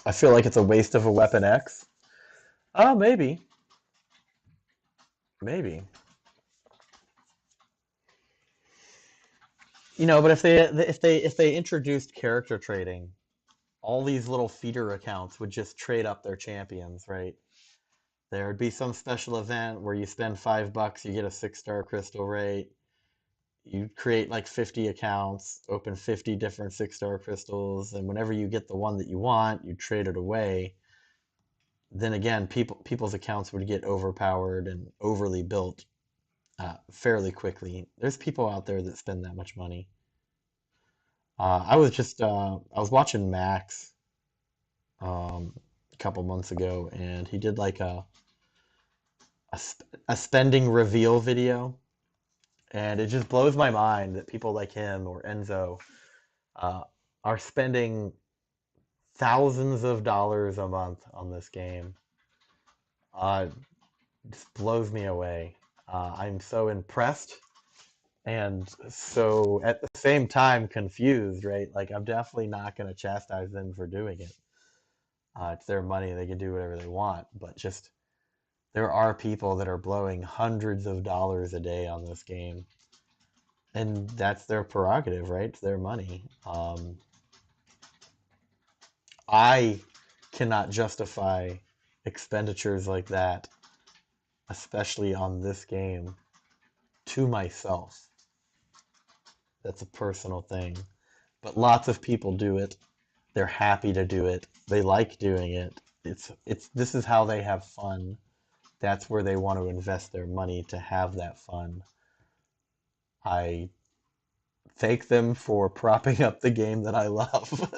I feel like it's a waste of a weapon X. Oh, maybe, maybe. But if they introduced character trading, all these little feeder accounts would just trade up their champions, right? There would be some special event where you spend $5, you get a 6-star crystal rate. You create like 50 accounts, open 50 different 6-star crystals, and whenever you get the one that you want, you trade it away. Then again, people's accounts would get overpowered and overly built fairly quickly. There's people out there that spend that much money. I was watching Max a couple months ago, and he did like a spending reveal video, and it just blows my mind that people like him or Enzo uh, are spending thousands of dollars a month on this game. It just blows me away. I'm so impressed And so at the same time, confused, right? Like, I'm definitely not going to chastise them for doing it. It's their money, they can do whatever they want. But just, there are people that are blowing hundreds of dollars a day on this game. And that's their prerogative, right? It's their money. I cannot justify expenditures like that, especially on this game, to myself. That's a personal thing. But lots of people do it. They're happy to do it. They like doing it. It's this is how they have fun. That's where they want to invest their money to have that fun. I thank them for propping up the game that I love.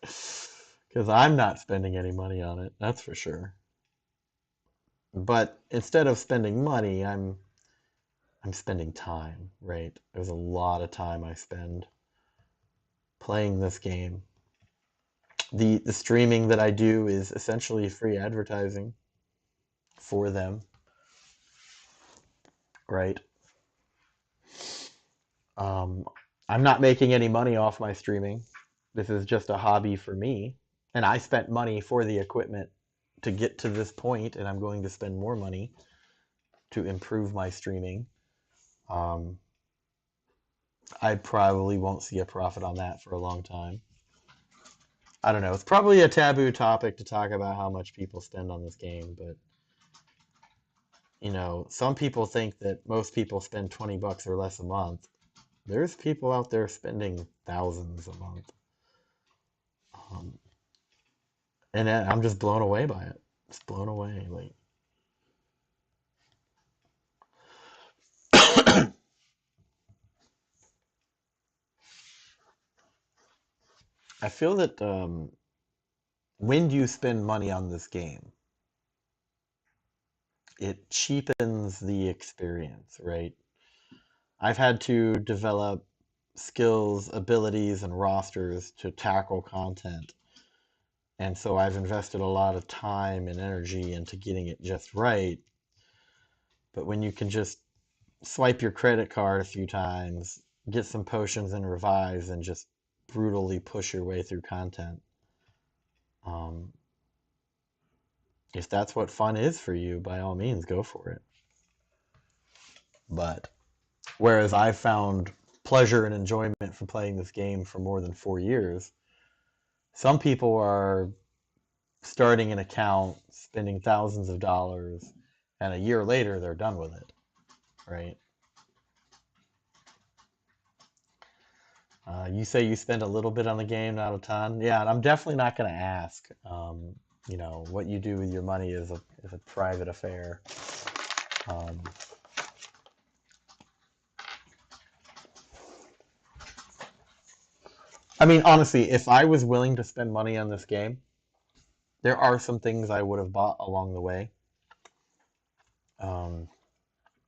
Because I'm not spending any money on it, that's for sure. But instead of spending money, I'm spending time, right? There's a lot of time I spend playing this game. The streaming that I do is essentially free advertising for them, right? Um, I'm not making any money off my streaming. This is just a hobby for me. And I spent money for the equipment to get to this point, and I'm going to spend more money to improve my streaming. Um, I probably won't see a profit on that for a long time. I don't know. It's probably a taboo topic to talk about how much people spend on this game, but some people think that most people spend 20 bucks or less a month. There's people out there spending thousands a month. Um, and I'm just blown away by it. Just blown away. Like, I feel that when you spend money on this game, it cheapens the experience, right? I've had to develop skills, abilities, and rosters to tackle content. And so I've invested a lot of time and energy into getting it just right. But when you can just swipe your credit card a few times, get some potions and revives, and just brutally push your way through content, um, if that's what fun is for you, by all means, go for it. But whereas I've found pleasure and enjoyment from playing this game for more than 4 years, some people are starting an account, spending thousands of dollars, and a year later they're done with it, right? You say you spend a little bit on the game, not a ton. Yeah, and I'm definitely not going to ask. What you do with your money is a private affair. Um, I mean, honestly, if I was willing to spend money on this game, there are some things I would have bought along the way. Um,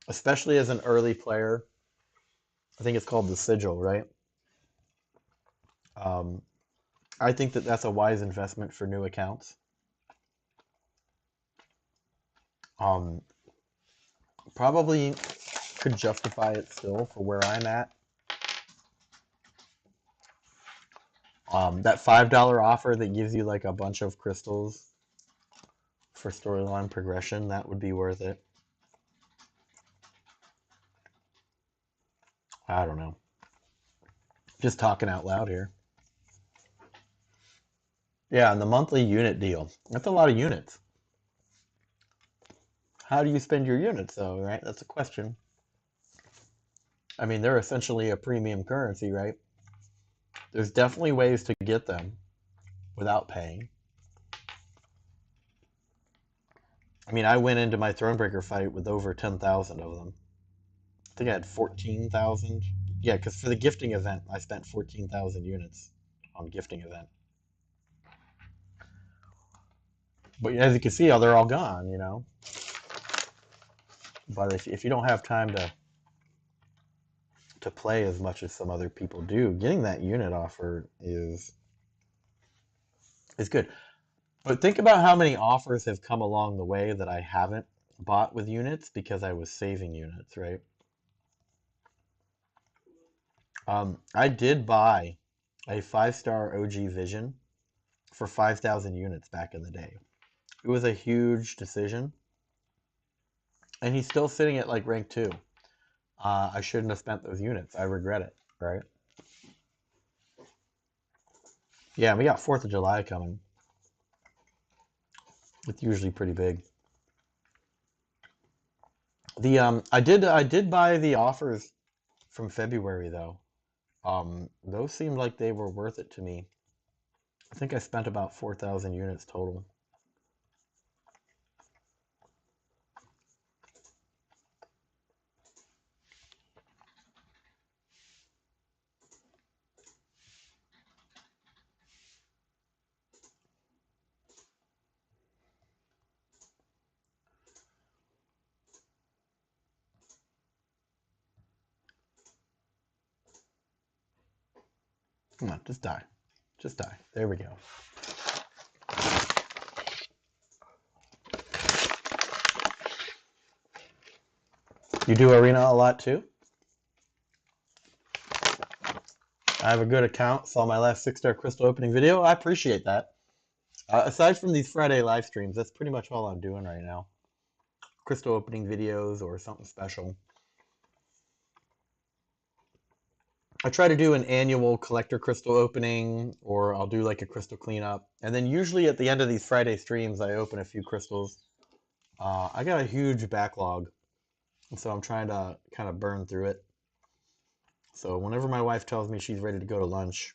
Especially as an early player. I think it's called the sigil, right? Um, I think that that's a wise investment for new accounts. Um, Probably could justify it still for where I'm at. That $5 offer that gives you like a bunch of crystals for storyline progression, that would be worth it. I don't know. Just talking out loud here. Yeah, and the monthly unit deal. That's a lot of units. How do you spend your units though, right? That's a question. I mean, they're essentially a premium currency, right? There's definitely ways to get them without paying. I mean, I went into my Thronebreaker fight with over 10,000 of them. I think I had 14,000. Yeah, because for the gifting event, I spent 14,000 units on gifting event. But as you can see, they're all gone. But if you don't have time to play as much as some other people do, getting that unit offer is good. But think about how many offers have come along the way that I haven't bought with units because I was saving units, right? I did buy a 5-star OG Vision for 5,000 units back in the day. It was a huge decision, and he's still sitting at like rank 2. I shouldn't have spent those units. I regret it, right? Yeah, we got 4th of July coming. It's usually pretty big. I did buy the offers from February though. Those seemed like they were worth it to me. I think I spent about 4,000 units total. Come on, just die. Just die. There we go. You do arena a lot too? I have a good account. Saw my last 6-star crystal opening video. I appreciate that. Aside from these Friday live streams, that's pretty much all I'm doing right now. Crystal opening videos or something special. I try to do an annual collector crystal opening, or I'll do like a crystal cleanup. And then usually at the end of these Friday streams, I open a few crystals. I got a huge backlog, and so I'm trying to kind of burn through it. So whenever my wife tells me she's ready to go to lunch,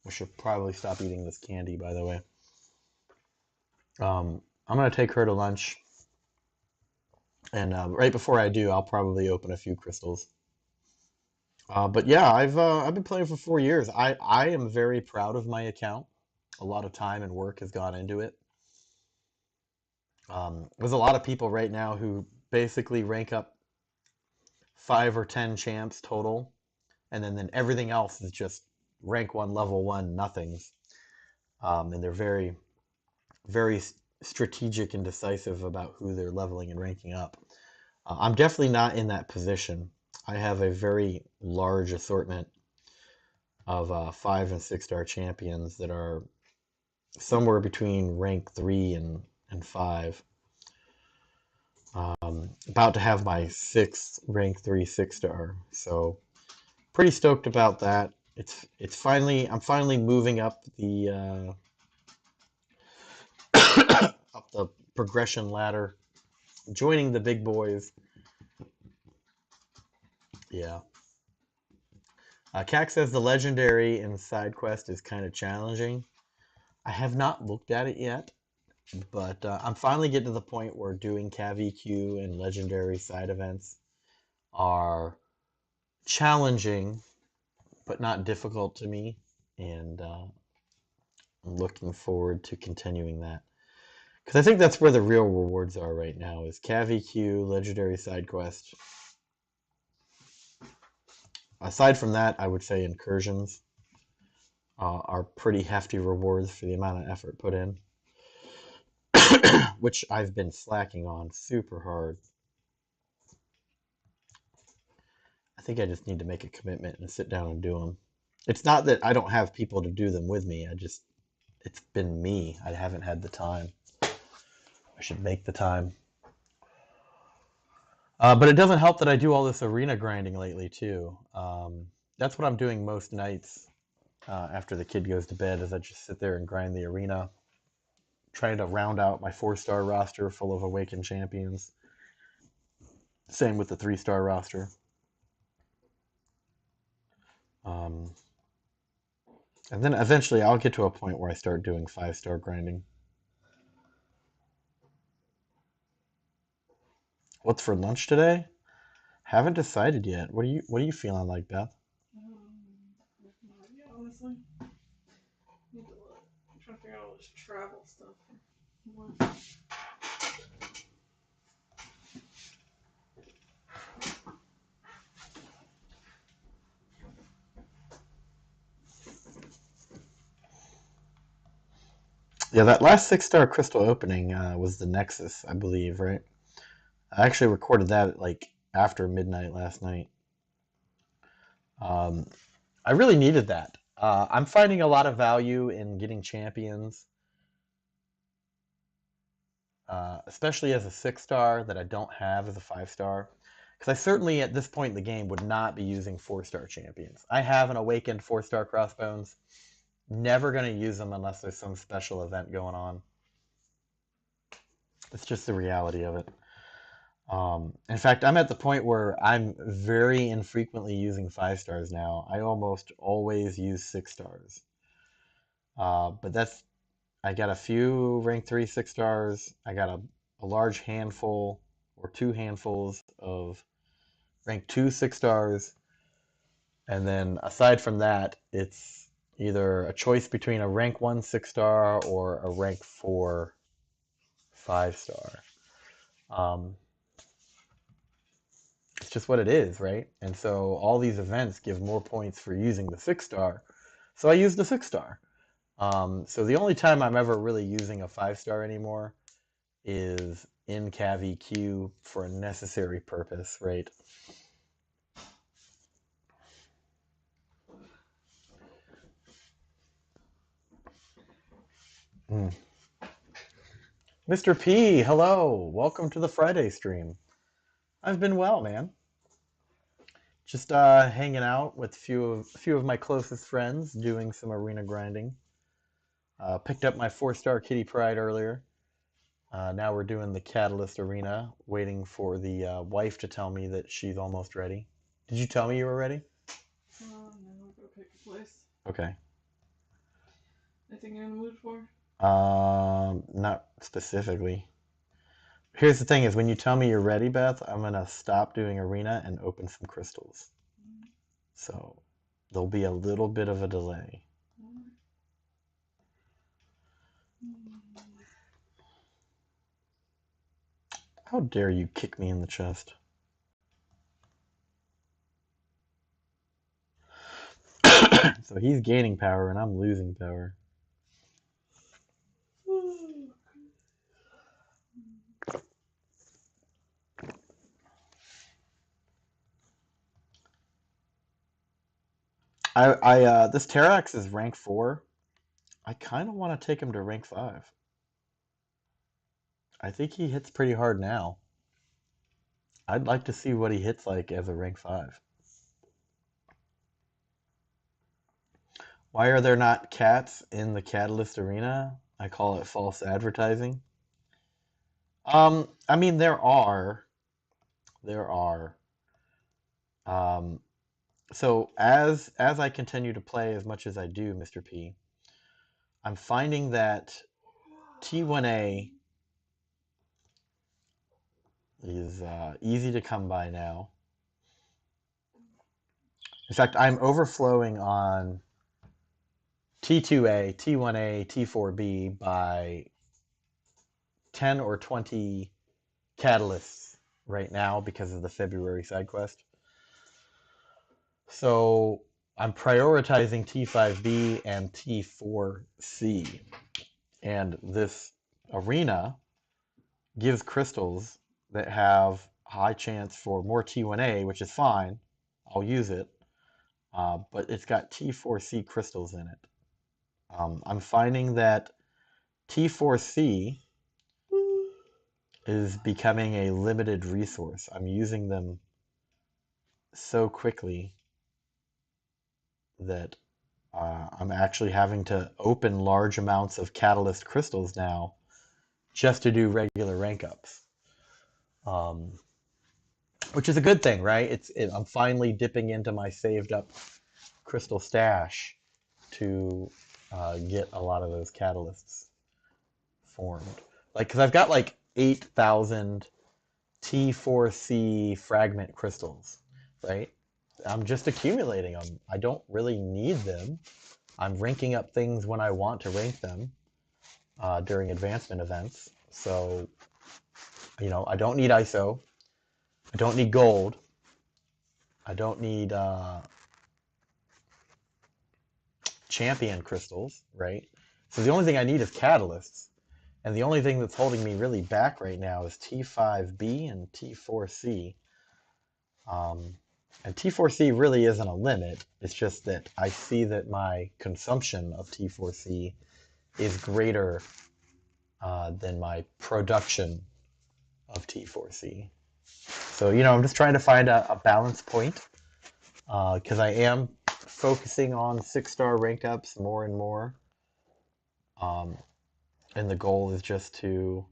I should probably stop eating this candy, by the way. I'm going to take her to lunch, and right before I do, I'll probably open a few crystals. But yeah, I've been playing for 4 years. I am very proud of my account. A lot of time and work has gone into it. There's a lot of people right now who basically rank up 5 or 10 champs total, and then everything else is just rank 1, level 1, nothings. And they're very, very strategic and decisive about who they're leveling and ranking up. I'm definitely not in that position. I have a very large assortment of 5 and 6-star champions that are somewhere between rank 3 and 5. About to have my 6th rank 3 6-star, so pretty stoked about that. I'm finally moving up the up the progression ladder, joining the big boys. Yeah. CAC says the legendary in side quest is kind of challenging. I have not looked at it yet, but I'm finally getting to the point where doing CAV-EQ and legendary side events are challenging, but not difficult to me, and I'm looking forward to continuing that. Because I think that's where the real rewards are right now, is CAV-EQ, legendary side quest. Aside from that, I would say incursions are pretty hefty rewards for the amount of effort put in, which I've been slacking on super hard. I think I just need to make a commitment and sit down and do them. It's not that I don't have people to do them with me. It's been me. I haven't had the time. I should make the time. But it doesn't help that I do all this arena grinding lately too. That's what I'm doing most nights after the kid goes to bed, is I just sit there and grind the arena, trying to round out my 4-star roster full of awakened champions. Same with the 3-star roster. And then eventually I'll get to a point where I start doing 5-star grinding. What's for lunch today? Haven't decided yet. What are you feeling like, Beth? No idea, honestly. Need to look. I'm trying to figure out all this travel stuff. Yeah, that last 6-star crystal opening was the Nexus, I believe, right? I actually recorded that at like after midnight last night. I really needed that. I'm finding a lot of value in getting champions, especially as a 6-star that I don't have as a 5-star. Because I certainly, at this point in the game, would not be using 4-star champions. I have an awakened 4-star crossbones. Never going to use them unless there's some special event going on. It's just the reality of it. In fact, I'm at the point where I'm very infrequently using 5-stars now. I almost always use 6-stars. But I got a few rank 3 6-stars. I got a large handful or 2 handfuls of rank 2 6-stars. And then aside from that, it's either a choice between a rank 1 6-star or a rank 4 5-star. It's just what it is, right? And so all these events give more points for using the 6-star. So I use the 6-star. So the only time I'm ever really using a 5-star anymore is in Cav EQ for a necessary purpose, right? Mr. P, hello. Welcome to the Friday stream. I've been well, man. Just hanging out with a few of my closest friends, doing some arena grinding. Picked up my 4-star Kitty Pride earlier. Now we're doing the Catalyst Arena, waiting for the wife to tell me that she's almost ready. Did you tell me you were ready? No, go pick a place. Okay. Anything you're in the mood for? Not specifically. Here's the thing is when you tell me you're ready, Beth, I'm going to stop doing arena and open some crystals. So there'll be a little bit of a delay. How dare you kick me in the chest? So he's gaining power and I'm losing power. This Terax is rank 4. I kind of want to take him to rank 5. I think he hits pretty hard now. I'd like to see what he hits like as a rank 5. Why are there not cats in the Catalyst Arena? I call it false advertising. I mean, there are. So as I continue to play as much as I do, Mr. P, I'm finding that T1A is easy to come by now. In fact, I'm overflowing on T2A, T1A, T4B by 10 or 20 catalysts right now because of the February side quest. So I'm prioritizing T5B and T4C. And this arena gives crystals that have a high chance for more T1A, which is fine. I'll use it. But it's got T4C crystals in it. I'm finding that T4C is becoming a limited resource. I'm using them so quickly that I'm actually having to open large amounts of catalyst crystals now just to do regular rank ups. Which is a good thing, right? I'm finally dipping into my saved up crystal stash to get a lot of those catalysts formed. Because I've got 8,000 T4C fragment crystals, right? I'm just accumulating them. I don't really need them. I'm ranking up things when I want to rank them during advancement events. So, I don't need ISO. I don't need gold. I don't need champion crystals, right? So the only thing I need is catalysts. And the only thing that's holding me really back right now is T5B and T4C. And T4C really isn't a limit. It's just that I see that my consumption of T4C is greater than my production of T4C. So, I'm just trying to find a balance point because I am focusing on 6-star rank ups more and more. And the goal is just to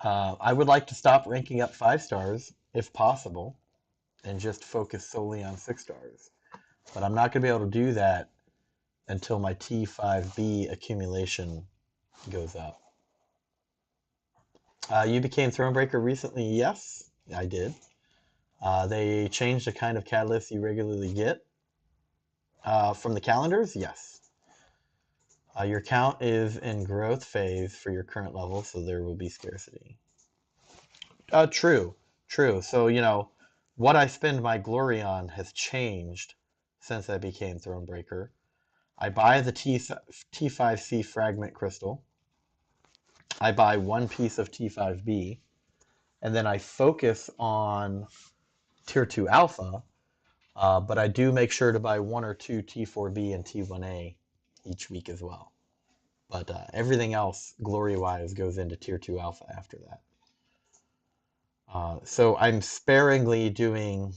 I would like to stop ranking up 5 stars if possible and just focus solely on 6 stars. But I'm not going to be able to do that until my T5B accumulation goes up. You became Thronebreaker recently? Yes, I did. They changed the kind of catalyst you regularly get from the calendars? Yes. Your count is in growth phase for your current level, so there will be scarcity. True. So, what I spend my glory on has changed since I became Thronebreaker. I buy the T5C fragment crystal. I buy one piece of T5B, and then I focus on Tier 2 Alpha, but I do make sure to buy 1 or 2 T4B and T1A each week as well. But everything else, glory-wise, goes into Tier 2 Alpha after that. So I'm sparingly doing,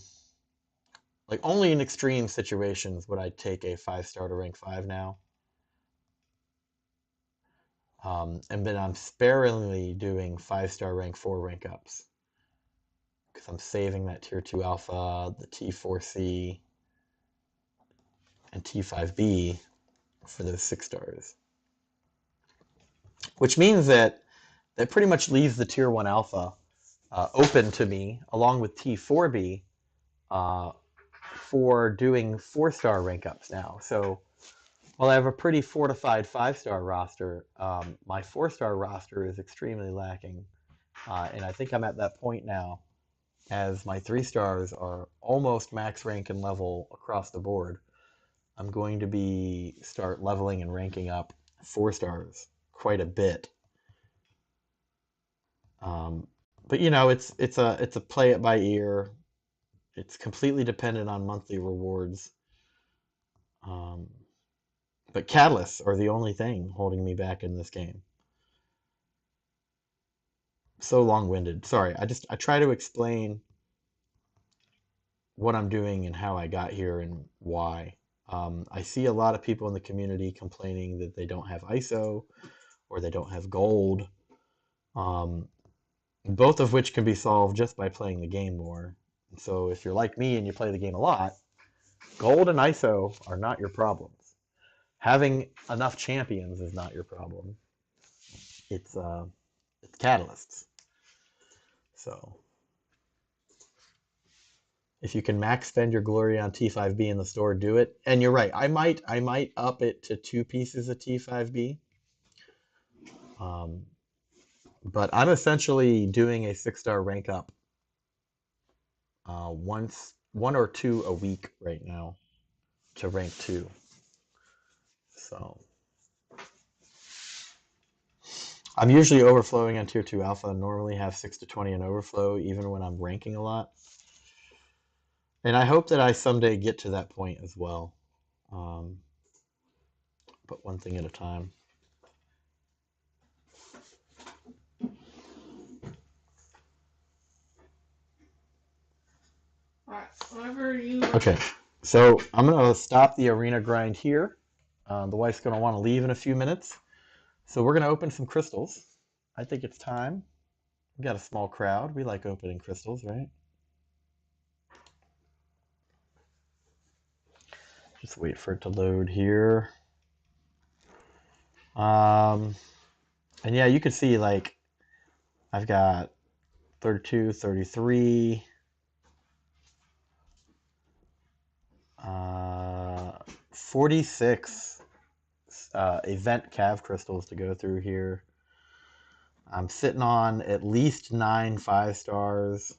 like only in extreme situations would I take a 5-star to rank 5 now. And then I'm sparingly doing 5-star rank 4 rank ups. Because I'm saving that Tier 2 Alpha, the T4C, and T5B for those 6 stars. Which means that pretty much leaves the Tier 1 Alpha open to me, along with T4B, for doing 4-star rank ups now. So while I have a pretty fortified 5-star roster, my 4-star roster is extremely lacking. And I think I'm at that point now, as my 3 stars are almost max rank and level across the board. I'm going to start leveling and ranking up 4 stars quite a bit. But it's a play it by ear. It's completely dependent on monthly rewards. But catalysts are the only thing holding me back in this game. So long-winded. Sorry, I try to explain what I'm doing and how I got here and why. I see a lot of people in the community complaining that they don't have ISO or they don't have gold, both of which can be solved just by playing the game more. So if you're like me and you play the game a lot, gold and ISO are not your problems. Having enough champions is not your problem. It's catalysts. So if you can max spend your glory on T5B in the store, do it. And you're right, I might up it to 2 pieces of T5B. But I'm essentially doing a 6-star rank up one or two a week right now to rank 2. So I'm usually overflowing on Tier 2 Alpha. I normally have 6 to 20 in overflow, even when I'm ranking a lot. And I hope that I someday get to that point as well. But one thing at a time. Alright, whenever you... Okay, so I'm going to stop the arena grind here. The wife's going to want to leave in a few minutes. So we're going to open some crystals. I think it's time. We got a small crowd. We like opening crystals, right? Just wait for it to load here. And yeah, you can see like I've got 32, 33, 46 event cav crystals to go through here. I'm sitting on at least 9 5-stars.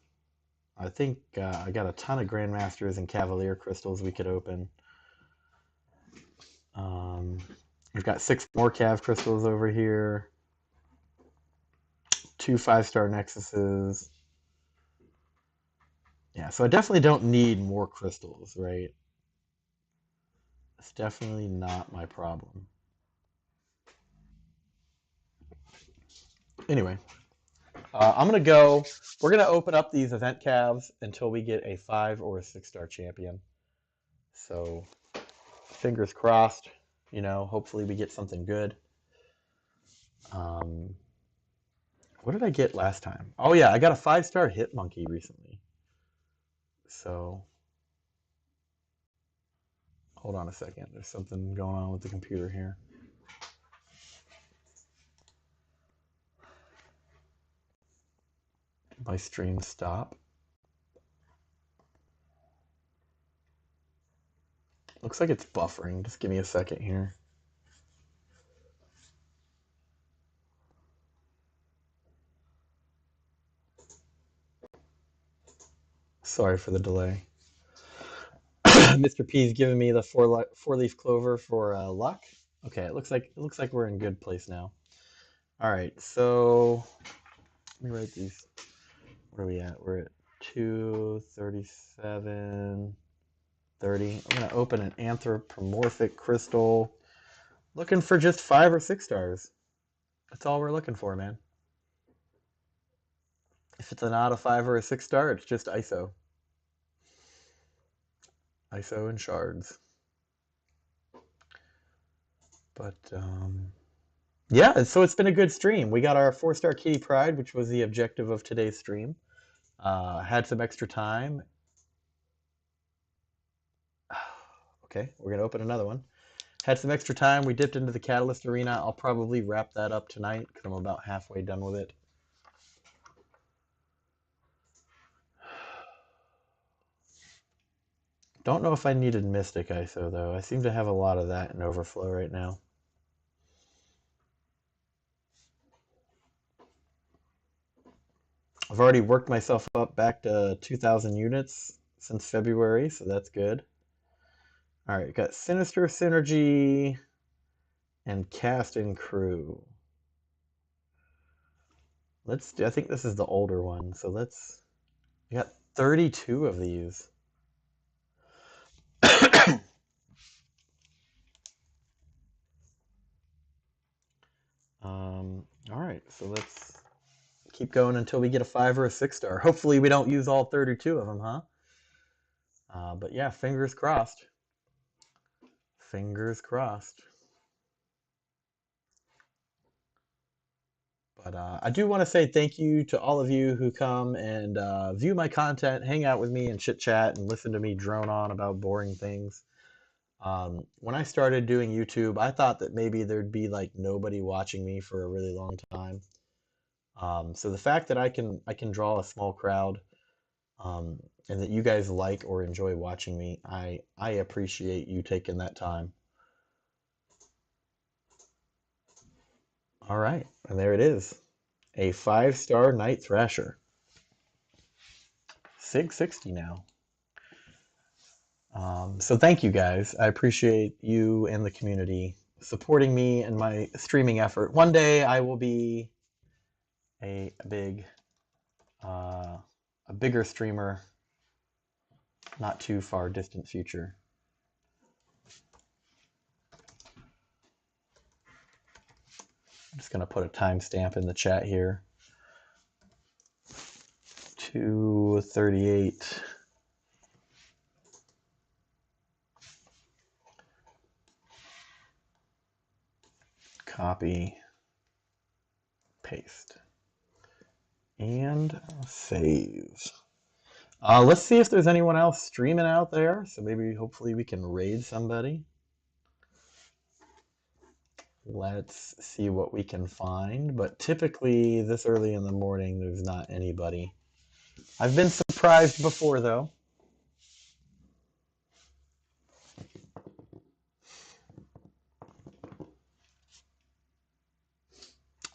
I think I got a ton of Grandmasters and Cavalier crystals we could open. We've got 6 more Cav crystals over here. 2 5-star Nexuses. Yeah, so I definitely don't need more crystals, right? It's definitely not my problem. Anyway, I'm gonna go. We're gonna open up these event calves until we get a 5 or a 6-star champion. So fingers crossed. Hopefully we get something good. Um, what did I get last time? Oh yeah, I got a 5-star hit monkey recently. So hold on a second. There's something going on with the computer here. Did my stream stop? Looks like it's buffering. Just give me a second here. Sorry for the delay. Mr. P's giving me the four-leaf clover for luck. Okay, it looks like we're in good place now. All right, so let me write these. What are we at? We're at 237, 30. I'm gonna open an anthropomorphic crystal. Looking for just 5 or 6 stars. That's all we're looking for, man. If it's not a 5 or a 6-star, it's just ISO. ISO and shards. But yeah, so it's been a good stream. We got our 4-star Kitty Pride, which was the objective of today's stream. Had some extra time. Okay, we're gonna open another one. Had some extra time. We dipped into the Catalyst Arena. I'll probably wrap that up tonight because I'm about halfway done with it. Don't know if I needed Mystic ISO though. I seem to have a lot of that in overflow right now. I've already worked myself up back to 2,000 units since February, so that's good. All right, got Sinister Synergy and Cast and Crew. I think this is the older one, so we got 32 of these. All right, so let's keep going until we get a 5 or a 6-star. Hopefully we don't use all 32 of them, huh? But yeah, fingers crossed. Fingers crossed. But I do want to say thank you to all of you who come and view my content, hang out with me and chit chat and listen to me drone on about boring things. When I started doing YouTube, I thought that maybe there'd be like nobody watching me for a really long time. So the fact that I can draw a small crowd, and that you guys like or enjoy watching me, I appreciate you taking that time. All right, and there it is, a 5-star Night Thrasher. 660 now. So thank you guys. I appreciate you and the community supporting me and my streaming effort. One day I will be a bigger streamer, not too far distant future. I'm just gonna put a timestamp in the chat here. 2:38. Copy, paste, and save. Let's see if there's anyone else streaming out there. So maybe, hopefully, we can raid somebody. Let's see what we can find. But typically, this early in the morning, there's not anybody. I've been surprised before, though.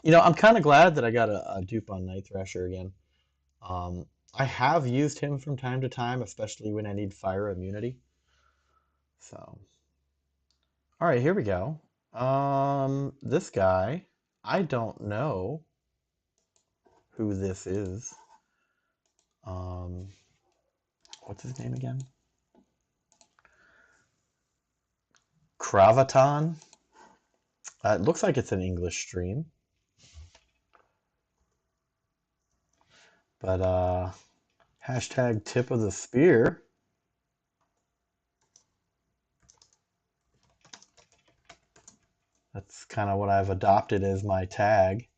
I'm kind of glad that I got a dupe on Night Thrasher again. I have used him from time to time, especially when I need fire immunity. So, all right, here we go. This guy, I don't know who this is. What's his name again? Cravaton. It looks like it's an English stream. But hashtag tip of the spear. That's kind of what I've adopted as my tag.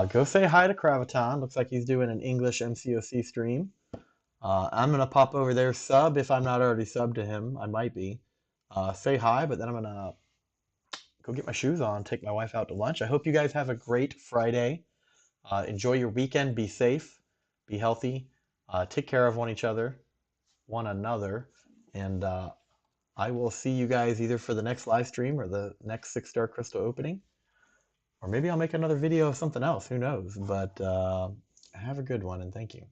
Go say hi to Cravaton. Looks like he's doing an English MCoC stream. I'm going to pop over there, sub if I'm not already subbed to him. I might be. Say hi, but then I'm going to go get my shoes on, take my wife out to lunch. I hope you guys have a great Friday. Enjoy your weekend. Be safe. Be healthy. Take care of one another. And I will see you guys either for the next live stream or the next 6-star crystal opening. Or maybe I'll make another video of something else. Who knows? But have a good one, and thank you.